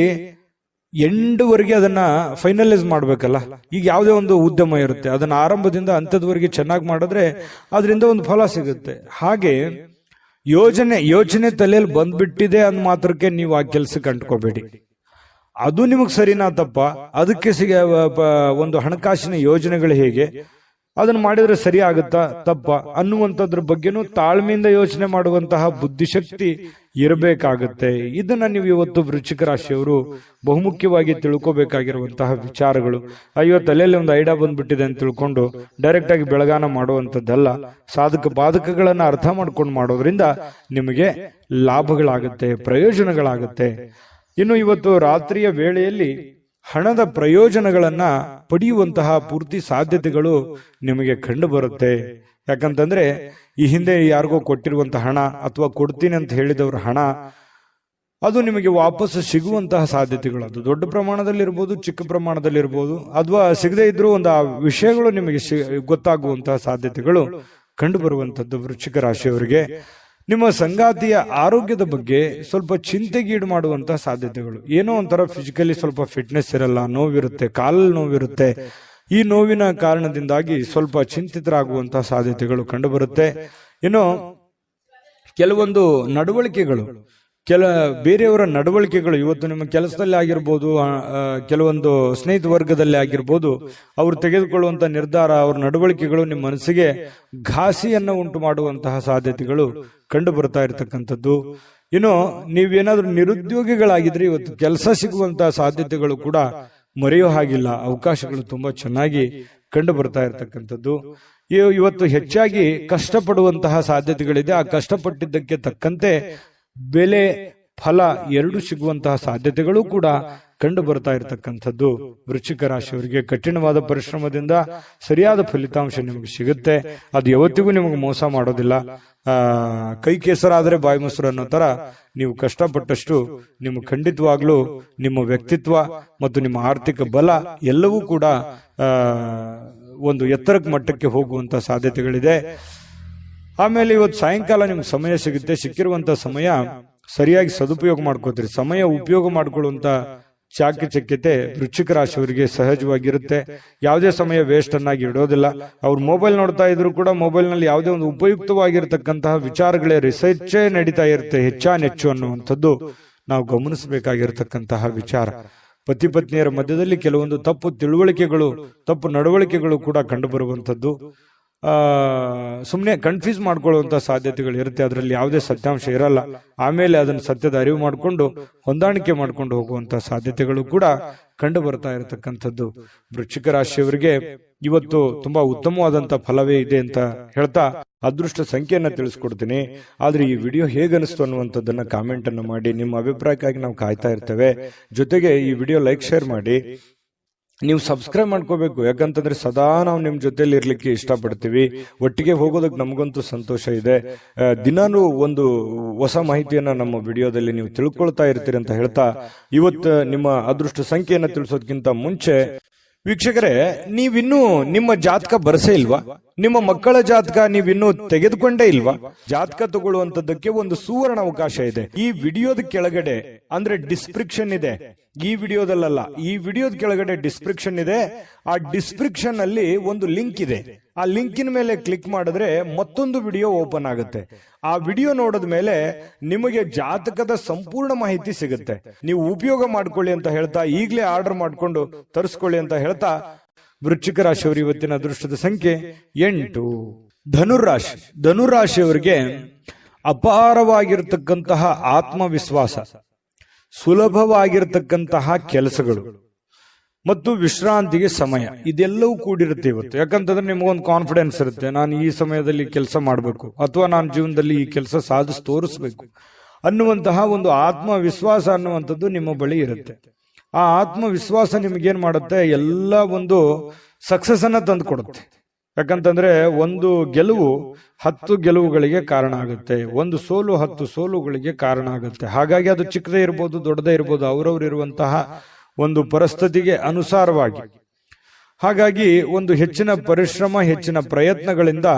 ಎಂಡ್ವರೆಗೆ ಅದನ್ನ ಫೈನಲೈಸ್ ಮಾಡ್ಬೇಕಲ್ಲ. ಈಗ ಯಾವುದೇ ಒಂದು ಉದ್ಯಮ ಇರುತ್ತೆ, ಅದನ್ನ ಆರಂಭದಿಂದ ಅಂತ್ಯದವರೆಗೆ ಚೆನ್ನಾಗಿ ಮಾಡಿದ್ರೆ ಅದರಿಂದ ಒಂದು ಫಲ ಸಿಗುತ್ತೆ. ಹಾಗೆ ಯೋಚನೆ ತಲೆಯಲ್ಲಿ ಬಂದ್ಬಿಟ್ಟಿದೆ ಅಂದ್ ಮಾತ್ರಕ್ಕೆ ನೀವು ಆ ಕೆಲಸಕ್ಕೆ ಅಂಟ್ಕೋಬೇಡಿ. ಅದು ನಿಮಗ್ ಸರಿನಾ ತಪ್ಪ, ಅದಕ್ಕೆ ಒಂದು ಹಣಕಾಸಿನ ಯೋಜನೆಗಳು ಹೇಗೆ, ಅದನ್ನ ಮಾಡಿದ್ರೆ ಸರಿ ಆಗುತ್ತಾ ತಪ್ಪ ಅನ್ನುವಂಥದ್ರ ಬಗ್ಗೆನೂ ತಾಳ್ಮೆಯಿಂದ ಯೋಚನೆ ಮಾಡುವಂತಹ ಬುದ್ಧಿಶಕ್ತಿ ಇರಬೇಕಾಗುತ್ತೆ. ಇದನ್ನ ನೀವು ಇವತ್ತು ವೃಶ್ಚಿಕ ರಾಶಿಯವರು ಬಹುಮುಖ್ಯವಾಗಿ ತಿಳ್ಕೋಬೇಕಾಗಿರುವಂತಹ ವಿಚಾರಗಳು. ಅಯ್ಯೋ, ತಲೆಯಲ್ಲಿ ಒಂದು ಐಡಿಯಾ ಬಂದ್ಬಿಟ್ಟಿದೆ ಅಂತ ತಿಳ್ಕೊಂಡು ಡೈರೆಕ್ಟ್ ಆಗಿ ಬೆಳಗಾನ ಮಾಡುವಂಥದ್ದಲ್ಲ. ಸಾಧಕ ಬಾಧಕಗಳನ್ನ ಅರ್ಥ ಮಾಡ್ಕೊಂಡು ಮಾಡೋದ್ರಿಂದ ನಿಮಗೆ ಲಾಭಗಳಾಗುತ್ತೆ, ಪ್ರಯೋಜನಗಳಾಗುತ್ತೆ. ಇನ್ನು ಇವತ್ತು ರಾತ್ರಿಯ ವೇಳೆಯಲ್ಲಿ ಹಣದ ಪ್ರಯೋಜನಗಳನ್ನ ಪಡೆಯುವಂತಹ ಪೂರ್ತಿ ಸಾಧ್ಯತೆಗಳು ನಿಮಗೆ ಕಂಡು ಬರುತ್ತೆ. ಯಾಕಂತಂದ್ರೆ ಈ ಹಿಂದೆ ಯಾರಿಗೋ ಕೊಟ್ಟಿರುವಂತಹ ಹಣ ಅಥವಾ ಕೊಡ್ತೀನಿ ಅಂತ ಹೇಳಿದವ್ರ ಹಣ ಅದು ನಿಮಗೆ ವಾಪಸ್ ಸಿಗುವಂತಹ ಸಾಧ್ಯತೆಗಳು, ಅದು ದೊಡ್ಡ ಪ್ರಮಾಣದಲ್ಲಿ ಇರ್ಬೋದು, ಚಿಕ್ಕ ಪ್ರಮಾಣದಲ್ಲಿ ಇರ್ಬೋದು, ಅಥವಾ ಸಿಗದೇ ಇದ್ರೂ ಒಂದು ಆ ವಿಷಯಗಳು ನಿಮಗೆ ಗೊತ್ತಾಗುವಂತಹ ಸಾಧ್ಯತೆಗಳು ಕಂಡು ಬರುವಂತದ್ದು ವೃಶ್ಚಿಕ ರಾಶಿಯವರಿಗೆ. ನಿಮ್ಮ ಸಂಗಾತಿಯ ಆರೋಗ್ಯದ ಬಗ್ಗೆ ಸ್ವಲ್ಪ ಚಿಂತೆಗೀಡು ಮಾಡುವಂತಹ ಸಾಧ್ಯತೆಗಳು. ಏನೋ ಒಂಥರ ಫಿಸಿಕಲಿ ಸ್ವಲ್ಪ ಫಿಟ್ನೆಸ್ ಇರಲ್ಲ, ನೋವಿರುತ್ತೆ, ಕಾಲಲ್ಲಿ ನೋವಿರುತ್ತೆ. ಈ ನೋವಿನ ಕಾರಣದಿಂದಾಗಿ ಸ್ವಲ್ಪ ಚಿಂತಿತರಾಗುವಂತಹ ಸಾಧ್ಯತೆಗಳು ಕಂಡು ಬರುತ್ತೆ. ಇನ್ನು ಕೆಲವೊಂದು ನಡವಳಿಕೆಗಳು, ಬೇರೆಯವರ ನಡವಳಿಕೆಗಳು ಇವತ್ತು ನಿಮ್ಮ ಕೆಲಸದಲ್ಲಿ ಆಗಿರ್ಬೋದು, ಕೆಲವೊಂದು ಸ್ನೇಹಿತ ವರ್ಗದಲ್ಲಿ ಆಗಿರ್ಬೋದು, ಅವರು ತೆಗೆದುಕೊಳ್ಳುವಂತ ನಿರ್ಧಾರ, ಅವರ ನಡವಳಿಕೆಗಳು ನಿಮ್ಮ ಮನಸ್ಸಿಗೆ ಘಾಸಿಯನ್ನು ಉಂಟು ಮಾಡುವಂತಹ ಸಾಧ್ಯತೆಗಳು ಕಂಡು ಬರ್ತಾ ಇರತಕ್ಕಂಥದ್ದು. ಇನ್ನು ನೀವೇನಾದ್ರೂ ನಿರುದ್ಯೋಗಿಗಳಾಗಿದ್ರೆ ಇವತ್ತು ಕೆಲಸ ಸಿಗುವಂತಹ ಸಾಧ್ಯತೆಗಳು ಕೂಡ ಮರೆಯೋ ಹಾಗಿಲ್ಲ. ಅವಕಾಶಗಳು ತುಂಬಾ ಚೆನ್ನಾಗಿ ಕಂಡು ಬರ್ತಾ ಇರತಕ್ಕಂಥದ್ದು. ಇವತ್ತು ಹೆಚ್ಚಾಗಿ ಕಷ್ಟಪಡುವಂತಹ ಸಾಧ್ಯತೆಗಳಿದೆ. ಆ ಕಷ್ಟಪಟ್ಟಿದ್ದಕ್ಕೆ ತಕ್ಕಂತೆ ಬೆಲೆ, ಫಲ ಎರಡು ಸಿಗುವಂತಹ ಸಾಧ್ಯತೆಗಳು ಕೂಡ ಕಂಡು ಬರ್ತಾ ಇರತಕ್ಕಂಥದ್ದು ವೃಶ್ಚಿಕ ರಾಶಿಯವರಿಗೆ. ಕಠಿಣವಾದ ಪರಿಶ್ರಮದಿಂದ ಸರಿಯಾದ ಫಲಿತಾಂಶ ನಿಮಗೆ ಸಿಗುತ್ತೆ. ಅದು ಯಾವತ್ತಿಗೂ ನಿಮಗೆ ಮೋಸ ಮಾಡೋದಿಲ್ಲ. ಕೈ ಕೆಸರಾದರೆ ಬಾಯಿ ಮೊಸರು ಅನ್ನೋ ತರ ನೀವು ಕಷ್ಟಪಟ್ಟಷ್ಟು ನಿಮ್ಮ ಖಂಡಿತವಾಗ್ಲೂ ನಿಮ್ಮ ವ್ಯಕ್ತಿತ್ವ ಮತ್ತು ನಿಮ್ಮ ಆರ್ಥಿಕ ಬಲ ಎಲ್ಲವೂ ಕೂಡ ಒಂದು ಎತ್ತರಕ್ಕೆ ಮಟ್ಟಕ್ಕೆ ಹೋಗುವಂತ ಸಾಧ್ಯತೆಗಳಿದೆ. ಆಮೇಲೆ ಇವತ್ತು ಸಾಯಂಕಾಲ ನಿಮ್ಗೆ ಸಮಯ ಸಿಗುತ್ತೆ. ಸಿಕ್ಕಿರುವಂತ ಸಮಯ ಸರಿಯಾಗಿ ಸದುಪಯೋಗ ಮಾಡ್ಕೋತೀರಿ. ಸಮಯ ಉಪಯೋಗ ಮಾಡ್ಕೊಳ್ಳುವಂತ ಚಾಕಚಕ್ಯತೆ ವೃಶ್ಚಿಕ ರಾಶಿಯವರಿಗೆ ಸಹಜವಾಗಿರುತ್ತೆ. ಯಾವುದೇ ಸಮಯ ವೇಸ್ಟ್ ಅನ್ನಾಗಿ ಇಡೋದಿಲ್ಲ. ಅವ್ರು ಮೊಬೈಲ್ ನೋಡ್ತಾ ಇದ್ರು ಕೂಡ ಮೊಬೈಲ್ ನಲ್ಲಿ ಯಾವುದೇ ಒಂದು ಉಪಯುಕ್ತವಾಗಿರತಕ್ಕಂತಹ ವಿಚಾರಗಳೇ ರಿಸರ್ಚೇ ನಡೀತಾ ಇರುತ್ತೆ ಹೆಚ್ಚಾನೆಚ್ಚು ಅನ್ನುವಂಥದ್ದು ನಾವು ಗಮನಿಸಬೇಕಾಗಿರತಕ್ಕಂತಹ ವಿಚಾರ. ಪತಿ ಪತ್ನಿಯರ ಮಧ್ಯದಲ್ಲಿ ಕೆಲವೊಂದು ತಪ್ಪು ತಿಳುವಳಿಕೆಗಳು, ತಪ್ಪು ನಡವಳಿಕೆಗಳು ಕೂಡ ಕಂಡು ಬರುವಂತದ್ದು. ಸುಮ್ಮನೆ ಕನ್ಫ್ಯೂಸ್ ಮಾಡ್ಕೊಳ್ಳುವಂತ ಸಾಧ್ಯತೆಗಳು ಇರುತ್ತೆ. ಅದರಲ್ಲಿ ಯಾವುದೇ ಸತ್ಯಾಂಶ ಇರಲ್ಲ. ಆಮೇಲೆ ಅದನ್ನು ಸತ್ಯದ ಅರಿವು ಮಾಡಿಕೊಂಡು ಹೊಂದಾಣಿಕೆ ಮಾಡ್ಕೊಂಡು ಹೋಗುವಂತ ಸಾಧ್ಯತೆಗಳು ಕೂಡ ಕಂಡು ಬರ್ತಾ ಇರತಕ್ಕಂಥದ್ದು. ವೃಶ್ಚಿಕ ರಾಶಿಯವರಿಗೆ ಇವತ್ತು ತುಂಬಾ ಉತ್ತಮವಾದಂತ ಫಲವೇ ಇದೆ ಅಂತ ಹೇಳ್ತಾ ಅದೃಷ್ಟ ಸಂಖ್ಯೆಯನ್ನ ತಿಳಿಸ್ಕೊಡ್ತೀನಿ. ಆದ್ರೆ ಈ ವಿಡಿಯೋ ಹೇಗನಿಸ್ತು ಅನ್ನುವಂಥದ್ದನ್ನ ಕಾಮೆಂಟ್ ಅನ್ನು ಮಾಡಿ. ನಿಮ್ಮ ಅಭಿಪ್ರಾಯಕ್ಕಾಗಿ ನಾವು ಕಾಯ್ತಾ ಇರ್ತೇವೆ. ಜೊತೆಗೆ ಈ ವಿಡಿಯೋ ಲೈಕ್ ಶೇರ್ ಮಾಡಿ. ನೀವು ಸಬ್ಸ್ಕ್ರೈಬ್ ಮಾಡ್ಕೋಬೇಕು. ಯಾಕಂತಂದ್ರೆ ಸದಾ ನಾವು ನಿಮ್ ಜೊತೆಲಿ ಇರ್ಲಿಕ್ಕೆ ಇಷ್ಟಪಡ್ತೀವಿ. ಒಟ್ಟಿಗೆ ಹೋಗೋದಕ್ಕೆ ನಮಗಂತೂ ಸಂತೋಷ ಇದೆ. ದಿನಾನು ಒಂದು ಹೊಸ ಮಾಹಿತಿಯನ್ನ ನಮ್ಮ ವಿಡಿಯೋದಲ್ಲಿ ನೀವು ತಿಳ್ಕೊಳ್ತಾ ಇರ್ತೀರಿ ಅಂತ ಹೇಳ್ತಾ ಇವತ್ತು ನಿಮ್ಮ ಅದೃಷ್ಟ ಸಂಖ್ಯೆಯನ್ನ ತಿಳಿಸೋದಕ್ಕಿಂತ ಮುಂಚೆ ವೀಕ್ಷಕರೇ, ನೀವಿನ್ನೂ ನಿಮ್ಮ ಜಾತಕ ಬರಸೇ ಇಲ್ವಾ? ನಿಮ್ಮ ಮಕ್ಕಳ ಜಾತಕ ನೀವಿನ್ನೂ ತೆಗೆದುಕೊಂಡೇ ಇಲ್ವಾ? ಜಾತಕ ತಗೊಳ್ಳುವಂತದ್ದಕ್ಕೆ ಒಂದು ಸುವರ್ಣ ಅವಕಾಶ ಇದೆ. ಈ ವಿಡಿಯೋದ ಕೆಳಗಡೆ ಅಂದ್ರೆ ಡಿಸ್ಕ್ರಿಪ್ಷನ್ ಇದೆ. ಈ ವಿಡಿಯೋದಲ್ಲ, ಈ ವಿಡಿಯೋದ ಕೆಳಗಡೆ ಡಿಸ್ಕ್ರಿಪ್ಷನ್ ಇದೆ. ಆ ಡಿಸ್ಕ್ರಿಪ್ಷನ್ ಅಲ್ಲಿ ಒಂದು ಲಿಂಕ್ ಇದೆ. ಆ ಲಿಂಕಿನ ಮೇಲೆ ಕ್ಲಿಕ್ ಮಾಡಿದ್ರೆ ಮತ್ತೊಂದು ವಿಡಿಯೋ ಓಪನ್ ಆಗುತ್ತೆ. ಆ ವಿಡಿಯೋ ನೋಡಿದ ಮೇಲೆ ನಿಮಗೆ ಜಾತಕದ ಸಂಪೂರ್ಣ ಮಾಹಿತಿ ಸಿಗುತ್ತೆ. ನೀವು ಉಪಯೋಗ ಮಾಡ್ಕೊಳ್ಳಿ ಅಂತ ಹೇಳ್ತಾ, ಈಗಲೇ ಆರ್ಡರ್ ಮಾಡ್ಕೊಂಡು ತರಿಸ್ಕೊಳ್ಳಿ ಅಂತ ಹೇಳ್ತಾ, ವೃಶ್ಚಿಕ ರಾಶಿಯವರು ಇವತ್ತಿನ ಅದೃಷ್ಟದ ಸಂಖ್ಯೆ 8. ಧನುರಾಶಿ. ಧನುರಾಶಿಯವರಿಗೆ ಅಪಾರವಾಗಿರತಕ್ಕಂತಹ ಆತ್ಮವಿಶ್ವಾಸ, ಸುಲಭವಾಗಿರತಕ್ಕಂತಹ ಕೆಲಸಗಳು ಮತ್ತು ವಿಶ್ರಾಂತಿಗೆ ಸಮಯ, ಇದೆಲ್ಲವೂ ಕೂಡಿರುತ್ತೆ ಇವತ್ತು. ಯಾಕಂತಂದ್ರೆ ನಿಮಗೊಂದು ಕಾನ್ಫಿಡೆನ್ಸ್ ಇರುತ್ತೆ, ನಾನು ಈ ಸಮಯದಲ್ಲಿ ಕೆಲಸ ಮಾಡಬೇಕು ಅಥವಾ ನಾನು ಜೀವನದಲ್ಲಿ ಈ ಕೆಲಸ ಸಾಧಿಸಿ ತೋರಿಸ್ಬೇಕು ಅನ್ನುವಂತಹ ಒಂದು ಆತ್ಮವಿಶ್ವಾಸ ಅನ್ನುವಂಥದ್ದು ನಿಮ್ಮ ಬಳಿ ಇರುತ್ತೆ. ಆ ಆತ್ಮವಿಶ್ವಾಸ ನಿಮಗೇನ್ ಮಾಡುತ್ತೆ, ಎಲ್ಲ ಒಂದು ಸಕ್ಸಸ್ ಅನ್ನ ತಂದು ಕೊಡುತ್ತೆ. ಯಾಕಂತಂದ್ರೆ ಒಂದು ಗೆಲುವು 10 ಗೆಲುವುಗಳಿಗೆ ಕಾರಣ ಆಗುತ್ತೆ, ಒಂದು ಸೋಲು 10 ಸೋಲುಗಳಿಗೆ ಕಾರಣ ಆಗುತ್ತೆ. ಹಾಗಾಗಿ ಅದು ಚಿಕ್ಕದೇ ಇರ್ಬೋದು, ದೊಡ್ಡದೇ ಇರ್ಬೋದು, ಅವರವರು ಇರುವಂತಹ ಒಂದು ಪರಿಸ್ಥಿತಿಗೆ ಅನುಸಾರವಾಗಿ. ಹಾಗಾಗಿ ಒಂದು ಹೆಚ್ಚಿನ ಪರಿಶ್ರಮ, ಹೆಚ್ಚಿನ ಪ್ರಯತ್ನಗಳಿಂದ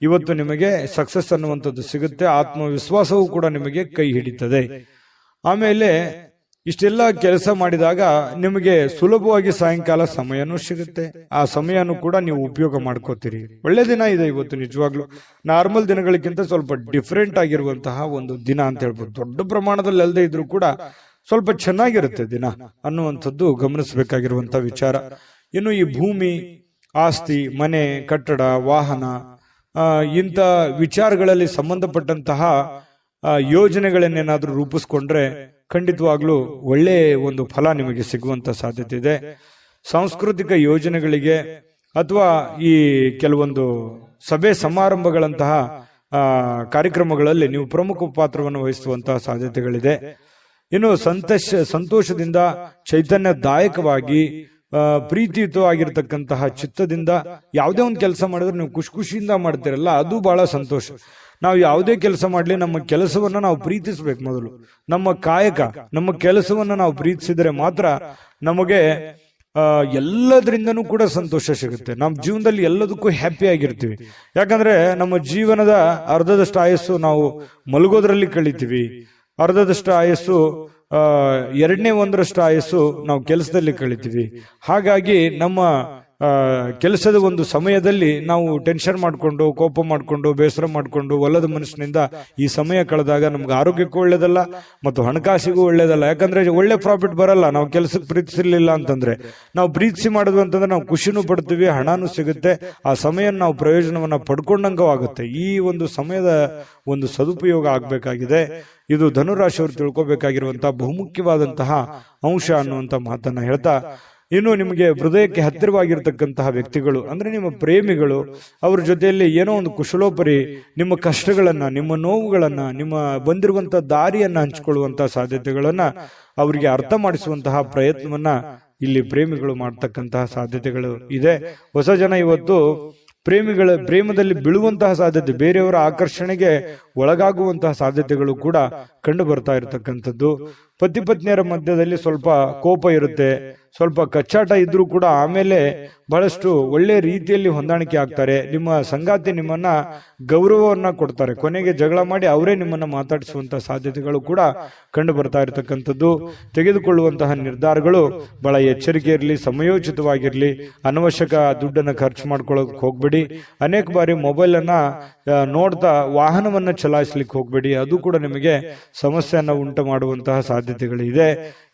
ಇವತ್ತು ನಿಮಗೆ ಸಕ್ಸಸ್ ಅನ್ನುವಂಥದ್ದು ಸಿಗುತ್ತೆ. ಆತ್ಮವಿಶ್ವಾಸವೂ ಕೂಡ ನಿಮಗೆ ಕೈ ಹಿಡಿತದೆ. ಆಮೇಲೆ ಇಷ್ಟೆಲ್ಲ ಕೆಲಸ ಮಾಡಿದಾಗ ನಿಮಗೆ ಸುಲಭವಾಗಿ ಸಾಯಂಕಾಲ ಸಮಯನೂ ಸಿಗುತ್ತೆ. ಆ ಸಮಯನೂ ಕೂಡ ನೀವು ಉಪಯೋಗ ಮಾಡ್ಕೋತೀರಿ. ಒಳ್ಳೆ ದಿನ ಇದೆ ಇವತ್ತು. ನಿಜವಾಗ್ಲೂ ನಾರ್ಮಲ್ ದಿನಗಳಿಗಿಂತ ಸ್ವಲ್ಪ ಡಿಫ್ರೆಂಟ್ ಆಗಿರುವಂತಹ ಒಂದು ದಿನ ಅಂತ ಹೇಳ್ಬೋದು. ದೊಡ್ಡ ಪ್ರಮಾಣದಲ್ಲಿ ಅಲ್ಲದೆ ಇದ್ರೂ ಕೂಡ ಸ್ವಲ್ಪ ಚೆನ್ನಾಗಿರುತ್ತೆ ದಿನ ಅನ್ನುವಂಥದ್ದು ಗಮನಿಸಬೇಕಾಗಿರುವಂತಹ ವಿಚಾರ. ಇನ್ನು ಈ ಭೂಮಿ, ಆಸ್ತಿ, ಮನೆ, ಕಟ್ಟಡ, ವಾಹನ ಇಂಥ ವಿಚಾರಗಳಲ್ಲಿ ಸಂಬಂಧಪಟ್ಟಂತಹ ಯೋಜನೆಗಳನ್ನೇನಾದ್ರೂ ರೂಪಿಸ್ಕೊಂಡ್ರೆ ಖಂಡಿತವಾಗ್ಲೂ ಒಳ್ಳೆ ಒಂದು ಫಲ ನಿಮಗೆ ಸಿಗುವಂತ ಸಾಧ್ಯತೆ ಇದೆ. ಸಾಂಸ್ಕೃತಿಕ ಯೋಜನೆಗಳಿಗೆ ಅಥವಾ ಈ ಕೆಲವೊಂದು ಸಭೆ ಸಮಾರಂಭಗಳಂತಹ ಕಾರ್ಯಕ್ರಮಗಳಲ್ಲಿ ನೀವು ಪ್ರಮುಖ ಪಾತ್ರವನ್ನು ವಹಿಸುವಂತಹ ಸಾಧ್ಯತೆಗಳಿದೆ. ಇನ್ನು ಸಂತೋಷದಿಂದ, ಚೈತನ್ಯದಾಯಕವಾಗಿ, ಪ್ರೀತಿಯುತವಾಗಿರ್ತಕ್ಕಂತಹ ಚಿತ್ತದಿಂದ ಯಾವುದೇ ಒಂದು ಕೆಲಸ ಮಾಡಿದ್ರೆ ನೀವು ಖುಷಿಯಿಂದ ಮಾಡ್ತೀರಲ್ಲ, ಅದು ಬಹಳ ಸಂತೋಷ. ನಾವು ಯಾವುದೇ ಕೆಲಸ ಮಾಡಲಿ ನಮ್ಮ ಕೆಲಸವನ್ನ ನಾವು ಪ್ರೀತಿಸಬೇಕು. ಮೊದಲು ನಮ್ಮ ಕಾಯಕ, ನಮ್ಮ ಕೆಲಸವನ್ನ ನಾವು ಪ್ರೀತಿಸಿದರೆ ಮಾತ್ರ ನಮಗೆ ಎಲ್ಲದರಿಂದನೂ ಕೂಡ ಸಂತೋಷ ಸಿಗುತ್ತೆ. ನಮ್ಮ ಜೀವನದಲ್ಲಿ ಎಲ್ಲದಕ್ಕೂ ಹ್ಯಾಪಿ ಆಗಿರ್ತೀವಿ. ಯಾಕಂದ್ರೆ ನಮ್ಮ ಜೀವನದ ಅರ್ಧದಷ್ಟು ಆಯಸ್ಸು ನಾವು ಮಲಗೋದ್ರಲ್ಲಿ ಕಳಿತೀವಿ, ಅರ್ಧದಷ್ಟು ಆಯಸ್ಸು 1/2 ಆಯಸ್ಸು ನಾವು ಕೆಲಸದಲ್ಲಿ ಕಳಿತೀವಿ. ಹಾಗಾಗಿ ನಮ್ಮ ಕೆಲಸದ ಒಂದು ಸಮಯದಲ್ಲಿ ನಾವು ಟೆನ್ಷನ್ ಮಾಡ್ಕೊಂಡು, ಕೋಪ ಮಾಡ್ಕೊಂಡು, ಬೇಸರ ಮಾಡ್ಕೊಂಡು, ಒಲ್ಲದ ಮನಸ್ಸಿನಿಂದ ಈ ಸಮಯ ಕಳೆದಾಗ ನಮ್ಗೆ ಆರೋಗ್ಯಕ್ಕೂ ಒಳ್ಳೇದಲ್ಲ ಮತ್ತು ಹಣಕಾಸಿಗೂ ಒಳ್ಳೇದಲ್ಲ. ಯಾಕಂದ್ರೆ ಒಳ್ಳೆ ಪ್ರಾಫಿಟ್ ಬರಲ್ಲ ನಾವು ಕೆಲಸಕ್ಕೆ ಪ್ರೀತಿಸಿರ್ಲಿಲ್ಲ ಅಂತಂದ್ರೆ. ನಾವು ಪ್ರೀತಿಸಿ ಮಾಡಿದ್ವಿ ಅಂತಂದ್ರೆ ನಾವು ಖುಷಿನೂ ಪಡ್ತೀವಿ, ಹಣನೂ ಸಿಗುತ್ತೆ, ಆ ಸಮಯ ನಾವು ಪ್ರಯೋಜನವನ್ನ ಪಡ್ಕೊಂಡಂಗೂ ಆಗುತ್ತೆ. ಈ ಒಂದು ಸಮಯದ ಒಂದು ಸದುಪಯೋಗ ಆಗ್ಬೇಕಾಗಿದೆ. ಇದು ಧನುರಾಶಿಯವರು ತಿಳ್ಕೊಬೇಕಾಗಿರುವಂತಹ ಬಹುಮುಖ್ಯವಾದಂತಹ ಅಂಶ ಅನ್ನುವಂತ ಮಾತನ್ನ ಹೇಳ್ತಾ ಇನ್ನು ನಿಮಗೆ ಹೃದಯಕ್ಕೆ ಹತ್ತಿರವಾಗಿರ್ತಕ್ಕಂತಹ ವ್ಯಕ್ತಿಗಳು ಅಂದ್ರೆ ನಿಮ್ಮ ಪ್ರೇಮಿಗಳು, ಅವ್ರ ಜೊತೆಯಲ್ಲಿ ಏನೋ ಒಂದು ಕುಶಲೋಪರಿ ನಿಮ್ಮ ಕಷ್ಟಗಳನ್ನ, ನಿಮ್ಮ ನೋವುಗಳನ್ನ, ನಿಮ್ಮ ಬಂದಿರುವಂತಹ ದಾರಿಯನ್ನ ಹಂಚಿಕೊಳ್ಳುವಂತಹ ಸಾಧ್ಯತೆಗಳನ್ನ ಅವರಿಗೆ ಅರ್ಥ ಮಾಡಿಸುವಂತಹ ಪ್ರಯತ್ನವನ್ನ ಇಲ್ಲಿ ಪ್ರೇಮಿಗಳು ಮಾಡ್ತಕ್ಕಂತಹ ಸಾಧ್ಯತೆಗಳು ಇದೆ. ಹೊಸ ಜನ ಇವತ್ತು ಪ್ರೇಮದಲ್ಲಿ ಬೀಳುವಂತಹ ಸಾಧ್ಯತೆ, ಬೇರೆಯವರ ಆಕರ್ಷಣೆಗೆ ಒಳಗಾಗುವಂತಹ ಸಾಧ್ಯತೆಗಳು ಕೂಡ ಕಂಡು ಬರ್ತಾ ಇರತಕ್ಕಂಥದ್ದು. ಪತಿ ಪತ್ನಿಯರ ಮಧ್ಯದಲ್ಲಿ ಸ್ವಲ್ಪ ಕೋಪ ಇರುತ್ತೆ, ಸ್ವಲ್ಪ ಕಚ್ಚಾಟ ಇದ್ರೂ ಕೂಡ ಆಮೇಲೆ ಬಹಳಷ್ಟು ಒಳ್ಳೆ ರೀತಿಯಲ್ಲಿ ಹೊಂದಾಣಿಕೆ ಆಗ್ತಾರೆ. ನಿಮ್ಮ ಸಂಗಾತಿ ನಿಮ್ಮನ್ನ ಗೌರವವನ್ನ ಕೊಡ್ತಾರೆ, ಕೊನೆಗೆ ಜಗಳ ಮಾಡಿ ಅವರೇ ನಿಮ್ಮನ್ನ ಮಾತಾಡಿಸುವಂತಹ ಸಾಧ್ಯತೆಗಳು ಕೂಡ ಕಂಡು ಬರ್ತಾ ಇರತಕ್ಕಂಥದ್ದು. ತೆಗೆದುಕೊಳ್ಳುವಂತಹ ನಿರ್ಧಾರಗಳು ಬಹಳ ಎಚ್ಚರಿಕೆ ಇರಲಿ, ಸಮಯೋಚಿತವಾಗಿರ್ಲಿ. ಅನವಶ್ಯಕ ದುಡ್ಡನ್ನ ಖರ್ಚು ಮಾಡ್ಕೊಳ್ಳೋಕೆ ಹೋಗ್ಬೇಡಿ. ಅನೇಕ ಬಾರಿ ಮೊಬೈಲ್ ಅನ್ನ ನೋಡ್ತಾ ವಾಹನವನ್ನ ಚಲಾಯಿಸ್ಲಿಕ್ಕೆ ಹೋಗ್ಬೇಡಿ, ಅದು ಕೂಡ ನಿಮಗೆ ಸಮಸ್ಯೆಯನ್ನ ಉಂಟು ಮಾಡುವಂತಹ ಸಾಧ್ಯತೆಗಳಿದೆ.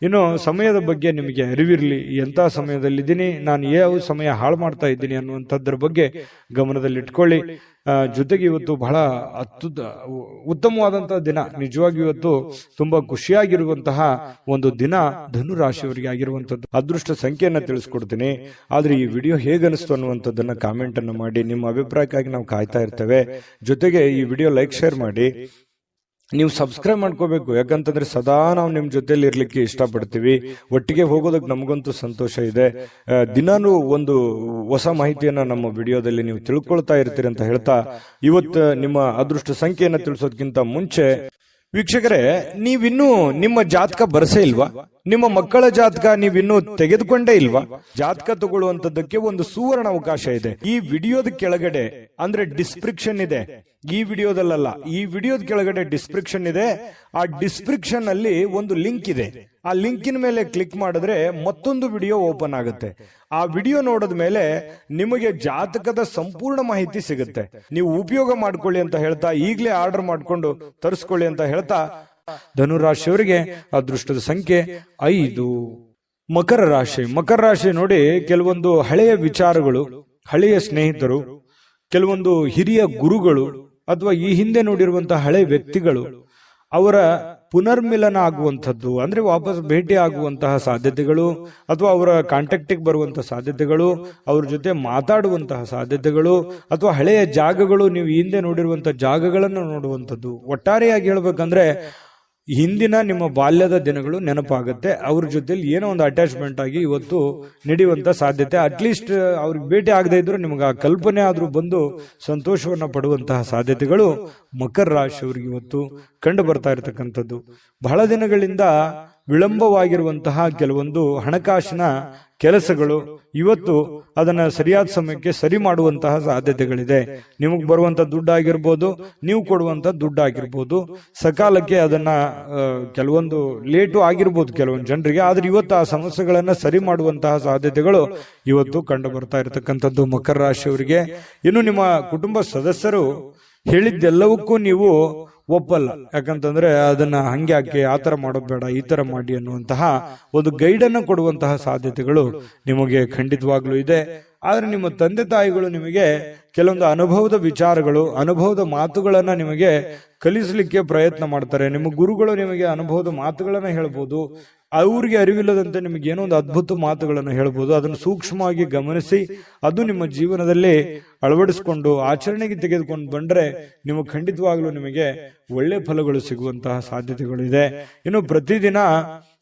ಇನ್ನು ಸಮಯದ ಬಗ್ಗೆ ನಿಮಗೆ ಅರಿವಿರಲಿ, ಎಂತಹ ಸಮಯದಲ್ಲಿದ್ದೀನಿ, ನಾನು ಯಾವ ಸಮಯ ಹಾಳು ಮಾಡ್ತಾ ಇದ್ದೀನಿ ಅನ್ನುವಂಥದ್ರ ಬಗ್ಗೆ ಗಮನದಲ್ಲಿಟ್ಕೊಳ್ಳಿ. ಜೊತೆಗೆ ಇವತ್ತು ಬಹಳ ಉತ್ತಮವಾದಂತಹ ದಿನ, ನಿಜವಾಗಿ ಇವತ್ತು ತುಂಬಾ ಖುಷಿಯಾಗಿರುವಂತಹ ಒಂದು ದಿನ ಧನು ರಾಶಿಯವರಿಗೆ ಆಗಿರುವಂತದ್ದು. ಅದೃಷ್ಟ ಸಂಖ್ಯೆಯನ್ನ ತಿಳಿಸ್ಕೊಡ್ತೀನಿ, ಆದ್ರೆ ಈ ವಿಡಿಯೋ ಹೇಗನಿಸ್ತು ಅನ್ನುವಂಥದ್ದನ್ನ ಕಾಮೆಂಟ್ ಅನ್ನು ಮಾಡಿ. ನಿಮ್ಮ ಅಭಿಪ್ರಾಯಕ್ಕಾಗಿ ನಾವು ಕಾಯ್ತಾ ಇರ್ತೇವೆ. ಜೊತೆಗೆ ಈ ವಿಡಿಯೋ ಲೈಕ್, ಶೇರ್ ಮಾಡಿ. ನೀವು ಸಬ್ಸ್ಕ್ರೈಬ್ ಮಾಡ್ಕೋಬೇಕು, ಯಾಕಂತಂದ್ರೆ ಸದಾ ನಾವು ನಿಮ್ ಜೊತೆಲಿ ಇರ್ಲಿಕ್ಕೆ ಇಷ್ಟಪಡ್ತೀವಿ. ಒಟ್ಟಿಗೆ ಹೋಗೋದಕ್ಕೆ ನಮಗಂತೂ ಸಂತೋಷ ಇದೆ. ದಿನಾನು ಒಂದು ಹೊಸ ಮಾಹಿತಿಯನ್ನ ನಮ್ಮ ವಿಡಿಯೋದಲ್ಲಿ ನೀವು ತಿಳ್ಕೊಳ್ತಾ ಇರ್ತೀರಿ ಅಂತ ಹೇಳ್ತಾ, ಇವತ್ತು ನಿಮ್ಮ ಅದೃಷ್ಟ ಸಂಖ್ಯೆಯನ್ನ ತಿಳಿಸೋದಕ್ಕಿಂತ ಮುಂಚೆ ವೀಕ್ಷಕರೇ, ನೀವಿನ್ನೂ ನಿಮ್ಮ ಜಾತಕ ಬರಸೇ ಇಲ್ವಾ? ನಿಮ್ಮ ಮಕ್ಕಳ ಜಾತಕ ನೀವಿನ್ನೂ ತೆಗೆದುಕೊಂಡೇ ಇಲ್ವಾ? ಜಾತಕ ತಗೊಳ್ಳುವಂತದ್ದಕ್ಕೆ ಒಂದು ಸುವರ್ಣ ಅವಕಾಶ ಇದೆ. ಈ ವಿಡಿಯೋದ ಕೆಳಗಡೆ ಅಂದ್ರೆ ಡಿಸ್ಕ್ರಿಪ್ಷನ್ ಇದೆ, ಈ ವಿಡಿಯೋದಲ್ಲ, ಈ ವಿಡಿಯೋದ ಕೆಳಗಡೆ ಡಿಸ್ಕ್ರಿಪ್ಷನ್ ಇದೆ. ಆ ಡಿಸ್ಕ್ರಿಪ್ಷನ್ ಅಲ್ಲಿ ಒಂದು ಲಿಂಕ್ ಇದೆ. ಆ ಲಿಂಕಿನ ಮೇಲೆ ಕ್ಲಿಕ್ ಮಾಡಿದ್ರೆ ಮತ್ತೊಂದು ವಿಡಿಯೋ ಓಪನ್ ಆಗುತ್ತೆ. ಆ ವಿಡಿಯೋ ನೋಡಿದ ಮೇಲೆ ನಿಮಗೆ ಜಾತಕದ ಸಂಪೂರ್ಣ ಮಾಹಿತಿ ಸಿಗುತ್ತೆ. ನೀವು ಉಪಯೋಗ ಮಾಡ್ಕೊಳ್ಳಿ ಅಂತ ಹೇಳ್ತಾ, ಈಗಲೇ ಆರ್ಡರ್ ಮಾಡ್ಕೊಂಡು ತರಿಸ್ಕೊಳ್ಳಿ ಅಂತ ಹೇಳ್ತಾ, ಧನುರಾಶಿಯವರಿಗೆ ಅದೃಷ್ಟದ ಸಂಖ್ಯೆ 5. ಮಕರ ರಾಶಿ ನೋಡಿ, ಕೆಲವೊಂದು ಹಳೆಯ ವಿಚಾರಗಳು, ಹಳೆಯ ಸ್ನೇಹಿತರು, ಕೆಲವೊಂದು ಹಿರಿಯ ಗುರುಗಳು ಅಥವಾ ಈ ಹಿಂದೆ ನೋಡಿರುವಂತಹ ಹಳೆ ವ್ಯಕ್ತಿಗಳು, ಅವರ ಪುನರ್ಮಿಲನ ಆಗುವಂಥದ್ದು, ಅಂದ್ರೆ ವಾಪಸ್ ಭೇಟಿ ಆಗುವಂತಹ ಸಾಧ್ಯತೆಗಳು, ಅಥವಾ ಅವರ ಕಾಂಟ್ಯಾಕ್ಟಿಗೆ ಬರುವಂತಹ ಸಾಧ್ಯತೆಗಳು, ಅವ್ರ ಜೊತೆ ಮಾತಾಡುವಂತಹ ಸಾಧ್ಯತೆಗಳು, ಅಥವಾ ಹಳೆಯ ಜಾಗಗಳು, ನೀವು ಹಿಂದೆ ನೋಡಿರುವಂತಹ ಜಾಗಗಳನ್ನು ನೋಡುವಂಥದ್ದು. ಒಟ್ಟಾರೆಯಾಗಿ ಹೇಳ್ಬೇಕಂದ್ರೆ ಹಿಂದಿನ ನಿಮ್ಮ ಬಾಲ್ಯದ ದಿನಗಳು ನೆನಪಾಗುತ್ತೆ. ಅವ್ರ ಜೊತೆಲಿ ಏನೋ ಒಂದು ಅಟ್ಯಾಚ್ಮೆಂಟ್ ಆಗಿ ಇವತ್ತು ನಡೆಯುವಂತ ಸಾಧ್ಯತೆ. ಅಟ್ಲೀಸ್ಟ್ ಅವ್ರಿಗೆ ಭೇಟಿ ಆಗದೆ ಇದ್ರು ನಿಮ್ಗೆ ಆ ಕಲ್ಪನೆ ಆದ್ರೂ ಬಂದು ಸಂತೋಷವನ್ನ ಪಡುವಂತಹ ಸಾಧ್ಯತೆಗಳು ಮಕರ ರಾಶಿಯವರಿಗೆ ಇವತ್ತು ಕಂಡು ಬರ್ತಾ ಇರತಕ್ಕಂಥದ್ದು. ಬಹಳ ದಿನಗಳಿಂದ ವಿಳಂಬವಾಗಿರುವಂತಹ ಕೆಲವೊಂದು ಹಣಕಾಸಿನ ಕೆಲಸಗಳು ಇವತ್ತು ಅದನ್ನ ಸರಿಯಾದ ಸಮಯಕ್ಕೆ ಸರಿ ಮಾಡುವಂತಹ ಸಾಧ್ಯತೆಗಳಿದೆ. ನಿಮಗ್ ಬರುವಂತ ದುಡ್ಡಾಗಿರ್ಬೋದು, ನೀವು ಕೊಡುವಂತ ದುಡ್ಡಾಗಿರ್ಬೋದು, ಸಕಾಲಕ್ಕೆ ಅದನ್ನ ಕೆಲವೊಂದು ಲೇಟು ಆಗಿರ್ಬೋದು ಕೆಲವೊಂದು ಜನರಿಗೆ, ಆದ್ರೆ ಇವತ್ತು ಆ ಸಮಸ್ಯೆಗಳನ್ನ ಸರಿ ಮಾಡುವಂತಹ ಸಾಧ್ಯತೆಗಳು ಇವತ್ತು ಕಂಡು ಬರ್ತಾ ಇರತಕ್ಕಂಥದ್ದು ಮಕರ ರಾಶಿಯವರಿಗೆ. ಇನ್ನು ನಿಮ್ಮ ಕುಟುಂಬ ಸದಸ್ಯರು ಹೇಳಿದ್ದೆಲ್ಲವಕ್ಕೂ ನೀವು ಒಪ್ಪಲ್ಲ, ಯಾಕಂತಂದ್ರೆ ಅದನ್ನ ಹಂಗೆ ಹಾಕಿ ಆತರ ಮಾಡೋದು ಬೇಡ, ಈ ತರ ಮಾಡಿ ಅನ್ನುವಂತಹ ಒಂದು ಗೈಡ್ ಅನ್ನು ಕೊಡುವಂತಹ ಸಾಧ್ಯತೆಗಳು ನಿಮಗೆ ಖಂಡಿತವಾಗ್ಲೂ ಇದೆ. ಆದ್ರೆ ನಿಮ್ಮ ತಂದೆ ತಾಯಿಗಳು ನಿಮಗೆ ಕೆಲವೊಂದು ಅನುಭವದ ವಿಚಾರಗಳು, ಅನುಭವದ ಮಾತುಗಳನ್ನ ನಿಮಗೆ ಕಲಿಸಲಿಕ್ಕೆ ಪ್ರಯತ್ನ ಮಾಡ್ತಾರೆ. ನಿಮ್ಮ ಗುರುಗಳು ನಿಮಗೆ ಅನುಭವದ ಮಾತುಗಳನ್ನ ಹೇಳ್ಬೋದು, ಅವ್ರಿಗೆ ಅರಿವಿಲ್ಲದಂತೆ ನಿಮಗೆ ಏನೋ ಒಂದು ಅದ್ಭುತ ಮಾತುಗಳನ್ನು ಹೇಳ್ಬೋದು. ಅದನ್ನು ಸೂಕ್ಷ್ಮವಾಗಿ ಗಮನಿಸಿ ಅದು ನಿಮ್ಮ ಜೀವನದಲ್ಲಿ ಅಳವಡಿಸಿಕೊಂಡು ಆಚರಣೆಗೆ ತೆಗೆದುಕೊಂಡು ಬಂದ್ರೆ ನಿಮಗೆ ಖಂಡಿತವಾಗ್ಲೂ ನಿಮಗೆ ಒಳ್ಳೆ ಫಲಗಳು ಸಿಗುವಂತಹ ಸಾಧ್ಯತೆಗಳು ಇದೆ. ಇನ್ನು ಪ್ರತಿದಿನ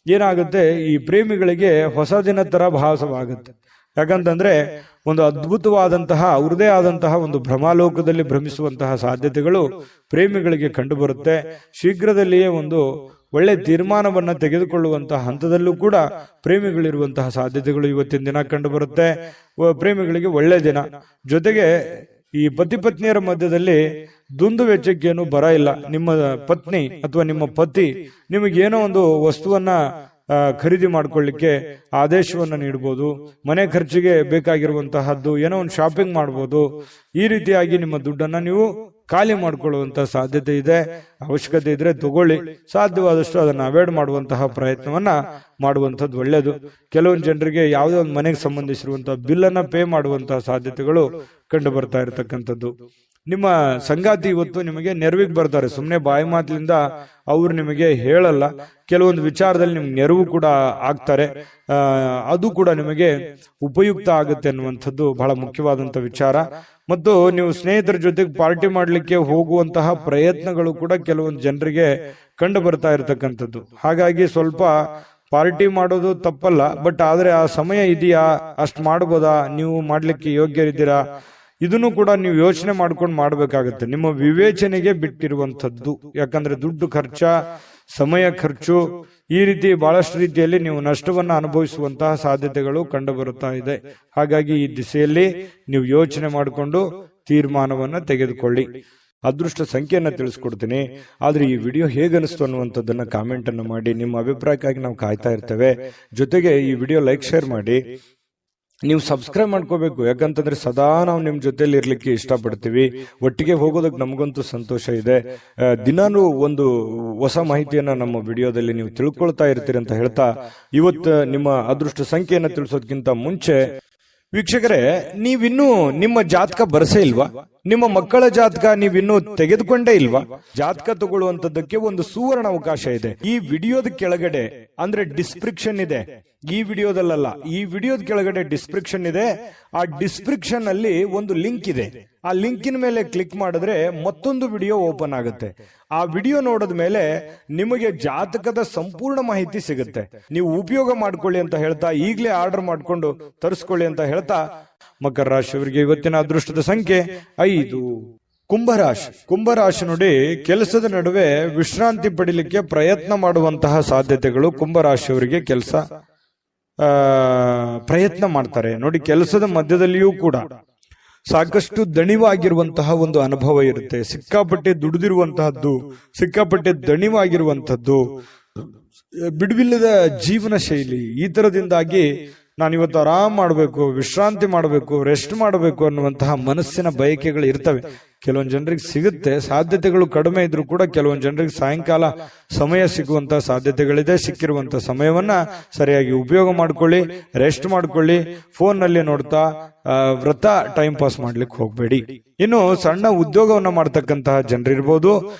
ಏನಾಗುತ್ತೆ, ಈ ಪ್ರೇಮಿಗಳಿಗೆ ಹೊಸ ದಿನ ತರ ಭಾಸವಾಗುತ್ತೆ. ಯಾಕಂತಂದ್ರೆ ಒಂದು ಅದ್ಭುತವಾದಂತಹ ಅವ್ರದೇ ಆದಂತಹ ಒಂದು ಭ್ರಮಾಲೋಕದಲ್ಲಿ ಭ್ರಮಿಸುವಂತಹ ಸಾಧ್ಯತೆಗಳು ಪ್ರೇಮಿಗಳಿಗೆ ಕಂಡು ಬರುತ್ತೆ. ಶೀಘ್ರದಲ್ಲಿಯೇ ಒಂದು ಒಳ್ಳೆ ತೀರ್ಮಾನವನ್ನ ತೆಗೆದುಕೊಳ್ಳುವಂತಹ ಹಂತದಲ್ಲೂ ಕೂಡ ಪ್ರೇಮಿಗಳಿರುವಂತಹ ಸಾಧ್ಯತೆಗಳು ಇವತ್ತಿನ ದಿನ ಕಂಡು ಬರುತ್ತೆ. ಪ್ರೇಮಿಗಳಿಗೆ ಒಳ್ಳೆ ದಿನ. ಜೊತೆಗೆ ಈ ಪತಿ ಪತ್ನಿಯರ ಮಧ್ಯದಲ್ಲಿ ದುಂದು ವೆಚ್ಚಕ್ಕೇನು ಬರ ಇಲ್ಲ. ನಿಮ್ಮ ಪತ್ನಿ ಅಥವಾ ನಿಮ್ಮ ಪತಿ ನಿಮಗೇನೋ ಒಂದು ವಸ್ತುವನ್ನ ಖರೀದಿ ಮಾಡ್ಕೊಳ್ಳಿಕ್ಕೆ ಆದೇಶವನ್ನ ನೀಡಬಹುದು, ಮನೆ ಖರ್ಚಿಗೆ ಬೇಕಾಗಿರುವಂತಹದ್ದು ಏನೋ ಒಂದು ಶಾಪಿಂಗ್ ಮಾಡಬಹುದು. ಈ ರೀತಿಯಾಗಿ ನಿಮ್ಮ ದುಡ್ಡನ್ನ ನೀವು ಖಾಲಿ ಮಾಡ್ಕೊಳ್ಳುವಂತಹ ಸಾಧ್ಯತೆ ಇದೆ. ಅವಶ್ಯಕತೆ ಇದ್ರೆ ತಗೊಳ್ಳಿ, ಸಾಧ್ಯವಾದಷ್ಟು ಅದನ್ನ ಅವಾಯ್ಡ್ ಮಾಡುವಂತಹ ಪ್ರಯತ್ನವನ್ನ ಮಾಡುವಂಥದ್ದು ಒಳ್ಳೆಯದು. ಕೆಲವೊಂದು ಜನರಿಗೆ ಯಾವುದೇ ಒಂದು ಮನೆಗೆ ಸಂಬಂಧಿಸಿರುವಂತಹ ಬಿಲ್ ಅನ್ನ ಪೇ ಮಾಡುವಂತಹ ಸಾಧ್ಯತೆಗಳು ಕಂಡು ಬರ್ತಾ ಇರತಕ್ಕಂಥದ್ದು. ನಿಮ್ಮ ಸಂಗಾತಿ ಇವತ್ತು ನಿಮಗೆ ನೆರವಿಗೆ ಬರ್ತಾರೆ. ಸುಮ್ಮನೆ ಬಾಯಿ ಮಾತಿನಿಂದ ಅವ್ರು ನಿಮಗೆ ಹೇಳಲ್ಲ, ಕೆಲವೊಂದು ವಿಚಾರದಲ್ಲಿ ನಿಮ್ಗೆ ನೆರವು ಕೂಡ ಆಗ್ತಾರೆ. ಅದು ಕೂಡ ನಿಮಗೆ ಉಪಯುಕ್ತ ಆಗುತ್ತೆ ಅನ್ನುವಂಥದ್ದು ಬಹಳ ಮುಖ್ಯವಾದಂತ ವಿಚಾರ. ಮತ್ತು ನೀವು ಸ್ನೇಹಿತರ ಜೊತೆಗೆ ಪಾರ್ಟಿ ಮಾಡ್ಲಿಕ್ಕೆ ಹೋಗುವಂತಹ ಪ್ರಯತ್ನಗಳು ಕೂಡ ಕೆಲವೊಂದು ಜನರಿಗೆ ಕಂಡು ಬರ್ತಾ ಇರತಕ್ಕಂಥದ್ದು. ಹಾಗಾಗಿ ಸ್ವಲ್ಪ ಪಾರ್ಟಿ ಮಾಡೋದು ತಪ್ಪಲ್ಲ, ಬಟ್ ಆದ್ರೆ ಆ ಸಮಯ ಇದೆಯಾ, ಅಷ್ಟು ಮಾಡ್ಬೋದಾ, ನೀವು ಮಾಡ್ಲಿಕ್ಕೆ ಯೋಗ್ಯರಿದ್ದೀರಾ, ಇದನ್ನು ಕೂಡ ನೀವು ಯೋಚನೆ ಮಾಡ್ಕೊಂಡು ಮಾಡ್ಬೇಕಾಗತ್ತೆ. ನಿಮ್ಮ ವಿವೇಚನೆಗೆ ಬಿಟ್ಟಿರುವಂತದ್ದು. ಯಾಕಂದ್ರೆ ದುಡ್ಡು ಖರ್ಚ, ಸಮಯ ಖರ್ಚು, ಈ ರೀತಿ ಬಹಳಷ್ಟು ರೀತಿಯಲ್ಲಿ ನೀವು ನಷ್ಟವನ್ನ ಅನುಭವಿಸುವಂತಹ ಸಾಧ್ಯತೆಗಳು ಕಂಡು ಬರುತ್ತಾ ಇದೆ. ಹಾಗಾಗಿ ಈ ದಿಸೆಯಲ್ಲಿ ನೀವು ಯೋಚನೆ ಮಾಡಿಕೊಂಡು ತೀರ್ಮಾನವನ್ನ ತೆಗೆದುಕೊಳ್ಳಿ. ಅದೃಷ್ಟ ಸಂಖ್ಯೆಯನ್ನ ತಿಳಿಸ್ಕೊಡ್ತೀನಿ. ಆದ್ರೆ ಈ ವಿಡಿಯೋ ಹೇಗನಿಸ್ತು ಅನ್ನುವಂಥದ್ದನ್ನ ಕಾಮೆಂಟ್ ಅನ್ನು ಮಾಡಿ. ನಿಮ್ಮ ಅಭಿಪ್ರಾಯಕ್ಕಾಗಿ ನಾವು ಕಾಯ್ತಾ ಇರ್ತೇವೆ. ಜೊತೆಗೆ ಈ ವಿಡಿಯೋ ಲೈಕ್, ಶೇರ್ ಮಾಡಿ. ನೀವು ಸಬ್ಸ್ಕ್ರೈಬ್ ಮಾಡ್ಕೋಬೇಕು. ಯಾಕಂತಂದ್ರೆ ಸದಾ ನಾವು ನಿಮ್ ಜೊತೆಲಿ ಇರ್ಲಿಕ್ಕೆ ಇಷ್ಟಪಡ್ತೀವಿ. ಒಟ್ಟಿಗೆ ಹೋಗೋದಕ್ಕೆ ನಮಗಂತೂ ಸಂತೋಷ ಇದೆ. ದಿನಾನು ಒಂದು ಹೊಸ ಮಾಹಿತಿಯನ್ನ ನಮ್ಮ ವಿಡಿಯೋದಲ್ಲಿ ನೀವು ತಿಳ್ಕೊಳ್ತಾ ಇರ್ತೀರಿ ಅಂತ ಹೇಳ್ತಾ, ಇವತ್ತು ನಿಮ್ಮ ಅದೃಷ್ಟ ಸಂಖ್ಯೆಯನ್ನ ತಿಳಿಸೋದಕ್ಕಿಂತ ಮುಂಚೆ ವೀಕ್ಷಕರೇ, ನೀವಿನ್ನೂ ನಿಮ್ಮ ಜಾತಕ ಬರಸೇ ಇಲ್ವಾ? ನಿಮ್ಮ ಮಕ್ಕಳ ಜಾತಕ ನೀವಿನ್ನೂ ತೆಗೆದುಕೊಂಡೇ ಇಲ್ವಾ? ಜಾತಕ ತಗೊಳ್ಳುವಂತದ್ದಕ್ಕೆ ಒಂದು ಸುವರ್ಣ ಅವಕಾಶ ಇದೆ. ಈ ವಿಡಿಯೋದ ಕೆಳಗಡೆ ಅಂದ್ರೆ ಡಿಸ್ಕ್ರಿಪ್ಷನ್ ಇದೆ. ಈ ವಿಡಿಯೋದಲ್ಲ, ಈ ವಿಡಿಯೋದ ಕೆಳಗಡೆ ಡಿಸ್ಕ್ರಿಪ್ಷನ್ ಇದೆ. ಆ ಡಿಸ್ಕ್ರಿಪ್ಷನ್ ಅಲ್ಲಿ ಒಂದು ಲಿಂಕ್ ಇದೆ. ಆ ಲಿಂಕಿನ ಮೇಲೆ ಕ್ಲಿಕ್ ಮಾಡಿದ್ರೆ ಮತ್ತೊಂದು ವಿಡಿಯೋ ಓಪನ್ ಆಗುತ್ತೆ. ಆ ವಿಡಿಯೋ ನೋಡಿದ ಮೇಲೆ ನಿಮಗೆ ಜಾತಕದ ಸಂಪೂರ್ಣ ಮಾಹಿತಿ ಸಿಗುತ್ತೆ. ನೀವು ಉಪಯೋಗ ಮಾಡ್ಕೊಳ್ಳಿ ಅಂತ ಹೇಳ್ತಾ, ಈಗಲೇ ಆರ್ಡರ್ ಮಾಡ್ಕೊಂಡು ತರಿಸ್ಕೊಳ್ಳಿ ಅಂತ ಹೇಳ್ತಾ, ಮಕರ ರಾಶಿಯವರಿಗೆ ಇವತ್ತಿನ ಅದೃಷ್ಟದ ಸಂಖ್ಯೆ 5. ಕುಂಭರಾಶಿ ನೋಡಿ, ಕೆಲಸದ ನಡುವೆ ವಿಶ್ರಾಂತಿ ಪಡಿಲಿಕ್ಕೆ ಪ್ರಯತ್ನ ಮಾಡುವಂತಹ ಸಾಧ್ಯತೆಗಳು ಕುಂಭರಾಶಿಯವರಿಗೆ ಪ್ರಯತ್ನ ಮಾಡ್ತಾರೆ ನೋಡಿ. ಕೆಲಸದ ಮಧ್ಯದಲ್ಲಿಯೂ ಕೂಡ ಸಾಕಷ್ಟು ದಣಿವಾಗಿರುವಂತಹ ಒಂದು ಅನುಭವ ಇರುತ್ತೆ. ಸಿಕ್ಕಾಪಟ್ಟೆ ದುಡಿದಿರುವಂತಹದ್ದು, ಸಿಕ್ಕಾಪಟ್ಟೆ ದಣಿವಾಗಿರುವಂತಹದ್ದು, ಬಿಡುವಿಲ್ಲದ ಜೀವನ ಶೈಲಿ, ಈ ತರದಿಂದಾಗಿ ನಾನಿವತ್ತು ಆರಾಮ್ ಮಾಡಬೇಕು, ವಿಶ್ರಾಂತಿ ಮಾಡಬೇಕು, ರೆಸ್ಟ್ ಮಾಡಬೇಕು ಅನ್ನುವಂತಹ ಮನಸ್ಸಿನ ಬಯಕೆಗಳು ಇರ್ತವೆ. ಕೆಲವೊಂದು ಜನರಿಗೆ ಸಿಗುತ್ತೆ, ಸಾಧ್ಯತೆಗಳು ಕಡಿಮೆ ಇದ್ರೂ ಕೂಡ ಕೆಲವೊಂದು ಜನರಿಗೆ ಸಾಯಂಕಾಲ ಸಮಯ ಸಿಗುವಂತಹ ಸಾಧ್ಯತೆಗಳಿದೆ. ಸಿಕ್ಕಿರುವಂತಹ ಸಮಯವನ್ನ ಸರಿಯಾಗಿ ಉಪಯೋಗ ಮಾಡ್ಕೊಳ್ಳಿ, ರೆಸ್ಟ್ ಮಾಡ್ಕೊಳ್ಳಿ. ಫೋನ್ ನಲ್ಲಿ ನೋಡ್ತಾ ವ್ರತ ಟೈಮ್ ಪಾಸ್ ಮಾಡ್ಲಿಕ್ಕೆ ಹೋಗ್ಬೇಡಿ. ಇನ್ನು ಸಣ್ಣ ಉದ್ಯೋಗವನ್ನ ಮಾಡ್ತಕ್ಕಂತಹ ಜನರಿರ್ಬೋದು,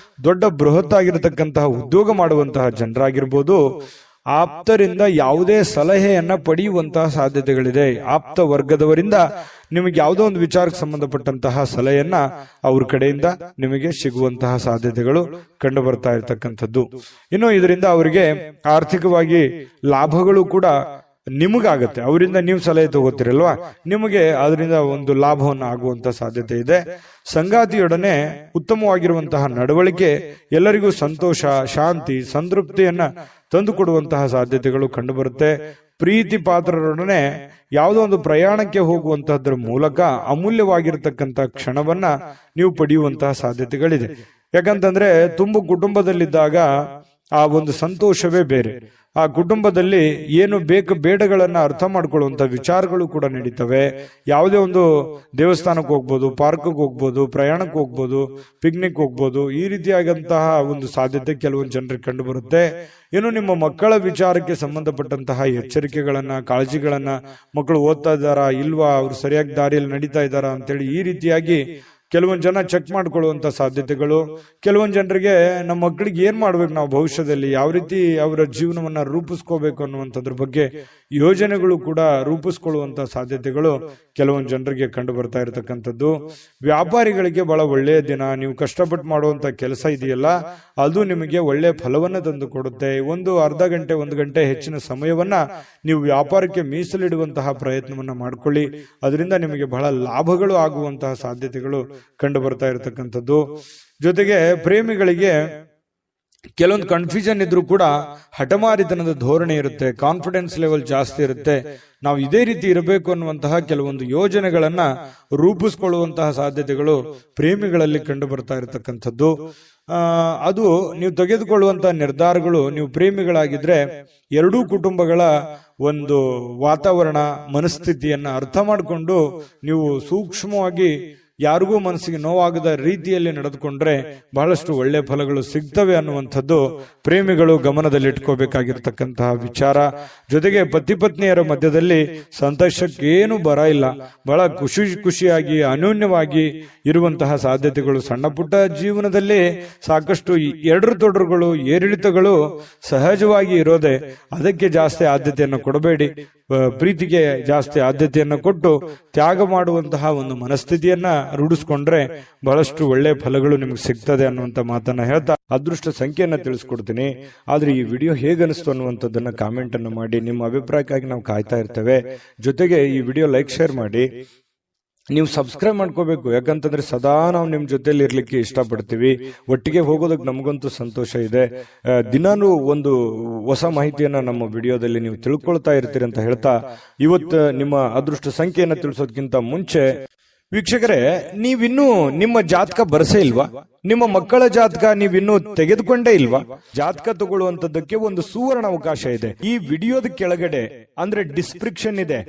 ದೊಡ್ಡ ಬೃಹತ್ ಆಗಿರತಕ್ಕಂತಹ ಉದ್ಯೋಗ ಮಾಡುವಂತಹ ಜನರಾಗಿರ್ಬೋದು, ಆಪ್ತರಿಂದ ಯಾವುದೇ ಸಲಹೆಯನ್ನ ಪಡೆಯುವಂತಹ ಸಾಧ್ಯತೆಗಳಿದೆ. ಆಪ್ತ ವರ್ಗದವರಿಂದ ನಿಮಗೆ ಯಾವುದೋ ಒಂದು ವಿಚಾರಕ್ಕೆ ಸಂಬಂಧಪಟ್ಟಂತಹ ಸಲಹೆಯನ್ನ ಅವ್ರ ಕಡೆಯಿಂದ ನಿಮಗೆ ಸಿಗುವಂತಹ ಸಾಧ್ಯತೆಗಳು ಕಂಡು ಬರ್ತಾ ಇರತಕ್ಕಂಥದ್ದು. ಇನ್ನು ಇದರಿಂದ ಅವರಿಗೆ ಆರ್ಥಿಕವಾಗಿ ಲಾಭಗಳು ಕೂಡ ನಿಮಗಾಗತ್ತೆ. ಅವರಿಂದ ನೀವು ಸಲಹೆ ತಗೋತಿರಲ್ವಾ, ನಿಮಗೆ ಅದರಿಂದ ಒಂದು ಲಾಭವನ್ನು ಆಗುವಂತ ಸಾಧ್ಯತೆ ಇದೆ. ಸಂಗಾತಿಯೊಡನೆ ಉತ್ತಮವಾಗಿರುವಂತಹ ನಡವಳಿಕೆ ಎಲ್ಲರಿಗೂ ಸಂತೋಷ, ಶಾಂತಿ, ಸಂತೃಪ್ತಿಯನ್ನ ತಂದುಕೊಡುವಂತಹ ಸಾಧ್ಯತೆಗಳು ಕಂಡುಬರುತ್ತೆ. ಪ್ರೀತಿ ಪಾತ್ರರೊಡನೆ ಯಾವುದೋ ಒಂದು ಪ್ರಯಾಣಕ್ಕೆ ಹೋಗುವಂತಹದ್ರ ಮೂಲಕ ಅಮೂಲ್ಯವಾಗಿರತಕ್ಕಂತಹ ಕ್ಷಣವನ್ನ ನೀವು ಪಡೆಯುವಂತಹ ಸಾಧ್ಯತೆಗಳಿದೆ. ಯಾಕಂತಂದ್ರೆ ತುಂಬು ಕುಟುಂಬದಲ್ಲಿದ್ದಾಗ ಆ ಒಂದು ಸಂತೋಷವೇ ಬೇರೆ. ಆ ಕುಟುಂಬದಲ್ಲಿ ಏನು ಬೇಕು ಬೇಡಗಳನ್ನ ಅರ್ಥ ಮಾಡ್ಕೊಳ್ಳುವಂತ ವಿಚಾರಗಳು ಕೂಡ ನಡೀತವೆ. ಯಾವುದೇ ಒಂದು ದೇವಸ್ಥಾನಕ್ಕೆ ಹೋಗ್ಬೋದು, ಪಾರ್ಕ್ಗೆ ಹೋಗ್ಬೋದು, ಪ್ರಯಾಣಕ್ಕೆ ಹೋಗ್ಬೋದು, ಪಿಕ್ನಿಕ್ ಹೋಗ್ಬೋದು. ಈ ರೀತಿಯಾದಂತಹ ಒಂದು ಸಾಧ್ಯತೆ ಕೆಲವೊಂದು ಜನರಿಗೆ ಕಂಡು ಬರುತ್ತೆ. ಇನ್ನು ನಿಮ್ಮ ಮಕ್ಕಳ ವಿಚಾರಕ್ಕೆ ಸಂಬಂಧಪಟ್ಟಂತಹ ಎಚ್ಚರಿಕೆಗಳನ್ನ, ಕಾಳಜಿಗಳನ್ನ, ಮಕ್ಕಳು ಓದ್ತಾ ಇದ್ದಾರಾ ಇಲ್ವಾ, ಅವ್ರು ಸರಿಯಾಗಿ ದಾರಿಯಲ್ಲಿ ನಡೀತಾ ಇದ್ದಾರಾ ಅಂತೇಳಿ ಈ ರೀತಿಯಾಗಿ ಕೆಲವೊಂದು ಜನ ಚೆಕ್ ಮಾಡ್ಕೊಳ್ಳುವಂತ ಸಾಧ್ಯತೆಗಳು. ಕೆಲವೊಂದು ಜನರಿಗೆ ನಮ್ಮ ಮಕ್ಕಳಿಗೆ ಏನ್ ಮಾಡ್ಬೇಕು, ನಾವು ಭವಿಷ್ಯದಲ್ಲಿ ಯಾವ ರೀತಿ ಅವರ ಜೀವನವನ್ನ ರೂಪಿಸ್ಕೋಬೇಕು ಅನ್ನುವಂಥದ್ರ ಬಗ್ಗೆ ಯೋಜನೆಗಳು ಕೂಡ ರೂಪಿಸ್ಕೊಳ್ಳುವಂತ ಸಾಧ್ಯತೆಗಳು ಕೆಲವೊಂದು ಜನರಿಗೆ ಕಂಡು ಬರ್ತಾ ಇರತಕ್ಕಂಥದ್ದು. ವ್ಯಾಪಾರಿಗಳಿಗೆ ಬಹಳ ಒಳ್ಳೆಯ ದಿನ. ನೀವು ಕಷ್ಟಪಟ್ಟು ಮಾಡುವಂತ ಕೆಲಸ ಇದೆಯಲ್ಲ, ಅದು ನಿಮಗೆ ಒಳ್ಳೆಯ ಫಲವನ್ನ ತಂದು ಕೊಡುತ್ತೆ. ಒಂದು ಅರ್ಧ ಗಂಟೆ, 1 ಗಂಟೆ ಹೆಚ್ಚಿನ ಸಮಯವನ್ನ ನೀವು ವ್ಯಾಪಾರಕ್ಕೆ ಮೀಸಲಿಡುವಂತಹ ಪ್ರಯತ್ನವನ್ನ ಮಾಡ್ಕೊಳ್ಳಿ. ಅದರಿಂದ ನಿಮಗೆ ಬಹಳ ಲಾಭಗಳು ಆಗುವಂತಹ ಸಾಧ್ಯತೆಗಳು ಕಂಡು ಬರ್ತಾ ಇರತಕ್ಕಂಥದ್ದು. ಜೊತೆಗೆ ಪ್ರೇಮಿಗಳಿಗೆ ಕೆಲವೊಂದು ಕನ್ಫ್ಯೂಷನ್ ಇದ್ರೂ ಕೂಡ ಹಠಮಾರಿತನದ ಧೋರಣೆ ಇರುತ್ತೆ, ಕಾನ್ಫಿಡೆನ್ಸ್ ಲೆವೆಲ್ ಜಾಸ್ತಿ ಇರುತ್ತೆ. ನಾವು ಇದೇ ರೀತಿ ಇರಬೇಕು ಅನ್ನುವಂತಹ ಕೆಲವೊಂದು ಯೋಜನೆಗಳನ್ನ ರೂಪಿಸ್ಕೊಳ್ಳುವಂತಹ ಸಾಧ್ಯತೆಗಳು ಪ್ರೇಮಿಗಳಲ್ಲಿ ಕಂಡು ಬರ್ತಾ ಇರತಕ್ಕಂಥದ್ದು. ಅದು ನೀವು ತೆಗೆದುಕೊಳ್ಳುವಂತಹ ನಿರ್ಧಾರಗಳು, ನೀವು ಪ್ರೇಮಿಗಳಾಗಿದ್ರೆ ಎರಡೂ ಕುಟುಂಬಗಳ ಒಂದು ವಾತಾವರಣ, ಮನಸ್ಥಿತಿಯನ್ನ ಅರ್ಥ ಮಾಡಿಕೊಂಡು ನೀವು ಸೂಕ್ಷ್ಮವಾಗಿ ಯಾರಿಗೂ ಮನಸ್ಸಿಗೆ ನೋವಾಗದ ರೀತಿಯಲ್ಲಿ ನಡೆದುಕೊಂಡ್ರೆ ಬಹಳಷ್ಟು ಒಳ್ಳೆ ಫಲಗಳು ಸಿಗ್ತವೆ ಅನ್ನುವಂಥದ್ದು ಪ್ರೇಮಿಗಳು ಗಮನದಲ್ಲಿಟ್ಕೋಬೇಕಾಗಿರ್ತಕ್ಕಂತಹ ವಿಚಾರ. ಜೊತೆಗೆ ಪತಿ ಪತ್ನಿಯರ ಮಧ್ಯದಲ್ಲಿ ಸಂತೋಷಕ್ಕೇನು ಬರ ಇಲ್ಲ, ಬಹಳ ಖುಷಿಯಾಗಿ ಅನ್ಯೋನ್ಯವಾಗಿ ಇರುವಂತಹ ಸಾಧ್ಯತೆಗಳು. ಸಣ್ಣ ಪುಟ್ಟ ಜೀವನದಲ್ಲಿ ಸಾಕಷ್ಟು ಎಡರು ತೊಡರುಗಳು ಏರಿಳಿತಗಳು ಸಹಜವಾಗಿ ಇರೋದೆ. ಅದಕ್ಕೆ ಜಾಸ್ತಿ ಆದ್ಯತೆಯನ್ನು ಕೊಡಬೇಡಿ. ಪ್ರೀತಿಗೆ ಜಾಸ್ತಿ ಆದ್ಯತೆಯನ್ನು ಕೊಟ್ಟು ತ್ಯಾಗ ಮಾಡುವಂತಹ ಒಂದು ಮನಸ್ಥಿತಿಯನ್ನ ರೂಢಿಸ್ಕೊಂಡ್ರೆ ಬಹಳಷ್ಟು ಒಳ್ಳೆ ಫಲಗಳು ನಿಮ್ಗೆ ಸಿಗ್ತದೆ ಅನ್ನುವಂತ ಮಾತನ್ನ ಹೇಳ್ತಾ ಅದೃಷ್ಟ ಸಂಖ್ಯೆಯನ್ನ ತಿಳಿಸ್ಕೊಡ್ತೀನಿ. ಆದ್ರೆ ಈ ವಿಡಿಯೋ ಹೇಗನಿಸ್ತು ಅನ್ನುವಂಥದ್ದನ್ನ ಕಾಮೆಂಟ್ ಅನ್ನು ಮಾಡಿ. ನಿಮ್ಮ ಅಭಿಪ್ರಾಯಕ್ಕಾಗಿ ನಾವು ಕಾಯ್ತಾ ಇರ್ತೇವೆ. ಜೊತೆಗೆ ಈ ವಿಡಿಯೋ ಲೈಕ್ ಶೇರ್ ಮಾಡಿ. ನೀವು ಸಬ್ಸ್ಕ್ರೈಬ್ ಮಾಡ್ಕೋಬೇಕು, ಯಾಕಂತಂದ್ರೆ ಸದಾ ನಾವು ನಿಮ್ ಜೊತೆಲಿ ಇರ್ಲಿಕ್ಕೆ ಇಷ್ಟಪಡ್ತೀವಿ. ಒಟ್ಟಿಗೆ ಹೋಗೋದಕ್ಕೆ ನಮಗಂತೂ ಸಂತೋಷ ಇದೆ. ದಿನಾನು ಒಂದು ಹೊಸ ಮಾಹಿತಿಯನ್ನ ನಮ್ಮ ವಿಡಿಯೋದಲ್ಲಿ ನೀವು ತಿಳ್ಕೊಳ್ತಾ ಇರ್ತೀರಿ ಅಂತ ಹೇಳ್ತಾ ಇವತ್ತು ನಿಮ್ಮ ಅದೃಷ್ಟ ಸಂಖ್ಯೆಯನ್ನ ತಿಳಿಸೋದಕ್ಕಿಂತ ಮುಂಚೆ ವೀಕ್ಷಕರೇ, ನೀವಿನ್ನೂ ನಿಮ್ಮ ಜಾತಕ ಬರಸೇ ಇಲ್ವಾ? ನಿಮ್ಮ ಮಕ್ಕಳ ಜಾತಕ ನೀವಿನ್ನೂ ತೆಗೆದುಕೊಂಡೇ ಇಲ್ವಾ? ಜಾತಕ ತಗೊಳ್ಳುವಂತದ್ದಕ್ಕೆ ಒಂದು ಸುವರ್ಣ ಅವಕಾಶ ಇದೆ. ಈ ವಿಡಿಯೋದ ಕೆಳಗಡೆ ಅಂದ್ರೆ ಡಿಸ್ಕ್ರಿಪ್ಷನ್ ಇದೆ.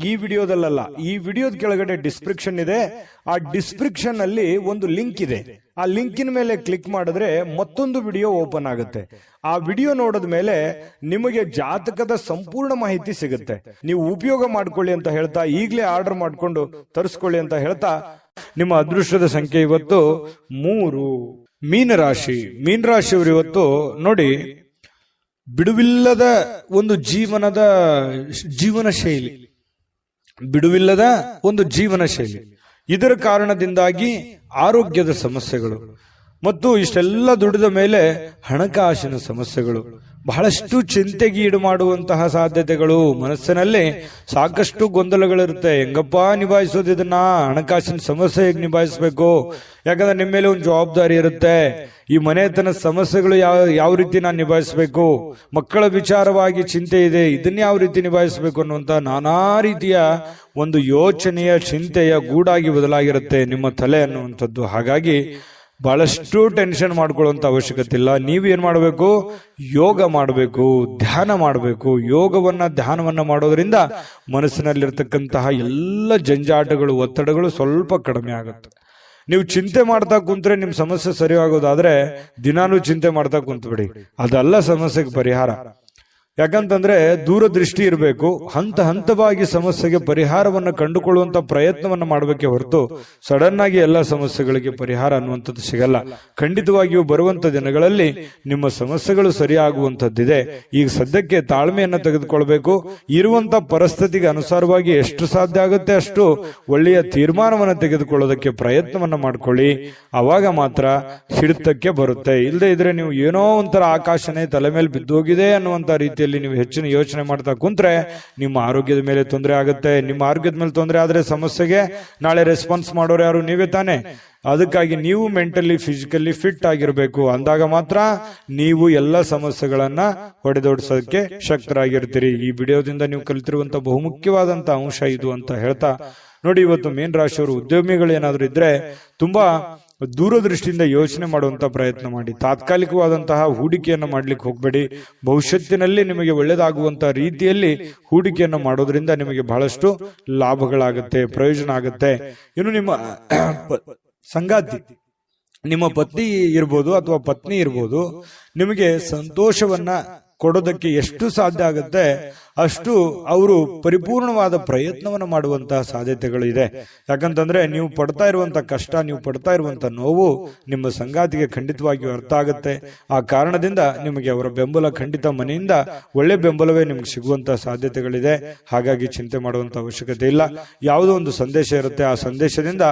ಈ ವಿಡಿಯೋದಲ್ಲ, ಈ ವಿಡಿಯೋದ ಕೆಳಗಡೆ ಡಿಸ್ಕ್ರಿಪ್ಷನ್ ಇದೆ. ಆ ಡಿಸ್ಕ್ರಿಪ್ಷನ್ ಅಲ್ಲಿ ಒಂದು ಲಿಂಕ್ ಇದೆ. ಆ ಲಿಂಕಿನ ಮೇಲೆ ಕ್ಲಿಕ್ ಮಾಡಿದ್ರೆ ಮತ್ತೊಂದು ವಿಡಿಯೋ ಓಪನ್ ಆಗುತ್ತೆ. ಆ ವಿಡಿಯೋ ನೋಡಿದ ಮೇಲೆ ನಿಮಗೆ ಜಾತಕದ ಸಂಪೂರ್ಣ ಮಾಹಿತಿ ಸಿಗುತ್ತೆ. ನೀವು ಉಪಯೋಗ ಮಾಡ್ಕೊಳ್ಳಿ ಅಂತ ಹೇಳ್ತಾ, ಈಗಲೇ ಆರ್ಡರ್ ಮಾಡ್ಕೊಂಡು ತರಿಸ್ಕೊಳ್ಳಿ ಅಂತ ಹೇಳ್ತಾ, ನಿಮ್ಮ ಅದೃಷ್ಟದ ಸಂಖ್ಯೆ ಇವತ್ತು 3. ಮೀನರಾಶಿ. ಮೀನರಾಶಿಯವರು ಇವತ್ತು ನೋಡಿ, ಬಿಡುವಿಲ್ಲದ ಒಂದು ಜೀವನ ಶೈಲಿ, ಬಿಡುವಿಲ್ಲದ ಒಂದು ಜೀವನ ಶೈಲಿ. ಇದರ ಕಾರಣದಿಂದಾಗಿ ಆರೋಗ್ಯದ ಸಮಸ್ಯೆಗಳು ಮತ್ತು ಇಷ್ಟೆಲ್ಲ ದುಡಿದ ಮೇಲೆ ಹಣಕಾಸಿನ ಸಮಸ್ಯೆಗಳು, ಬಹಳಷ್ಟು ಚಿಂತೆಗೀಡು ಮಾಡುವಂತಹ ಸಾಧ್ಯತೆಗಳು. ಮನಸ್ಸಿನಲ್ಲಿ ಸಾಕಷ್ಟು ಗೊಂದಲಗಳಿರುತ್ತೆ. ಹೆಂಗಪ್ಪ ನಿಭಾಯಿಸೋದು ಇದನ್ನ? ಹಣಕಾಸಿನ ಸಮಸ್ಯೆ ಹೇಗೆ ನಿಭಾಯಿಸಬೇಕು? ಯಾಕಂದ್ರೆ ನಿಮ್ಮ ಮೇಲೆ ಒಂದು ಜವಾಬ್ದಾರಿ ಇರುತ್ತೆ. ಈ ಮನೆತನ ಸಮಸ್ಯೆಗಳು ಯಾವ ರೀತಿ ನಾನು ನಿಭಾಯಿಸಬೇಕು? ಮಕ್ಕಳ ವಿಚಾರವಾಗಿ ಚಿಂತೆ ಇದೆ, ಇದನ್ನ ಯಾವ ರೀತಿ ನಿಭಾಯಿಸಬೇಕು ಅನ್ನುವಂತ ನಾನಾ ರೀತಿಯ ಒಂದು ಯೋಚನೆಯ ಚಿಂತೆಯ ಗೂಡಾಗಿ ಬದಲಾಗಿರುತ್ತೆ ನಿಮ್ಮ ತಲೆ ಅನ್ನುವಂಥದ್ದು. ಹಾಗಾಗಿ ಬಹಳಷ್ಟು ಟೆನ್ಷನ್ ಮಾಡ್ಕೊಳ್ಳುವಂತ ಅವಶ್ಯಕತೆ ಇಲ್ಲ. ನೀವೇನ್ ಮಾಡಬೇಕು? ಯೋಗ ಮಾಡಬೇಕು, ಧ್ಯಾನ ಮಾಡಬೇಕು. ಧ್ಯಾನವನ್ನ ಮಾಡೋದ್ರಿಂದ ಮನಸ್ಸಿನಲ್ಲಿರ್ತಕ್ಕಂತಹ ಎಲ್ಲ ಜಂಜಾಟಗಳು, ಒತ್ತಡಗಳು ಸ್ವಲ್ಪ ಕಡಿಮೆ ಆಗುತ್ತೆ. ನೀವು ಚಿಂತೆ ಮಾಡ್ತಾ ಕುಂತ್ರೆ ನಿಮ್ ಸಮಸ್ಯೆ ಸರಿ ಆಗೋದಾದ್ರೆ ದಿನಾನು ಚಿಂತೆ ಮಾಡ್ತಾ ಕುಂತ್ಬಿಡಿ. ಅದಲ್ಲ ಸಮಸ್ಯೆಗೆ ಪರಿಹಾರ. ಯಾಕಂತಂದ್ರೆ ದೂರದೃಷ್ಟಿ ಇರಬೇಕು. ಹಂತವಾಗಿ ಸಮಸ್ಯೆಗೆ ಪರಿಹಾರವನ್ನು ಕಂಡುಕೊಳ್ಳುವಂತ ಪ್ರಯತ್ನವನ್ನ ಮಾಡಬೇಕೆ ಹೊರತು ಸಡನ್ ಆಗಿ ಎಲ್ಲ ಸಮಸ್ಯೆಗಳಿಗೆ ಪರಿಹಾರ ಅನ್ನುವಂಥದ್ದು ಸಿಗಲ್ಲ. ಖಂಡಿತವಾಗಿಯೂ ಬರುವಂತ ದಿನಗಳಲ್ಲಿ ನಿಮ್ಮ ಸಮಸ್ಯೆಗಳು ಸರಿಯಾಗುವಂತದ್ದಿದೆ. ಈಗ ಸದ್ಯಕ್ಕೆ ತಾಳ್ಮೆಯನ್ನ ತೆಗೆದುಕೊಳ್ಬೇಕು. ಇರುವಂತ ಪರಿಸ್ಥಿತಿಗೆ ಅನುಸಾರವಾಗಿ ಎಷ್ಟು ಸಾಧ್ಯ ಆಗುತ್ತೆ ಅಷ್ಟು ಒಳ್ಳೆಯ ತೀರ್ಮಾನವನ್ನು ತೆಗೆದುಕೊಳ್ಳೋದಕ್ಕೆ ಪ್ರಯತ್ನವನ್ನ ಮಾಡ್ಕೊಳ್ಳಿ. ಅವಾಗ ಮಾತ್ರ ಹಿಡಿತಕ್ಕೆ ಬರುತ್ತೆ. ಇಲ್ಲದೆ ಇದ್ರೆ ನೀವು ಏನೋ ಒಂಥರ ಆಕಾಶನೇ ತಲೆ ಮೇಲೆ ಬಿದ್ದೋಗಿದೆ ಅನ್ನುವಂತ ರೀತಿ ನೀವು ಹೆಚ್ಚಿನ ಯೋಚನೆ ಮಾಡ್ತಾ ಕುಂತ್ರೆ ನಿಮ್ಮ ಆರೋಗ್ಯದ ಮೇಲೆ ತೊಂದರೆ ಆಗುತ್ತೆ. ನಿಮ್ಮ ಆರೋಗ್ಯದ ಮೇಲೆ ತೊಂದರೆ ಆದ್ರೆ ಸಮಸ್ಯೆಗೆ ನಾಳೆ ರೆಸ್ಪಾನ್ಸ್ ಮಾಡೋರು ಯಾರು? ನೀವೇ ತಾನೆ. ಅದಕ್ಕಾಗಿ ನೀವು ಮೆಂಟಲಿ ಫಿಸಿಕಲಿ ಫಿಟ್ ಆಗಿರ್ಬೇಕು. ಅಂದಾಗ ಮಾತ್ರ ನೀವು ಎಲ್ಲ ಸಮಸ್ಯೆಗಳನ್ನ ಹೊಡೆದೋಡಿಸೋದಕ್ಕೆ ಶಕ್ತರಾಗಿರ್ತೀರಿ. ಈ ವಿಡಿಯೋದಿಂದ ನೀವು ಕಲಿತಿರುವಂತ ಬಹುಮುಖ್ಯವಾದಂತ ಅಂಶ ಇದು ಅಂತ ಹೇಳ್ತಾ ನೋಡಿ, ಇವತ್ತು ಮೀನ ರಾಶಿಯವರು ಉದ್ಯಮಿಗಳು ಏನಾದ್ರು ಇದ್ರೆ ತುಂಬಾ ದೂರದೃಷ್ಟಿಯಿಂದ ಯೋಚನೆ ಮಾಡುವಂತ ಪ್ರಯತ್ನ ಮಾಡಿ. ತಾತ್ಕಾಲಿಕವಾದಂತಹ ಹೂಡಿಕೆಯನ್ನು ಮಾಡ್ಲಿಕ್ಕೆ ಹೋಗ್ಬೇಡಿ. ಭವಿಷ್ಯತ್ತಿನಲ್ಲಿ ನಿಮಗೆ ಒಳ್ಳೆಯದಾಗುವಂತಹ ರೀತಿಯಲ್ಲಿ ಹೂಡಿಕೆಯನ್ನು ಮಾಡೋದ್ರಿಂದ ನಿಮಗೆ ಬಹಳಷ್ಟು ಲಾಭಗಳಾಗುತ್ತೆ, ಪ್ರಯೋಜನ ಆಗುತ್ತೆ. ಇನ್ನು ನಿಮ್ಮ ಸಂಗಾತಿ, ನಿಮ್ಮ ಪತಿ ಇರ್ಬೋದು ಅಥವಾ ಪತ್ನಿ ಇರ್ಬೋದು, ನಿಮಗೆ ಸಂತೋಷವನ್ನ ಕೊಡೋದಕ್ಕೆ ಎಷ್ಟು ಸಾಧ್ಯ ಆಗುತ್ತೆ ಅಷ್ಟು ಅವರು ಪರಿಪೂರ್ಣವಾದ ಪ್ರಯತ್ನವನ್ನು ಮಾಡುವಂತಹ ಸಾಧ್ಯತೆಗಳು ಇದೆ. ಯಾಕಂತಂದ್ರೆ ನೀವು ಪಡ್ತಾ ಇರುವಂತಹ ಕಷ್ಟ, ನೀವು ಪಡ್ತಾ ಇರುವಂತಹ ನೋವು ನಿಮ್ಮ ಸಂಗಾತಿಗೆ ಖಂಡಿತವಾಗಿಯೂ ಅರ್ಥ ಆಗುತ್ತೆ. ಆ ಕಾರಣದಿಂದ ನಿಮಗೆ ಅವರ ಬೆಂಬಲ ಖಂಡಿತ ಮನೆಯಿಂದ ಒಳ್ಳೆ ಬೆಂಬಲವೇ ನಿಮ್ಗೆ ಸಿಗುವಂತಹ ಸಾಧ್ಯತೆಗಳಿದೆ. ಹಾಗಾಗಿ ಚಿಂತೆ ಮಾಡುವಂತ ಅವಶ್ಯಕತೆ ಇಲ್ಲ. ಯಾವುದೋ ಒಂದು ಸಂದೇಶ ಇರುತ್ತೆ, ಆ ಸಂದೇಶದಿಂದ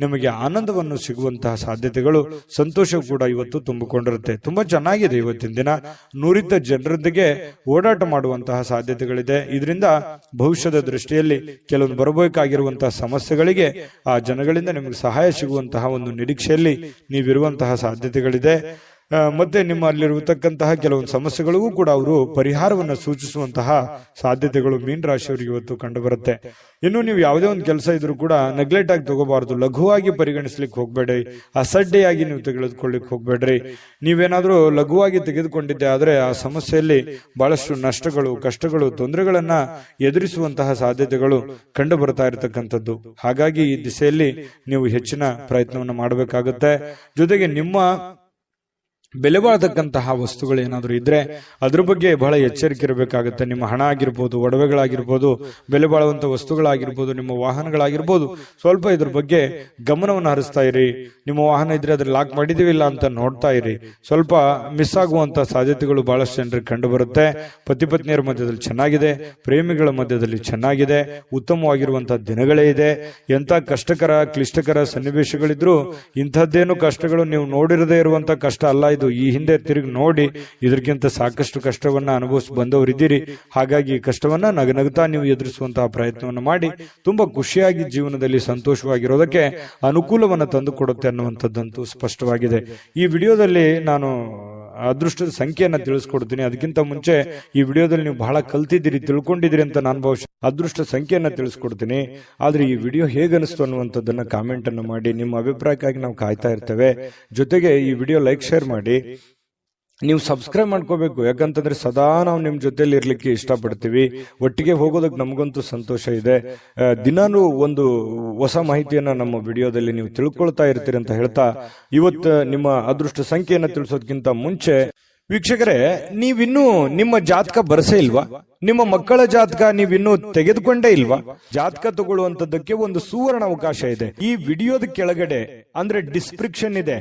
ನಿಮಗೆ ಆನಂದವನ್ನು ಸಿಗುವಂತಹ ಸಾಧ್ಯತೆಗಳು, ಸಂತೋಷ ಕೂಡ ಇವತ್ತು ತುಂಬಿಕೊಂಡಿರುತ್ತೆ. ತುಂಬಾ ಚೆನ್ನಾಗಿದೆ ಇವತ್ತಿನ ದಿನ. ನುರಿತ ಜನರೊಂದಿಗೆ ಓಡಾಟ ಮಾಡುವಂತಹ ಸಾಧ್ಯತೆಗಳು ಇದರಿಂದ ಭವಿಷ್ಯದ ದೃಷ್ಟಿಯಲ್ಲಿ ಕೆಲವೊಂದು ಬರಬೇಕಾಗಿರುವಂತಹ ಸಮಸ್ಯೆಗಳಿಗೆ ಆ ಜನಗಳಿಂದ ನಿಮಗೆ ಸಹಾಯ ಸಿಗುವಂತಹ ಒಂದು ನಿರೀಕ್ಷೆಯಲ್ಲಿ ನೀವಿರುವಂತಹ ಸಾಧ್ಯತೆಗಳಿದೆ. ಮತ್ತೆ ನಿಮ್ಮಲ್ಲಿರತಕ್ಕಂತಹ ಕೆಲವೊಂದು ಸಮಸ್ಯೆಗಳಿಗೂ ಕೂಡ ಅವರು ಪರಿಹಾರವನ್ನು ಸೂಚಿಸುವಂತಹ ಸಾಧ್ಯತೆಗಳು ಮೀನ ರಾಶಿಯವರಿಗೆ ಇವತ್ತು ಕಂಡು ಬರುತ್ತೆ. ಇನ್ನು ನೀವು ಯಾವುದೇ ಒಂದು ಕೆಲಸ ಇದ್ರೂ ಕೂಡ ನೆಗ್ಲೆಕ್ಟ್ ಆಗಿ ತಗೋಬಾರ್ದು, ಲಘುವಾಗಿ ಪರಿಗಣಿಸ್ಲಿಕ್ಕೆ ಹೋಗ್ಬೇಡ್ರಿ, ಅಸಡ್ಡೆಯಾಗಿ ನೀವು ತೆಗೆದುಕೊಳ್ಳಿಕ್ಕೆ ಹೋಗ್ಬೇಡ್ರಿ. ನೀವೇನಾದ್ರೂ ಲಘುವಾಗಿ ತೆಗೆದುಕೊಂಡಿದ್ದೆ ಆದ್ರೆ ಆ ಸಮಸ್ಯೆಯಲ್ಲಿ ಬಹಳಷ್ಟು ನಷ್ಟಗಳು, ಕಷ್ಟಗಳು, ತೊಂದರೆಗಳನ್ನ ಎದುರಿಸುವಂತಹ ಸಾಧ್ಯತೆಗಳು ಕಂಡು ಬರ್ತಾ ಇರತಕ್ಕಂಥದ್ದು. ಹಾಗಾಗಿ ಈ ದಿಸೆಯಲ್ಲಿ ನೀವು ಹೆಚ್ಚಿನ ಪ್ರಯತ್ನವನ್ನು ಮಾಡಬೇಕಾಗುತ್ತೆ. ಜೊತೆಗೆ ನಿಮ್ಮ ಬೆಲೆ ಬಾಳತಕ್ಕಂತಹ ವಸ್ತುಗಳು ಏನಾದರೂ ಇದ್ರೆ ಅದ್ರ ಬಗ್ಗೆ ಬಹಳ ಎಚ್ಚರಿಕೆ ಇರಬೇಕಾಗುತ್ತೆ. ನಿಮ್ಮ ಹಣ ಆಗಿರ್ಬೋದು, ಒಡವೆಗಳಾಗಿರ್ಬೋದು, ಬೆಲೆ ಬಾಳುವಂತ ವಸ್ತುಗಳಾಗಿರ್ಬೋದು, ನಿಮ್ಮ ವಾಹನಗಳಾಗಿರ್ಬೋದು, ಸ್ವಲ್ಪ ಇದ್ರ ಬಗ್ಗೆ ಗಮನವನ್ನು ಹರಿಸ್ತಾ ಇರಿ. ನಿಮ್ಮ ವಾಹನ ಇದ್ರೆ ಅದ್ರ ಲಾಕ್ ಮಾಡಿದೀವಿಲ್ಲ ಅಂತ ನೋಡ್ತಾ ಇರಿ. ಸ್ವಲ್ಪ ಮಿಸ್ ಆಗುವಂತ ಸಾಧ್ಯತೆಗಳು ಬಹಳಷ್ಟು ಜನರಿಗೆ ಕಂಡು ಬರುತ್ತೆ. ಪತಿ ಪತ್ನಿಯರ ಮಧ್ಯದಲ್ಲಿ ಚೆನ್ನಾಗಿದೆ, ಪ್ರೇಮಿಗಳ ಮಧ್ಯದಲ್ಲಿ ಚೆನ್ನಾಗಿದೆ, ಉತ್ತಮವಾಗಿರುವಂತಹ ದಿನಗಳೇ ಇದೆ. ಎಂತ ಕಷ್ಟಕರ ಕ್ಲಿಷ್ಟಕರ ಸನ್ನಿವೇಶಗಳಿದ್ರು ಇಂಥದ್ದೇನು ಕಷ್ಟಗಳು ನೀವು ನೋಡಿರದೇ ಇರುವಂತ ಕಷ್ಟ ಅಲ್ಲ ಇದು. ಈ ಹಿಂದೆ ತಿರುಗಿ ನೋಡಿ ಇದಕ್ಕಿಂತ ಸಾಕಷ್ಟು ಕಷ್ಟವನ್ನ ಅನುಭವಿಸಿ ಬಂದವರಿದ್ದೀರಿ. ಹಾಗಾಗಿ ಕಷ್ಟವನ್ನ ನಗನಗ್ತಾ ನೀವು ಎದುರಿಸುವಂತಹ ಪ್ರಯತ್ನವನ್ನು ಮಾಡಿ ತುಂಬಾ ಖುಷಿಯಾಗಿ ಜೀವನದಲ್ಲಿ ಸಂತೋಷವಾಗಿರೋದಕ್ಕೆ ಅನುಕೂಲವನ್ನ ತಂದು ಕೊಡುತ್ತೆ ಅನ್ನುವಂಥದ್ದಂತೂ ಸ್ಪಷ್ಟವಾಗಿದೆ. ಈ ವಿಡಿಯೋದಲ್ಲಿ ನಾನು ಅದೃಷ್ಟದ ಸಂಖ್ಯೆಯನ್ನ ತಿಳಿಸ್ಕೊಡ್ತೀನಿ. ಅದಕ್ಕಿಂತ ಮುಂಚೆ ಈ ವಿಡಿಯೋದಲ್ಲಿ ನೀವು ಬಹಳ ಕಲ್ತಿದ್ದೀರಿ, ತಿಳ್ಕೊಂಡಿದ್ದೀರಿ ಅಂತ ನಾನು ಬಹುಶಃ ಅದೃಷ್ಟ ಸಂಖ್ಯೆಯನ್ನ ತಿಳಿಸ್ಕೊಡ್ತೀನಿ. ಆದ್ರೆ ಈ ವಿಡಿಯೋ ಹೇಗನಿಸ್ತು ಅನ್ನುವಂಥದ್ದನ್ನ ಕಾಮೆಂಟ್ ಅನ್ನು ಮಾಡಿ. ನಿಮ್ಮ ಅಭಿಪ್ರಾಯಕ್ಕಾಗಿ ನಾವು ಕಾಯ್ತಾ ಇರ್ತೇವೆ. ಜೊತೆಗೆ ಈ ವಿಡಿಯೋ ಲೈಕ್, ಶೇರ್ ಮಾಡಿ. ನೀವು ಸಬ್ಸ್ಕ್ರೈಬ್ ಮಾಡ್ಕೋಬೇಕು, ಯಾಕಂತಂದ್ರೆ ಸದಾ ನಾವು ನಿಮ್ ಜೊತೆಲಿ ಇರ್ಲಿಕ್ಕೆ ಇಷ್ಟಪಡ್ತೀವಿ. ಒಟ್ಟಿಗೆ ಹೋಗೋದಕ್ಕೆ ನಮಗಂತೂ ಸಂತೋಷ ಇದೆ. ದಿನಾನು ಒಂದು ಹೊಸ ಮಾಹಿತಿಯನ್ನ ನಮ್ಮ ವಿಡಿಯೋದಲ್ಲಿ ನೀವು ತಿಳ್ಕೊಳ್ತಾ ಇರ್ತೀರಿ ಅಂತ ಹೇಳ್ತಾ, ಇವತ್ತು ನಿಮ್ಮ ಅದೃಷ್ಟ ಸಂಖ್ಯೆಯನ್ನ ತಿಳಿಸೋದಕ್ಕಿಂತ ಮುಂಚೆ ವೀಕ್ಷಕರೇ, ನೀವಿನ್ನೂ ನಿಮ್ಮ ಜಾತಕ ಬರಸೇ ಇಲ್ವಾ? ನಿಮ್ಮ ಮಕ್ಕಳ ಜಾತಕ ನೀವಿನ್ನೂ ತೆಗೆದುಕೊಂಡೇ ಇಲ್ವಾ? ಜಾತಕ ತಗೊಳ್ಳುವಂತದ್ದಕ್ಕೆ ಒಂದು ಸುವರ್ಣ ಅವಕಾಶ ಇದೆ. ಈ ವಿಡಿಯೋದ ಕೆಳಗಡೆ ಅಂದ್ರೆ ಡಿಸ್ಕ್ರಿಪ್ಷನ್ ಇದೆ.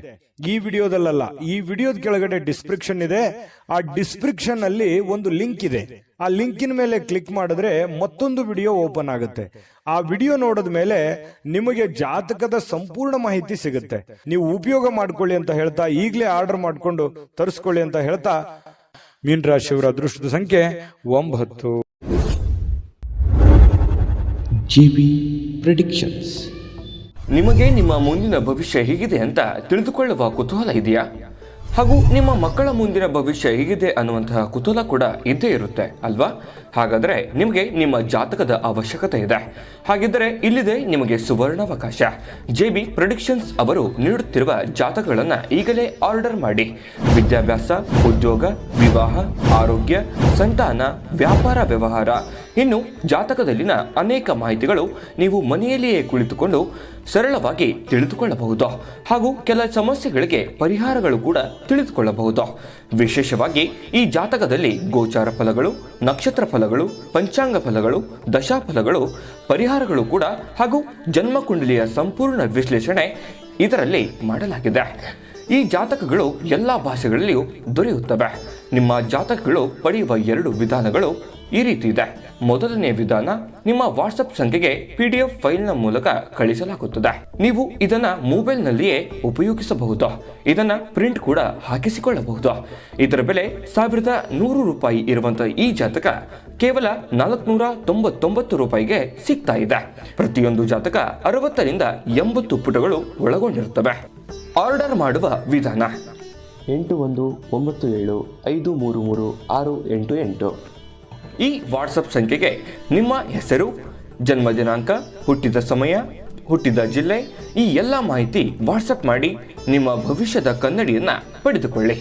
ಈ ವಿಡಿಯೋದಲ್ಲ, ಈ ವಿಡಿಯೋದ ಕೆಳಗಡೆ ಡಿಸ್ಕ್ರಿಪ್ಷನ್ ಇದೆ. ಆ ಡಿಸ್ಕ್ರಿಪ್ಷನ್ ಅಲ್ಲಿ ಒಂದು ಲಿಂಕ್ ಇದೆ. ಆ ಲಿಂಕಿನ ಮೇಲೆ ಕ್ಲಿಕ್ ಮಾಡಿದ್ರೆ ಮತ್ತೊಂದು ವಿಡಿಯೋ ಓಪನ್ ಆಗುತ್ತೆ. ಆ ವಿಡಿಯೋ ನೋಡಿದ ಮೇಲೆ ನಿಮಗೆ ಜಾತಕದ ಸಂಪೂರ್ಣ ಮಾಹಿತಿ ಸಿಗುತ್ತೆ. ನೀವು ಉಪಯೋಗ ಮಾಡ್ಕೊಳ್ಳಿ ಅಂತ ಹೇಳ್ತಾ, ಈಗಲೇ ಆರ್ಡರ್ ಮಾಡ್ಕೊಂಡು ತರಿಸ್ಕೊಳ್ಳಿ ಅಂತ ಹೇಳ್ತಾ, ಮೀನ ರಾಶಿಯವರ ಅದೃಷ್ಟದ ಸಂಖ್ಯೆ 9. GB predictions. ನಿಮಗೆ ನಿಮ್ಮ ಮುಂದಿನ ಭವಿಷ್ಯ ಹೇಗಿದೆ ಅಂತ ತಿಳಿದುಕೊಳ್ಳುವ ಕುತೂಹಲ ಇದೆಯಾ? ಹಾಗೂ ನಿಮ್ಮ ಮಕ್ಕಳ ಮುಂದಿನ ಭವಿಷ್ಯ ಹೇಗಿದೆ ಅನ್ನುವಂತಹ ಕುತೂಹಲ ಕೂಡ ಇದ್ದೇ ಇರುತ್ತೆ ಅಲ್ವಾ? ಹಾಗಾದರೆ ನಿಮಗೆ ನಿಮ್ಮ ಜಾತಕದ ಅವಶ್ಯಕತೆ ಇದೆ. ಹಾಗಿದ್ದರೆ ಇಲ್ಲಿದೆ ನಿಮಗೆ ಸುವರ್ಣಾವಕಾಶ. JB ಪ್ರೆಡಿಕ್ಷನ್ಸ್ ಅವರು ನೀಡುತ್ತಿರುವ ಜಾತಕಗಳನ್ನು ಈಗಲೇ ಆರ್ಡರ್ ಮಾಡಿ. ವಿದ್ಯಾಭ್ಯಾಸ, ಉದ್ಯೋಗ, ವಿವಾಹ, ಆರೋಗ್ಯ, ಸಂತಾನ, ವ್ಯಾಪಾರ ವ್ಯವಹಾರ, ಇನ್ನು ಜಾತಕದಲ್ಲಿನ ಅನೇಕ ಮಾಹಿತಿಗಳು ನೀವು ಮನೆಯಲ್ಲಿಯೇ ಕುಳಿತುಕೊಂಡು ಸರಳವಾಗಿ ತಿಳಿದುಕೊಳ್ಳಬಹುದು. ಹಾಗೂ ಕೆಲ ಸಮಸ್ಯೆಗಳಿಗೆ ಪರಿಹಾರಗಳು ಕೂಡ ತಿಳಿದುಕೊಳ್ಳಬಹುದು. ವಿಶೇಷವಾಗಿ ಈ ಜಾತಕದಲ್ಲಿ ಗೋಚಾರ ಫಲಗಳು, ನಕ್ಷತ್ರ ಫಲಗಳು, ಪಂಚಾಂಗ ಫಲಗಳು, ದಶಾಫಲಗಳು, ಪರಿಹಾರಗಳು ಕೂಡ ಹಾಗೂ ಜನ್ಮಕುಂಡಲಿಯ ಸಂಪೂರ್ಣ ವಿಶ್ಲೇಷಣೆ ಇದರಲ್ಲಿ ಮಾಡಲಾಗಿದೆ. ಈ ಜಾತಕಗಳು ಎಲ್ಲ ಭಾಷೆಗಳಲ್ಲಿಯೂ ದೊರೆಯುತ್ತವೆ. ನಿಮ್ಮ ಜಾತಕಗಳು ಪಡೆಯುವ 2 ವಿಧಾನಗಳು ಈ ರೀತಿ ಇದೆ. ಮೊದಲನೇ ವಿಧಾನ, ನಿಮ್ಮ ವಾಟ್ಸಪ್ ಸಂಖ್ಯೆಗೆ PDF ಫೈಲ್ನ ಮೂಲಕ ಕಳಿಸಲಾಗುತ್ತದೆ. ನೀವು ಇದನ್ನ ಮೊಬೈಲ್ನಲ್ಲಿಯೇ ಉಪಯೋಗಿಸಬಹುದು. ಇದನ್ನ ಪ್ರಿಂಟ್ ಕೂಡ ಹಾಕಿಸಿಕೊಳ್ಳಬಹುದು. ಇದರ ಬೆಲೆ 1100 ರೂಪಾಯಿ ಇರುವಂತಹ ಈ ಜಾತಕ ಕೇವಲ 499 ರೂಪಾಯಿಗೆ ಸಿಗ್ತಾ ಇದೆ. ಪ್ರತಿಯೊಂದು ಜಾತಕ 60 ರಿಂದ 80 ಪುಟಗಳು ಒಳಗೊಂಡಿರುತ್ತವೆ. ಆರ್ಡರ್ ಮಾಡುವ ವಿಧಾನ: 8197533688. ಈ ವಾಟ್ಸಪ್ ಸಂಖ್ಯೆಗೆ ನಿಮ್ಮ ಹೆಸರು, ಜನ್ಮ ದಿನಾಂಕ, ಹುಟ್ಟಿದ ಸಮಯ, ಹುಟ್ಟಿದ ಜಿಲ್ಲೆ, ಈ ಎಲ್ಲ ಮಾಹಿತಿ ವಾಟ್ಸಪ್ ಮಾಡಿ ನಿಮ್ಮ ಭವಿಷ್ಯದ ಕನ್ನಡಿಯನ್ನ ಪಡೆದುಕೊಳ್ಳಿ.